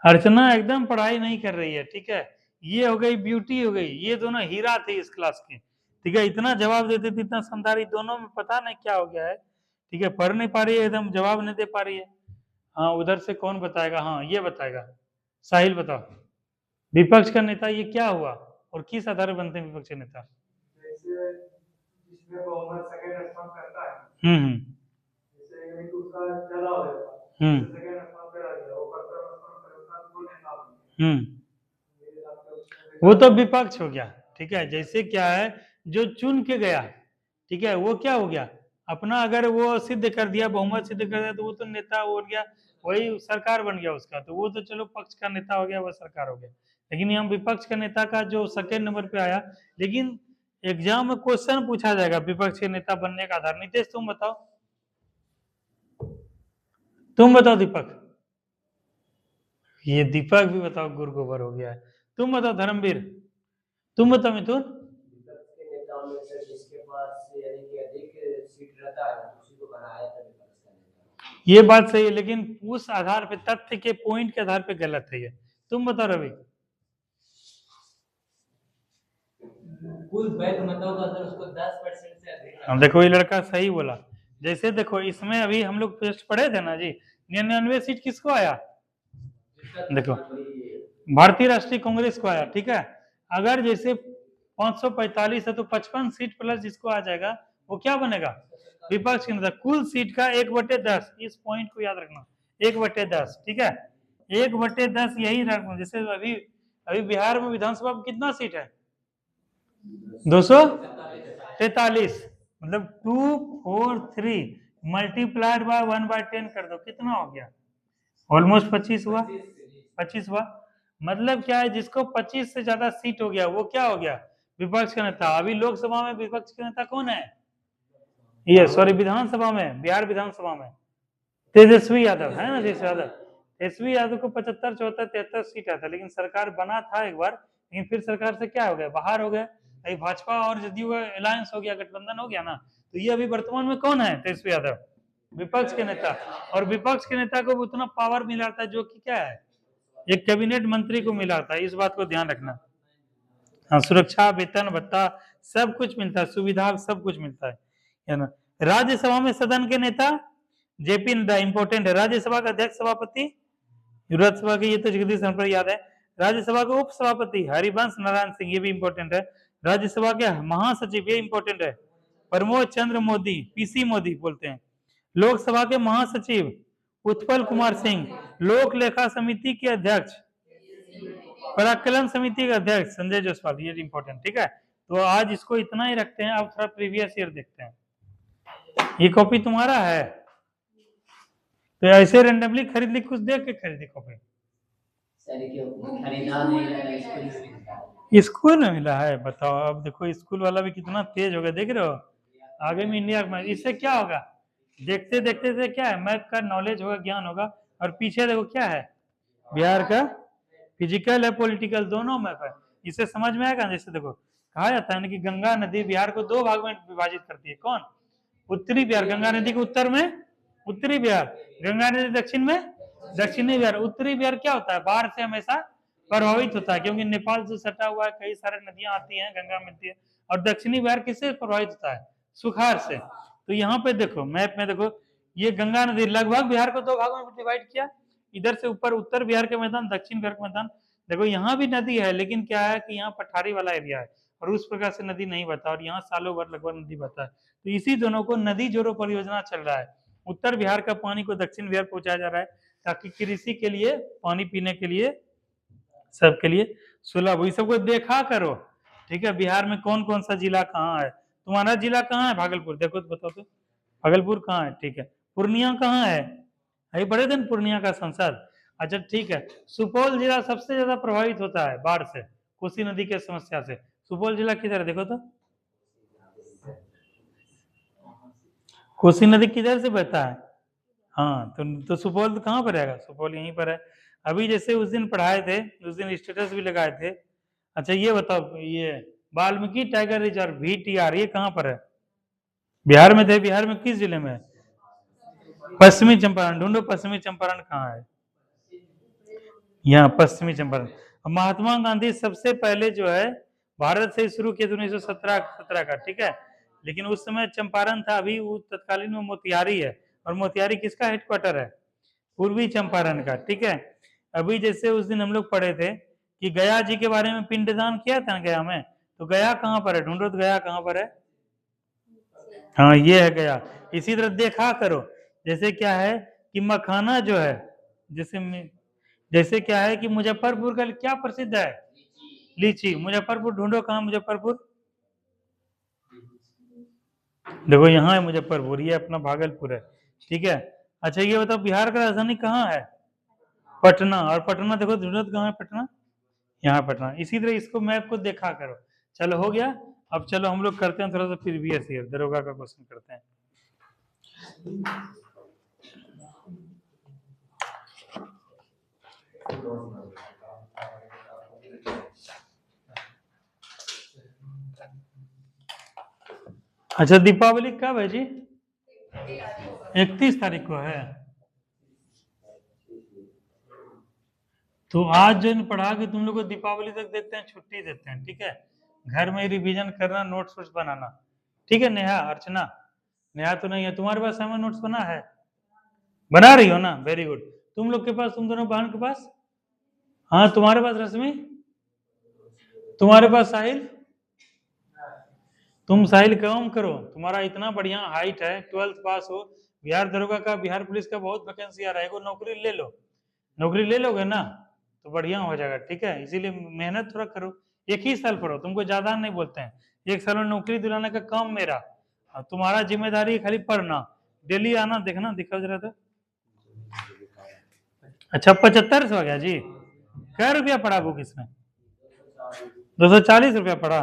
अर्चना एकदम पढ़ाई नहीं कर रही है। ठीक है, ये हो गई ब्यूटी हो गई, ये दोनों हीरा थे इस क्लास के। ठीक है, इतना जवाब देते थे, इतना समझदारी, दोनों में पता नहीं क्या हो गया है। ठीक है, पढ़ नहीं पा रही है, एकदम जवाब नहीं दे पा रही है। हाँ उधर से कौन बताएगा? हाँ ये बताएगा, साहिल बताओ। विपक्ष का नेता ये क्या हुआ और किस आधार पर बनते हैं विपक्ष के नेता? वो तो विपक्ष हो गया। ठीक है, जैसे क्या है, जो चुन के गया, ठीक है, वो क्या हो गया, अपना अगर वो सिद्ध कर दिया, बहुमत सिद्ध कर दिया, तो वो तो नेता हो गया। वही सरकार बन गया उसका, तो वो तो चलो पक्ष का नेता हो गया, वह सरकार हो गया। लेकिन यहाँ विपक्ष के नेता का जो सेकेंड नंबर पे आया, लेकिन एग्जाम में क्वेश्चन पूछा जाएगा विपक्ष के नेता बनने का आधार। नितेश तुम बताओ, तुम बताओ दीपक, ये दीपक भी बताओ गुरु गोबर हो गया है। तुम बताओ धर्मवीर, तुम बताओ मिथुन। विपक्ष के नेताओं में से जिसके पास यानी कि अधिक सीट रहता है उसी को बनाया जाता है विपक्ष का नेता। ये बात सही है, लेकिन उस आधार पे, तथ्य के पॉइंट के आधार पे गलत है ये। तुम बताओ रवि। कुल वैध मतों का अगर उसको 10% से अधिक, हम देखो ये लड़का सही बोला। जैसे देखो इसमें अभी हम लोग टेस्ट पढ़े थे ना जी, 99 सीट किसको आया, देखो भारतीय राष्ट्रीय कांग्रेस को आया, ठीक है। अगर जैसे 545 है तो 55 सीट प्लस जिसको आ जाएगा वो क्या बनेगा, विपक्ष के नेता। कुल सीट का 1/10, इस पॉइंट को याद रखना, 1/10, ठीक है। 1/10 यही रखना। जैसे अभी बिहार में विधानसभा में कितना सीट है, 243, मतलब 243 मल्टीप्लाइड बाय 1/10 कर दो, कितना हो गया, ऑलमोस्ट 25 हुआ, 25 हुआ। मतलब क्या है, जिसको 25 से ज्यादा सीट हो गया वो क्या हो गया, विपक्ष का नेता। अभी लोकसभा में विपक्ष का नेता कौन है, ये सॉरी विधानसभा में, बिहार विधानसभा में तेजस्वी यादव है ना, तेजस्वी यादव। तेजस्वी यादव को 75, 74, 73 सीट आता, लेकिन सरकार बना था एक बार, लेकिन फिर सरकार से क्या हो गया, बाहर हो गया। अभी भाजपा और जदयू का अलायंस हो गया, गठबंधन हो गया ना, तो ये अभी वर्तमान में कौन है, तेजस्वी यादव, विपक्ष के नेता। और विपक्ष के नेता को उतना पावर मिला था जो कि क्या है, एक कैबिनेट मंत्री को मिला था, इस बात को ध्यान रखना। हाँ, सुरक्षा, वेतन, भत्ता सब कुछ मिलता है, सुविधा सब कुछ मिलता है ना। राज्यसभा में सदन के नेता जेपी नड्डा इंपॉर्टेंट है। राज्यसभा का अध्यक्ष सभापति, राज्यसभा के ये तो जगदीश धनखड़ पर याद है। राज्यसभा के उप सभापति हरिवंश नारायण सिंह, ये भी इंपॉर्टेंट है। राज्यसभा के महासचिव, ये इंपॉर्टेंट है, प्रमोद चंद्र मोदी, पीसी मोदी बोलते हैं। लोकसभा के महासचिव उत्पल कुमार सिंह, लोक लेखा समिति के अध्यक्ष, पराक्रम समिति के अध्यक्ष संजय जायसवाल, ये इंपॉर्टेंट, ठीक है। तो आज इसको इतना ही रखते हैं, अब थोड़ा प्रीवियस ईयर देखते हैं। ये कॉपी तुम्हारा है, तो ऐसे रेंडमली खरीद ली, कुछ देख के खरीदी कॉपी, स्कूल में मिला है, बताओ। अब देखो स्कूल वाला भी कितना तेज हो गया, देख रहे हो, आगे में इंडिया में। इससे क्या होगा, देखते देखते से क्या है, मैथ का नॉलेज होगा, ज्ञान होगा। और पीछे देखो क्या है, बिहार का फिजिकल है, पॉलिटिकल, दोनों मैप है। इसे समझ में आएगा। जैसे देखो कहा जाता है ना कि गंगा नदी बिहार को 2 भाग में विभाजित करती है, कौन, उत्तरी बिहार, गंगा नदी के उत्तर में उत्तरी बिहार, गंगा नदी दक्षिण में दक्षिणी बिहार। उत्तरी बिहार क्या होता है, बाढ़ से हमेशा प्रभावित होता है, क्योंकि नेपाल से सटा हुआ है, कई सारे नदियां आती हैं, गंगा मिलती है। और दक्षिणी बिहार किससे प्रभावित होता है, सुखाड़ से। तो यहाँ पे देखो मैप में देखो, ये गंगा नदी लगभग बिहार को 2 भागों में डिवाइड किया। इधर से ऊपर उत्तर बिहार के मैदान, दक्षिण बिहार के मैदान। देखो यहाँ भी नदी है, लेकिन क्या है कि यहाँ पठारी वाला एरिया है और उस प्रकार से नदी नहीं बहता, और यहाँ सालों भर लगभग नदी बहता है। तो इसी दोनों को नदी जोड़ो परियोजना चल रहा है। उत्तर बिहार का पानी को दक्षिण बिहार पहुंचाया जा रहा है, ताकि कृषि के लिए, पानी पीने के लिए, सबके लिए सुलभ हो। सबको देखा करो, ठीक है। बिहार में कौन कौन सा जिला कहाँ है, तुम्हारा जिला कहाँ है, भागलपुर, देखो तो बताओ तो, भागलपुर कहाँ है, ठीक है। पूर्णिया कहाँ है, अभी बड़े दिन पूर्णिया का संसद, अच्छा ठीक है। सुपौल जिला सबसे ज्यादा प्रभावित होता है बाढ़ से, कोसी नदी के समस्या से। सुपौल जिला किधर है, देखो तो, कोसी नदी किधर से बहता है, हाँ। तो सुपौल कहाँ पर रहेगा, सुपौल यहीं पर है। अभी जैसे उस दिन पढ़ाए थे, उस दिन स्टेटस भी लगाए थे। अच्छा ये बताओ, ये वाल्मीकि टाइगर रिजर्व VTR, ये कहाँ पर है, बिहार में थे, बिहार में किस जिले में है, पश्चिमी चंपारण। ढूंढो पश्चिमी चंपारण कहाँ है, यहाँ पश्चिमी चंपारण। महात्मा गांधी सबसे पहले जो है भारत से शुरू किया 1917 का, ठीक है। लेकिन उस समय चंपारण था, अभी वो तत्कालीन में मोतिहारी है, और मोतिहारी किसका हेडक्वार्टर है, पूर्वी चंपारण का, ठीक है। अभी जैसे उस दिन हम लोग पढ़े थे कि गया जी के बारे में पिंडदान किया था गया में, तो गया कहाँ पर है, ढूंढो तो गया कहाँ पर है, हाँ ये है गया। इसी तरह देखा करो, जैसे क्या है कि मखाना जो है, जैसे क्या है कि मुजफ्फरपुर का क्या प्रसिद्ध है, लीची। मुजफ्फरपुर ढूंढो कहाँ, मुजफ्फरपुर, देखो यहाँ है मुजफ्फरपुर, ये अपना भागलपुर है, ठीक है। अच्छा ये बताओ बिहार का राजधानी कहाँ है? पटना। और पटना देखो जरूरत कहाँ है? पटना, यहाँ पटना। इसी तरह इसको मैप को देखा करो। चलो हो गया। अब चलो हम लोग करते हैं थोड़ा सा प्रीवियस ईयर दरोगा का क्वेश्चन करते हैं। अच्छा दीपावली कब है जी? 31 तारीख को है। तो आज जो पढ़ा कि तुम लोग को दीपावली तक देखते हैं छुट्टी देते हैं, ठीक है? घर में रिवीजन करना, नोट्स वोट्स बनाना, ठीक है? नेहा, अर्चना, नेहा तो नहीं है, तुम्हारे पास समय नोट्स बना है? बना रही हो ना, वेरी गुड। तुम लोग के पास, तुम दोनों बहन के पास? हाँ तुम्हारे पास रश्मि, तुम्हारे पास साहिल? तुम साहिल काम करो, तुम्हारा इतना बढ़िया हाइट है, 12th पास हो, बिहार दरोगा का, बिहार पुलिस का बहुत वैकेंसी आ रहा है, एगो नौकरी ले लो। नौकरी ले लोगे ना तो बढ़िया हो जाएगा, ठीक है? इसीलिए मेहनत थोड़ा करो, 1 ही साल पढ़ो, तुमको ज्यादा नहीं बोलते हैं, 1 साल में नौकरी दिलाने का काम मेरा, तुम्हारा जिम्मेदारी खाली पढ़ना, डेली आना, देखना, दिखाओ जरा तो। अच्छा 75 हो गया जी। क्या रुपया पड़ा बुक इसमें? 240 रुपया पड़ा,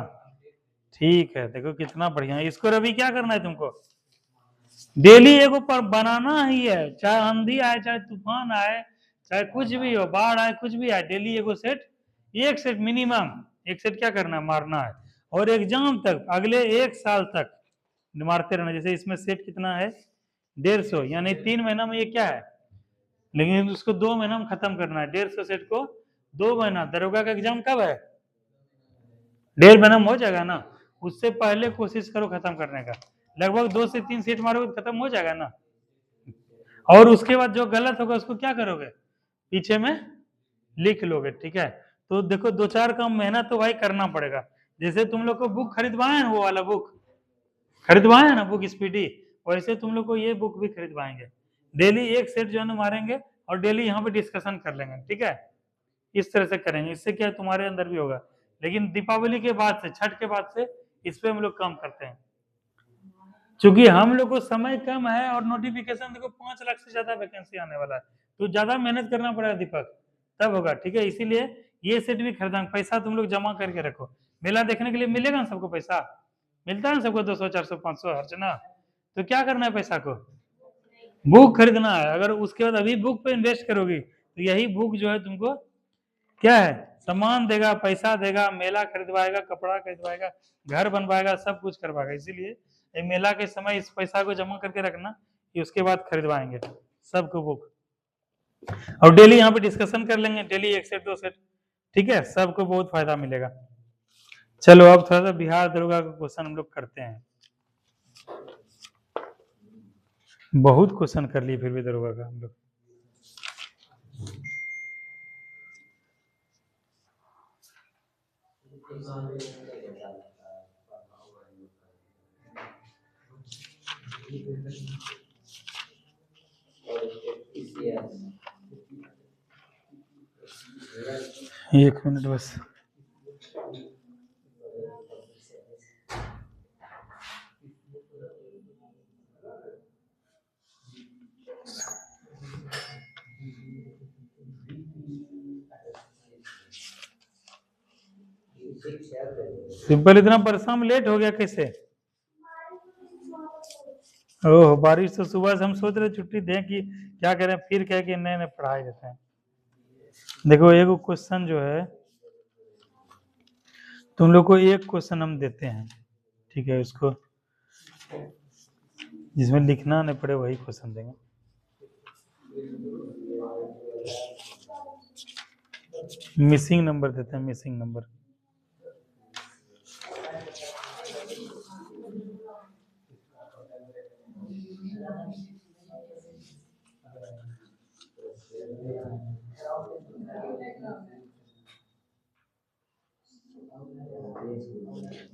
ठीक है। देखो कितना बढ़िया। इसको रवि क्या करना है तुमको? डेली एगो पर बनाना ही है, चाहे आंधी आए, चाहे तूफान आए, चाहे कुछ भी हो, बाढ़ आए, कुछ भी आए, डेली एगो सेट, एक सेट मिनिमम, एक सेट क्या करना है? मारना है। और एग्जाम तक, अगले 1 साल तक मारते रहना। जैसे इसमें सेट कितना है? 150, यानी 3 महीना में ये क्या है, लेकिन उसको 2 महीना में खत्म करना है। 150 सेट को 2 महीना। दरोगा का एग्जाम कब है? 1.5 महीना में हो जाएगा ना? उससे पहले कोशिश करो खत्म करने का, लगभग 2 से 3 सेट मारोगे तो खत्म हो जाएगा ना। और उसके बाद जो गलत होगा उसको क्या करोगे? पीछे में लिख लोगे, ठीक है? तो देखो 2-4 काम मेहनत तो भाई करना पड़ेगा। जैसे तुम लोग को बुक खरीदवाए हैं, वो वाला बुक खरीदवाए हैं ना, बुक स्पीडी, वैसे तुम लोग को ये बुक भी खरीदवाएंगे। डेली एक सेट जो है ना मारेंगे, और डेली यहाँ पे डिस्कशन कर लेंगे, ठीक है? इस तरह से करेंगे, इससे क्या तुम्हारे अंदर भी होगा। लेकिन दीपावली के बाद से, छठ के बाद से इस पे हम लोग काम करते हैं, क्योंकि हम लोग को समय कम है और नोटिफिकेशन देखो 5 लाख से ज्यादा वैकेंसी आने वाला है, तो ज्यादा मेहनत करना पड़ेगा दीपक, तब होगा, ठीक है? इसीलिए ये सेट भी खरीदा, पैसा तुम लोग जमा करके रखो, मेला देखने के लिए मिलेगा ना सबको, पैसा मिलता है ना सबको, 200 400 500 अर्चना, तो क्या करना है? पैसा को बुक खरीदना है। अगर उसके बाद अभी बुक पे इन्वेस्ट करोगी तो यही बुक जो है तुमको क्या है, सामान देगा, पैसा देगा, मेला खरीदवाएगा, कपड़ा खरीदवाएगा, घर बनवाएगा, सब कुछ करवाएगा। इसीलिए मेला के समय इस पैसा को जमा करके रखना कि उसके बाद खरीदवाएंगे सबको बुक, और डेली यहाँ पे डिस्कशन कर लेंगे, डेली 1 सेट 2 सेट, ठीक है? सबको बहुत फायदा मिलेगा। चलो अब थोड़ा सा बिहार दरोगा का क्वेश्चन हम लोग करते हैं। बहुत क्वेश्चन कर लिए फिर भी दरोगा का हम लोग। एक मिनट बस। सिंपल, इतना परेशान लेट हो गया कैसे? ओह बारिश, तो सुबह से हम सोच रहे छुट्टी दें कि क्या करें, फिर कहे कि नहीं नहीं पढ़ाई देते हैं। देखो एक क्वेश्चन जो है, तुम लोग को एक क्वेश्चन हम देते हैं, ठीक है? उसको जिसमें लिखना नहीं पड़े वही क्वेश्चन देंगे। मिसिंग नंबर देते हैं, मिसिंग नंबर।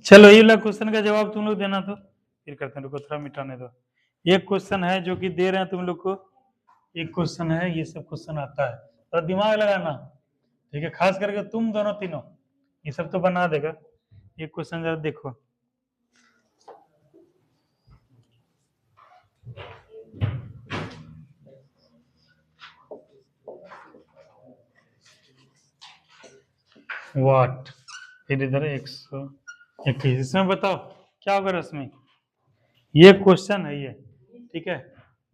चलो ये वाला क्वेश्चन का जवाब तुम लोग देना, तो फिर करते हैं, रुको थोड़ा मिटाने दो। एक क्वेश्चन है जो कि दे रहे हैं तुम लोग को, एक क्वेश्चन है, ये सब क्वेश्चन आता है, तो दिमाग लगाना, ठीक है? खास करके तुम दोनों तीनों, ये सब तो बना देगा। एक क्वेश्चन जरा देखो, वाट, फिर इधर 121। इसमें बताओ क्या होगा रश्मि? ये क्वेश्चन है ये, ठीक है।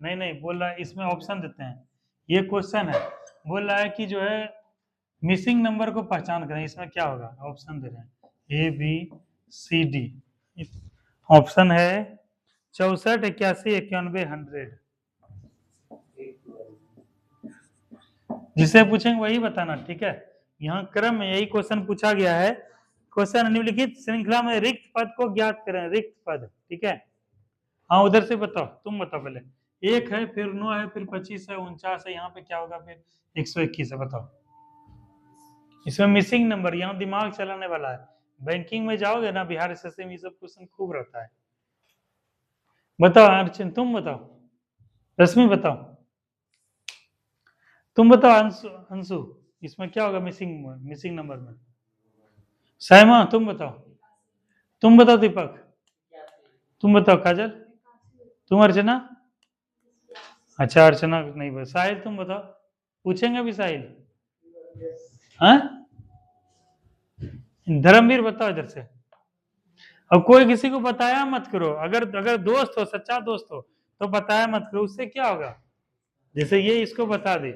नहीं नहीं बोल रहा है, इसमें ऑप्शन देते हैं, ये क्वेश्चन है, बोल रहा है कि जो है मिसिंग नंबर को पहचान करें, इसमें क्या होगा? ऑप्शन दे रहे हैं ABCD। ऑप्शन है 64, 81, 91, 100। जिसे पूछेंगे वही बताना, ठीक है। यहाँ क्रम में यही क्वेश्चन पूछा गया है। क्वेश्चन निम्नलिखित श्रृंखला में रिक्त पद को ज्ञात करें, रिक्त पद, ठीक है। हाँ उधर से बताओ, तुम बताओ पहले। 1 है, फिर 9 है, फिर 25 है, 49 है, यहाँ पे क्या होगा फिर? 121 है, बताओ। इसमें मिसिंग नंबर, यहाँ दिमाग चलाने वाला है। बैंकिंग में जाओगे ना, बिहार एसएससी में ये सब क्वेश्चन खूब रहता है। बताओ अर्चन, तुम बताओ, रश्मि बताओ, तुम बताओ, अंशु इसमें क्या होगा मिसिंग नंबर में? साइमा तुम बताओ, तुम बताओ, दीपक तुम बताओ, काजल तुम, अर्चना, अच्छा अर्चना नहीं बता, साहिल तुम बताओ, पूछेंगे अभी साहिल, हाँ धर्मवीर बताओ इधर से। अब कोई किसी को बताया मत करो, अगर दोस्त हो, सच्चा दोस्त हो तो बताया मत करो, उससे क्या होगा? जैसे ये इसको बता दे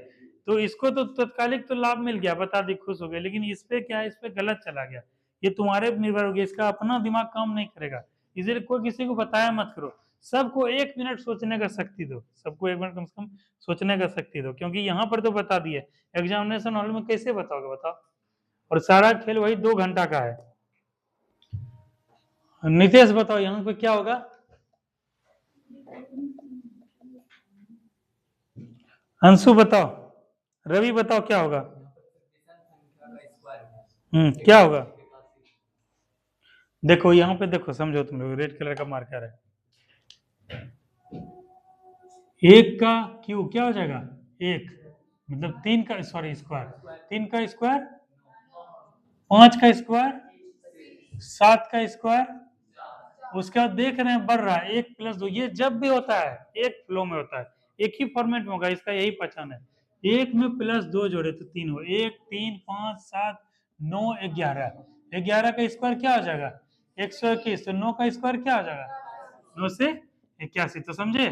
तो इसको तो तत्कालिक तो लाभ मिल गया, बता दी, खुश हो गए, लेकिन इस पे क्या है, इस पे गलत चला गया। ये तुम्हारे पर निर्भर हो गया, इसका अपना दिमाग काम नहीं करेगा, इसलिए कोई किसी को बताया मत करो। सबको 1 मिनट सोचने का शक्ति दो, सबको 1 मिनट कम से कम सोचने का शक्ति दो, क्योंकि यहाँ पर तो बता दिए, एग्जामिनेशन हॉल में कैसे बताओगे, बताओ। और सारा खेल वही 2 घंटा का है। नितेश बताओ यहाँ पे क्या होगा? अंशु बताओ, रवि बताओ क्या होगा? क्या होगा? देखो यहाँ पे देखो, समझो तुम लोग, रेड कलर का मार्कर है, 1 का क्यू क्या हो जाएगा? 1 मतलब 3 का, सॉरी स्क्वायर, 3 का स्क्वायर, 5 का स्क्वायर, 7 का स्क्वायर, उसके बाद देख रहे हैं बढ़ रहा है 1 + 2, ये जब भी होता है एक फ्लो में होता है, एक ही फॉर्मेट में होगा, इसका यही पहचान है। 1 में +2 जोड़े तो 3 हो, 1, 3, 5, 7, 9, 11, 11 का स्क्वायर क्या हो जाएगा? 121, तो 9 का स्क्वायर क्या हो जाएगा? 9 से 81। तो समझे,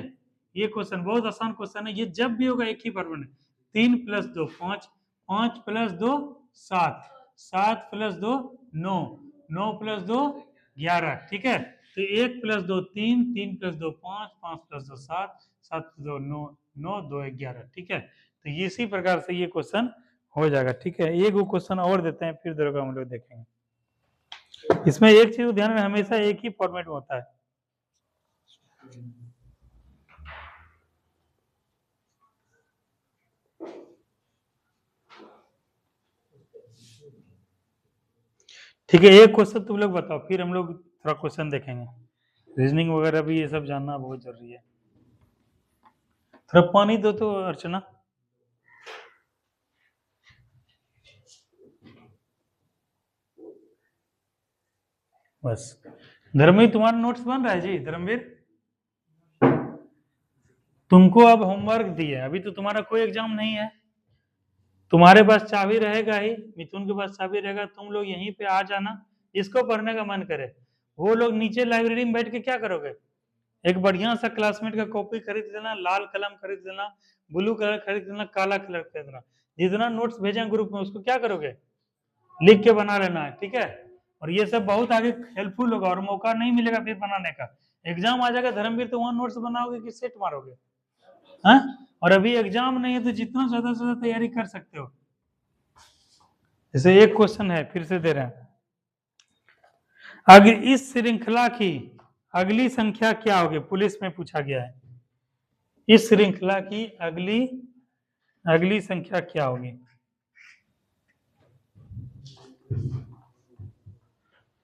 ये क्वेश्चन बहुत आसान क्वेश्चन है, ये जब भी होगा एक ही फॉर्मेट। 3 + 2 5, 5 + 2 7, 7 + 2 9, 9 + 2 11, ठीक है। तो 1 + 2 3, 3 + 2 5, 5 + 2 7, 7 + 2 9, 9 2 11, ठीक है। तो इसी प्रकार से ये क्वेश्चन हो जाएगा, ठीक है। एक क्वेश्चन और देते हैं, फिर दरोगा हम लोग देखेंगे। इसमें एक चीज ध्यान में, हमेशा एक ही फॉर्मेट में होता है। ठीक है, एक क्वेश्चन तुम लोग बताओ, फिर हम लोग थोड़ा क्वेश्चन देखेंगे। रीजनिंग वगैरह भी ये सब जानना बहुत जरूरी है। थोड़ा पानी दो तो अर्चना। बस धर्मवीर, तुम्हारा नोट्स बन रहा है जी? धर्मवीर, तुमको अब होमवर्क दिया, अभी तो तुम्हारा कोई एग्जाम नहीं है, तुम्हारे पास चाबी रहेगा ही, मिथुन के पास चाबी रहेगा, तुम लोग यहीं पे आ जाना, इसको पढ़ने का मन करे। वो लोग नीचे लाइब्रेरी में बैठ के क्या करोगे? एक बढ़िया सा क्लासमेट का कॉपी खरीद लेना, लाल कलम खरीद लेना, ब्लू कलर खरीद लेना, काला कलर खरीद लेना, जितना नोट्स भेजें ग्रुप में उसको क्या करोगे? लिख के बना लेना है, ठीक है। और ये सब बहुत आगे हेल्पफुल होगा, और मौका नहीं मिलेगा फिर बनाने का। एग्जाम आ जाएगा धर्मवीर तो वहां नोट्स बनाओगे कि सेट मारोगे? हाँ, और अभी एग्जाम नहीं है तो जितना ज्यादा से ज्यादा तैयारी कर सकते हो। जैसे एक क्वेश्चन है, फिर से दे रहे हैं, अगर इस श्रृंखला की अगली संख्या क्या होगी? पुलिस में पूछा गया है, इस श्रृंखला की अगली संख्या क्या होगी?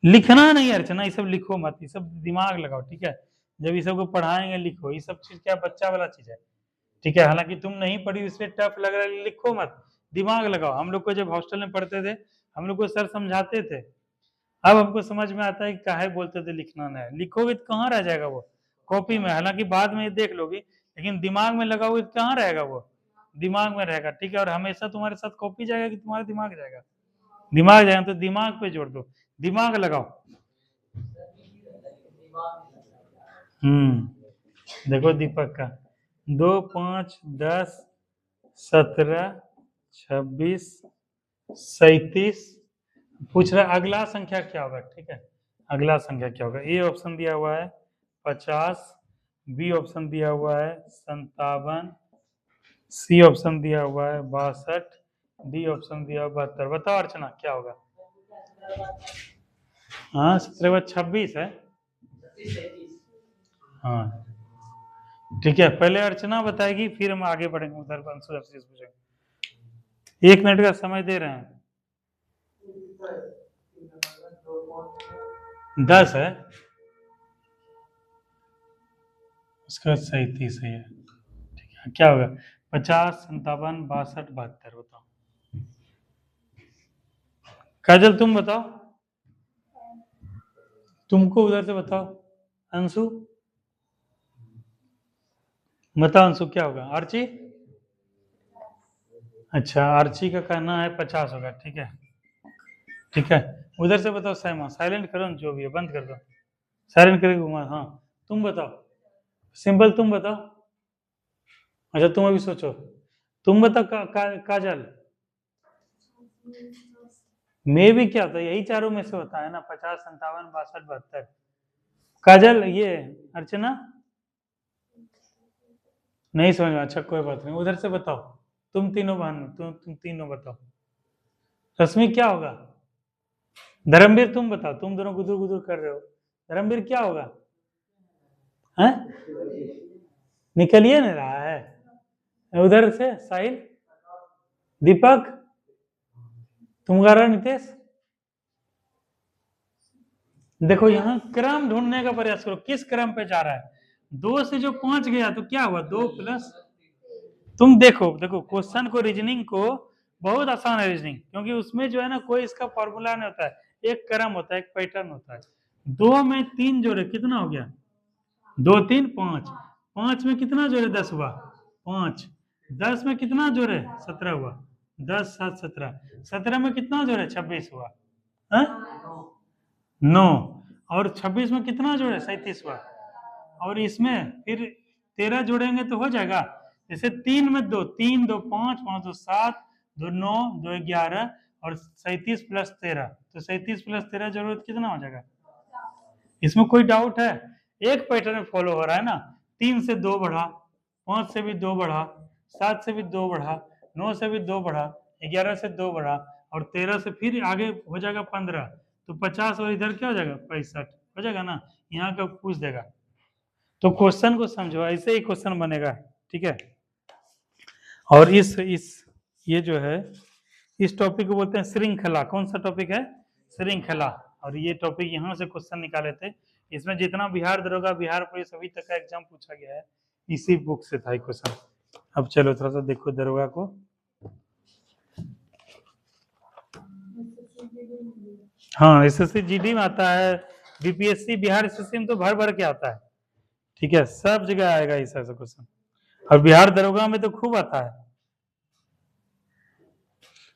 लिखना नहीं अर्चना, ये सब लिखो मत, ये सब दिमाग लगाओ, ठीक है। जब ये सब को पढ़ाएंगे लिखो, ये सब चीज क्या बच्चा वाला चीज है, ठीक है। हालांकि तुम नहीं पढ़ी इसलिए टफ लग रहा है, लिखो मत, दिमाग लगाओ। हम लोग को जब हॉस्टल में पढ़ते थे, हम लोग को सर समझाते थे, अब हमको समझ में आता है कि काहे बोलते थे लिखना नहीं, लिखोगे तो कहाँ रह जाएगा वो कॉपी में, हालांकि बाद में देख लोगे, लेकिन दिमाग में लगाओगे तो कहाँ रहेगा वो, दिमाग में रहेगा, ठीक है। और हमेशा तुम्हारे साथ कॉपी जाएगा कि तुम्हारा दिमाग जाएगा? दिमाग जाएगा तो दिमाग पे जोड़ दो, दिमाग लगाओ। देखो दीपक का 2, 5, 10, 17, 26, 37 पूछ रहा है अगला संख्या क्या होगा। ठीक है, अगला संख्या क्या होगा। ए ऑप्शन दिया हुआ है 50, बी ऑप्शन दिया हुआ है 57, सी ऑप्शन दिया हुआ है 62, डी ऑप्शन दिया हुआ 72। बताओ अर्चना क्या होगा। हाँ 17 × 26 है। हाँ ठीक है, पहले अर्चना बताएगी फिर हम आगे बढ़ेंगे, उधर अंशु से पूछेंगे। 1 मिनट का समय दे रहे हैं। 10 है, उसका 37 है। ठीक है, क्या होगा 50, 57, 62, 72। बताओ काजल, तुम बताओ, तुमको उधर से बताओ। अंशु बताओ, अंशु क्या होगा। आर्ची, अच्छा आर्ची का कहना है 50 होगा। ठीक है, ठीक है, उधर से बताओ। सैमा साइलेंट करो न, जो भी है बंद कर दो, साइलेंट करके घुमा। हाँ तुम बताओ, सिंपल तुम बताओ। अच्छा तुम अभी सोचो, तुम बताओ। काजल में भी क्या होता है, यही चारों में से होता है ना, 50, 57, 62, 72। काजल ये अर्चना नहीं समझ में। अच्छा कोई बात नहीं, उधर से बताओ। तुम तीनों बहन, तुम तीनों बताओ। रश्मि क्या होगा। धर्मवीर तुम बताओ, तुम दोनों गुदुर गुदुर कर रहे हो। धर्मवीर क्या होगा। हैं? निकलिए नहीं रहा है। उधर से साहिल, दीपक, तुम गा रहे हो। नितेश देखो यहाँ क्रम ढूंढने का प्रयास करो, किस क्रम पे जा रहा है। 2 से जो 5 गया तो क्या हुआ 2 प्लस। तुम देखो देखो क्वेश्चन को, रीजनिंग को बहुत आसान है रीजनिंग, क्योंकि उसमें जो है ना कोई इसका फॉर्मूला नहीं होता है, एक क्रम होता है, एक पैटर्न होता है। 2 में 3 जोड़े कितना हो गया 2, 3, 5। 5 में कितना जोड़े 10 हुआ 5। 10 में कितना जोड़े 17 हुआ। 10, 7, 17। 17 में कितना जोड़े 26 हुआ। 9। और 26 में कितना जोड़े 37 हुआ। और इसमें फिर 13 जोड़ेंगे तो हो जाएगा। जैसे 3 में 2, 3, 2, 5, 5, 2, 7, 2, 9, 2, 11 और 37 + 13, तो 37 + 13 जरूरत कितना हो जाएगा। इसमें कोई डाउट है, एक पैटर्न फॉलो हो रहा है ना। 3 से 2 बढ़ा, 5 से भी 2 बढ़ा, 7 से भी 2 बढ़ा, 9 से भी 2 बढ़ा, 11 से 2 बढ़ा और 13 से फिर आगे हो जाएगा 15, तो 50 और इधर क्या हो जाएगा 65 हो जाएगा ना। यहाँ का पूछ देगा, तो क्वेश्चन को समझो, ऐसे ही क्वेश्चन बनेगा। ठीक है, और इस ये जो है इस टॉपिक को बोलते हैं श्रृंखला। कौन सा टॉपिक है श्रृंखला। और ये टॉपिक यहाँ से क्वेश्चन निकाले थे। इसमें जितना बिहार दरोगा, बिहार पुलिस अभी तक का एग्जाम पूछा गया है, इसी बुक से था क्वेश्चन। अब चलो थोड़ा सा देखो दरोगा को। हाँ एसएससी जीडी में आता है, बीपीएससी बिहार एसएससी में तो भर भर के आता है। ठीक है, सब जगह आएगा इस ऐसा क्वेश्चन, और बिहार दरोगा में तो खूब आता है।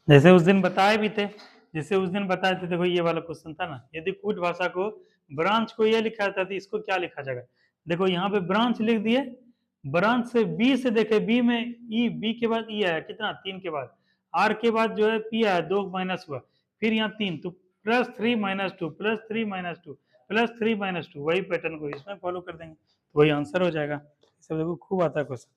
जैसे उस दिन बताए भी थे, जैसे उस दिन बताए थे, देखो ये वाला क्वेश्चन था ना, यदि कूट भाषा को ब्रांच को ये लिखा जाता है, इसको क्या लिखा जाएगा। देखो यहाँ पे ब्रांच लिख दिए, ब्रांच से बी से देखे, बी में ई, बी के बाद ई आया कितना 3 के बाद, आर के बाद जो है पी आया 2 माइनस हुआ, फिर यहाँ 3, तो +3 - 2 +3 - 2 +3 - 2, वही पैटर्न को इसमें फॉलो कर देंगे तो वही आंसर हो जाएगा। सब देखो खूब आता है क्वेश्चन।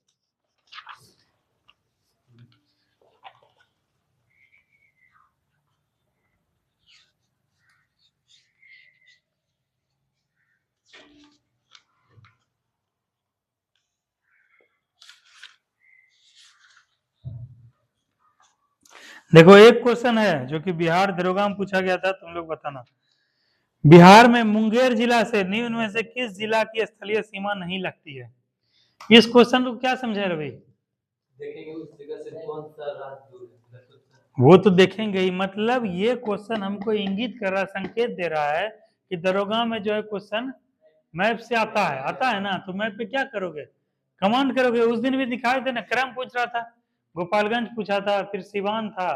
देखो एक क्वेश्चन है जो कि बिहार दरोगा में पूछा गया था, तुम लोग बताना। बिहार में मुंगेर जिला से निम्न में से किस जिला की स्थलीय सीमा नहीं लगती है। इस क्वेश्चन को क्या समझे रवि। देखेंगे उस जगह से कौन सा राज्य दूर है। वो तो देखेंगे ही, मतलब ये क्वेश्चन हमको इंगित कर रहा है, संकेत दे रहा है कि दरोगा में जो है क्वेश्चन मैप से आता है ना, तो मैप पे क्या करोगे कमांड करोगे। उस दिन भी दिखाए थे ना, क्रम पूछ रहा था, गोपालगंज पूछा था, फिर सिवान था,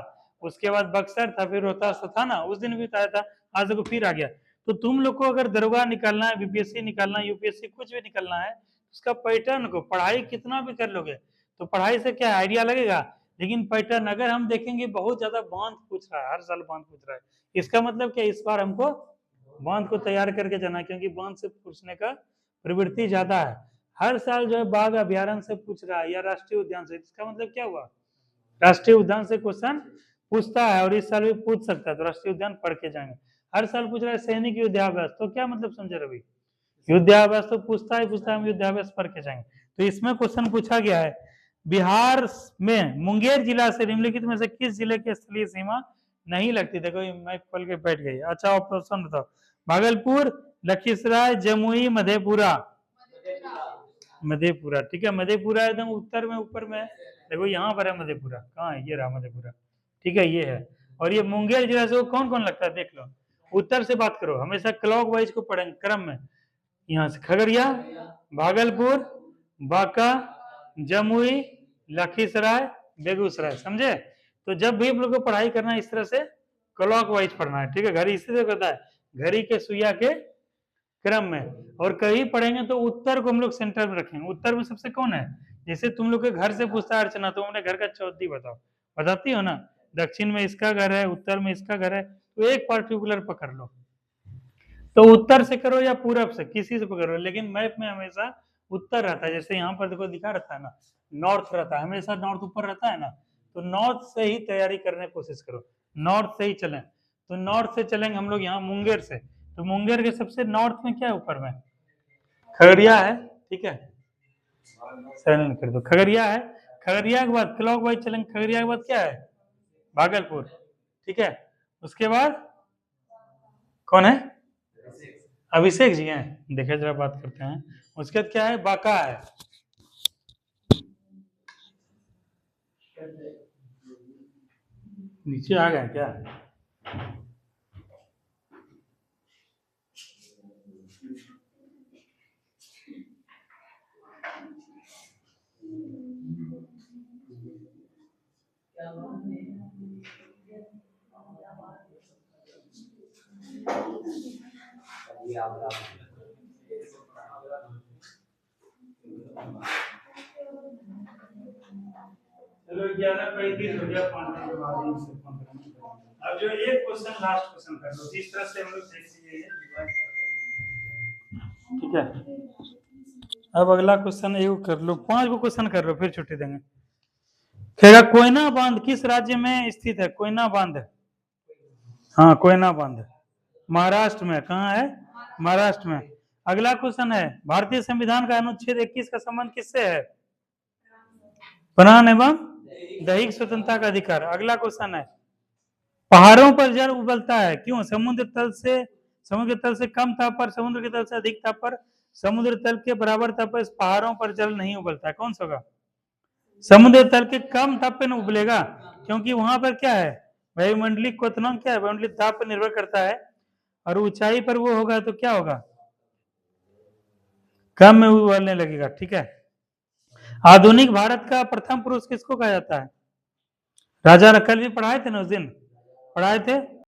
उसके बाद बक्सर था, फिर रोहतास तो था ना, उस दिन भी बताया था, आज देखो फिर आ गया। तो तुम लोग को अगर दरोगा निकालना है, बीपीएससी निकालना है, यूपीएससी कुछ भी निकालना है, उसका पैटर्न को पढ़ाई कितना भी कर लोगे तो पढ़ाई से क्या आइडिया लगेगा, लेकिन पैटर्न अगर हम देखेंगे बहुत ज्यादा बांध पूछ रहा है, हर साल बांध पूछ रहा है, इसका मतलब क्या, इस बार हमको बांध को तैयार करके जाना है, क्योंकि बांध से पूछने का प्रवृत्ति ज्यादा है। हर साल जो है बाघ अभ्यारण्य से पूछ रहा है या राष्ट्रीय उद्यान से, इसका मतलब क्या हुआ, राष्ट्रीय उद्यान से क्वेश्चन पूछता है और इस साल भी पूछ सकता है, तो राष्ट्रीय उद्यान पढ़ के जाएंगे। हर साल पूछ रहा है सैनिक युद्धाभ्यास, तो क्या मतलब समझे रवि, युद्धाभ्यास तो पूछता है, हम युद्धाभ्यास पढ़ के जाएंगे। तो इसमें क्वेश्चन पूछा गया है, बिहार में मुंगेर जिला से निम्नलिखित में से किस जिले की स्थलीय सीमा नहीं लगती, देखो ये मैप खोल के बैठ गई। अच्छा ऑप्शन बताओ, भागलपुर, लखीसराय, जमुई, मधेपुरा। मधेपुरा, ठीक है, मधेपुरा एकदम उत्तर में ऊपर में, देखो यहाँ पर है मधेपुरा, कहाँ है, ये रहा मधेपुरा, ठीक है ये है। और ये मुंगेर जिला से कौन कौन लगता है देख लो, उत्तर से बात करो, हमेशा क्लॉक वाइज को पढ़ेंगे क्रम में, यहाँ से खगड़िया, भागलपुर, बांका, जमुई, लखीसराय, बेगूसराय, समझे। तो जब भी हम लोग को पढ़ाई करना है इस तरह से क्लॉक वाइज पढ़ना है, ठीक है, घड़ी इसी से करता है, घड़ी के सुइया के क्रम में। और कहीं पढ़ेंगे तो उत्तर को हम लोग सेंटर में रखेंगे, उत्तर में सबसे कौन है, जैसे तुम लोग के घर से पूछता है अर्चना, तो अपने घर का चौथी बताओ, बताती हो ना, दक्षिण में इसका घर है, उत्तर में इसका घर है, तो एक पर्टिकुलर पकड़ लो, तो उत्तर से करो या पूरब से, किसी से पकड़ो, लेकिन मैप में हमेशा उत्तर रहता है, जैसे यहाँ पर देखो दिखा रहता है ना, नॉर्थ रहता है, हमेशा नॉर्थ ऊपर रहता है ना, तो नॉर्थ से ही तैयारी करने की कोशिश करो, नॉर्थ से ही चलें। तो नॉर्थ से चलेंगे हम लोग यहाँ मुंगेर से, तो मुंगेर के सबसे नॉर्थ में क्या है, ऊपर में खगड़िया है, ठीक है, साइलेंट कर दो, खगड़िया है, खगड़िया के बाद क्लॉक वाइज चलेंगे, खगड़िया के बाद क्या है, भागलपुर, ठीक है, उसके बाद कौन है, अभिषेक जी हैं, देखे जरा बात करते हैं, उसके बाद क्या है, बांका है, नीचे आ गए क्या, चलो 11:35 हो गया, 5 मिनट के बाद ही से फोन करेंगे। अब जो एक क्वेश्चन लास्ट क्वेश्चन कर लो, इस तरह से हम लोग देख लीजिए ये रिवाइज कर लेंगे, ठीक है। अब अगला क्वेश्चन एगो कर लो, 5 गो क्वेश्चन कर लो, फिर छुट्टी देंगे। कहेगा कोयना बांध किस राज्य में स्थित है, कोयना बांध, हाँ कोयना बांध महाराष्ट्र में, कहाँ है, महाराष्ट्र में। अगला क्वेश्चन है, भारतीय संविधान का अनुच्छेद 21 का संबंध किससे है, प्राण एवं दैहिक स्वतंत्रता का अधिकार। अगला क्वेश्चन है, पहाड़ों पर जल उबलता है क्यों, समुद्र के तल से कम ताप पर, समुद्र के तल से अधिक ताप पर, समुद्र तल के बराबर ताप पर पहाड़ों पर जल नहीं उबलता है, कौन सा होगा, समुद्र तल के कम ताप पे न उबलेगा, क्योंकि वहां पर क्या है, वायुमंडलीय क्वथनांक क्या है, वायुमंडलीय ताप पर निर्भर करता है, और ऊंचाई पर वो होगा तो क्या होगा, कम में उबलने लगेगा, ठीक है। आधुनिक भारत का प्रथम पुरुष किसको कहा जाता है, राजा, कल भी पढ़ाए थे ना, उस दिन पढ़ाए थे,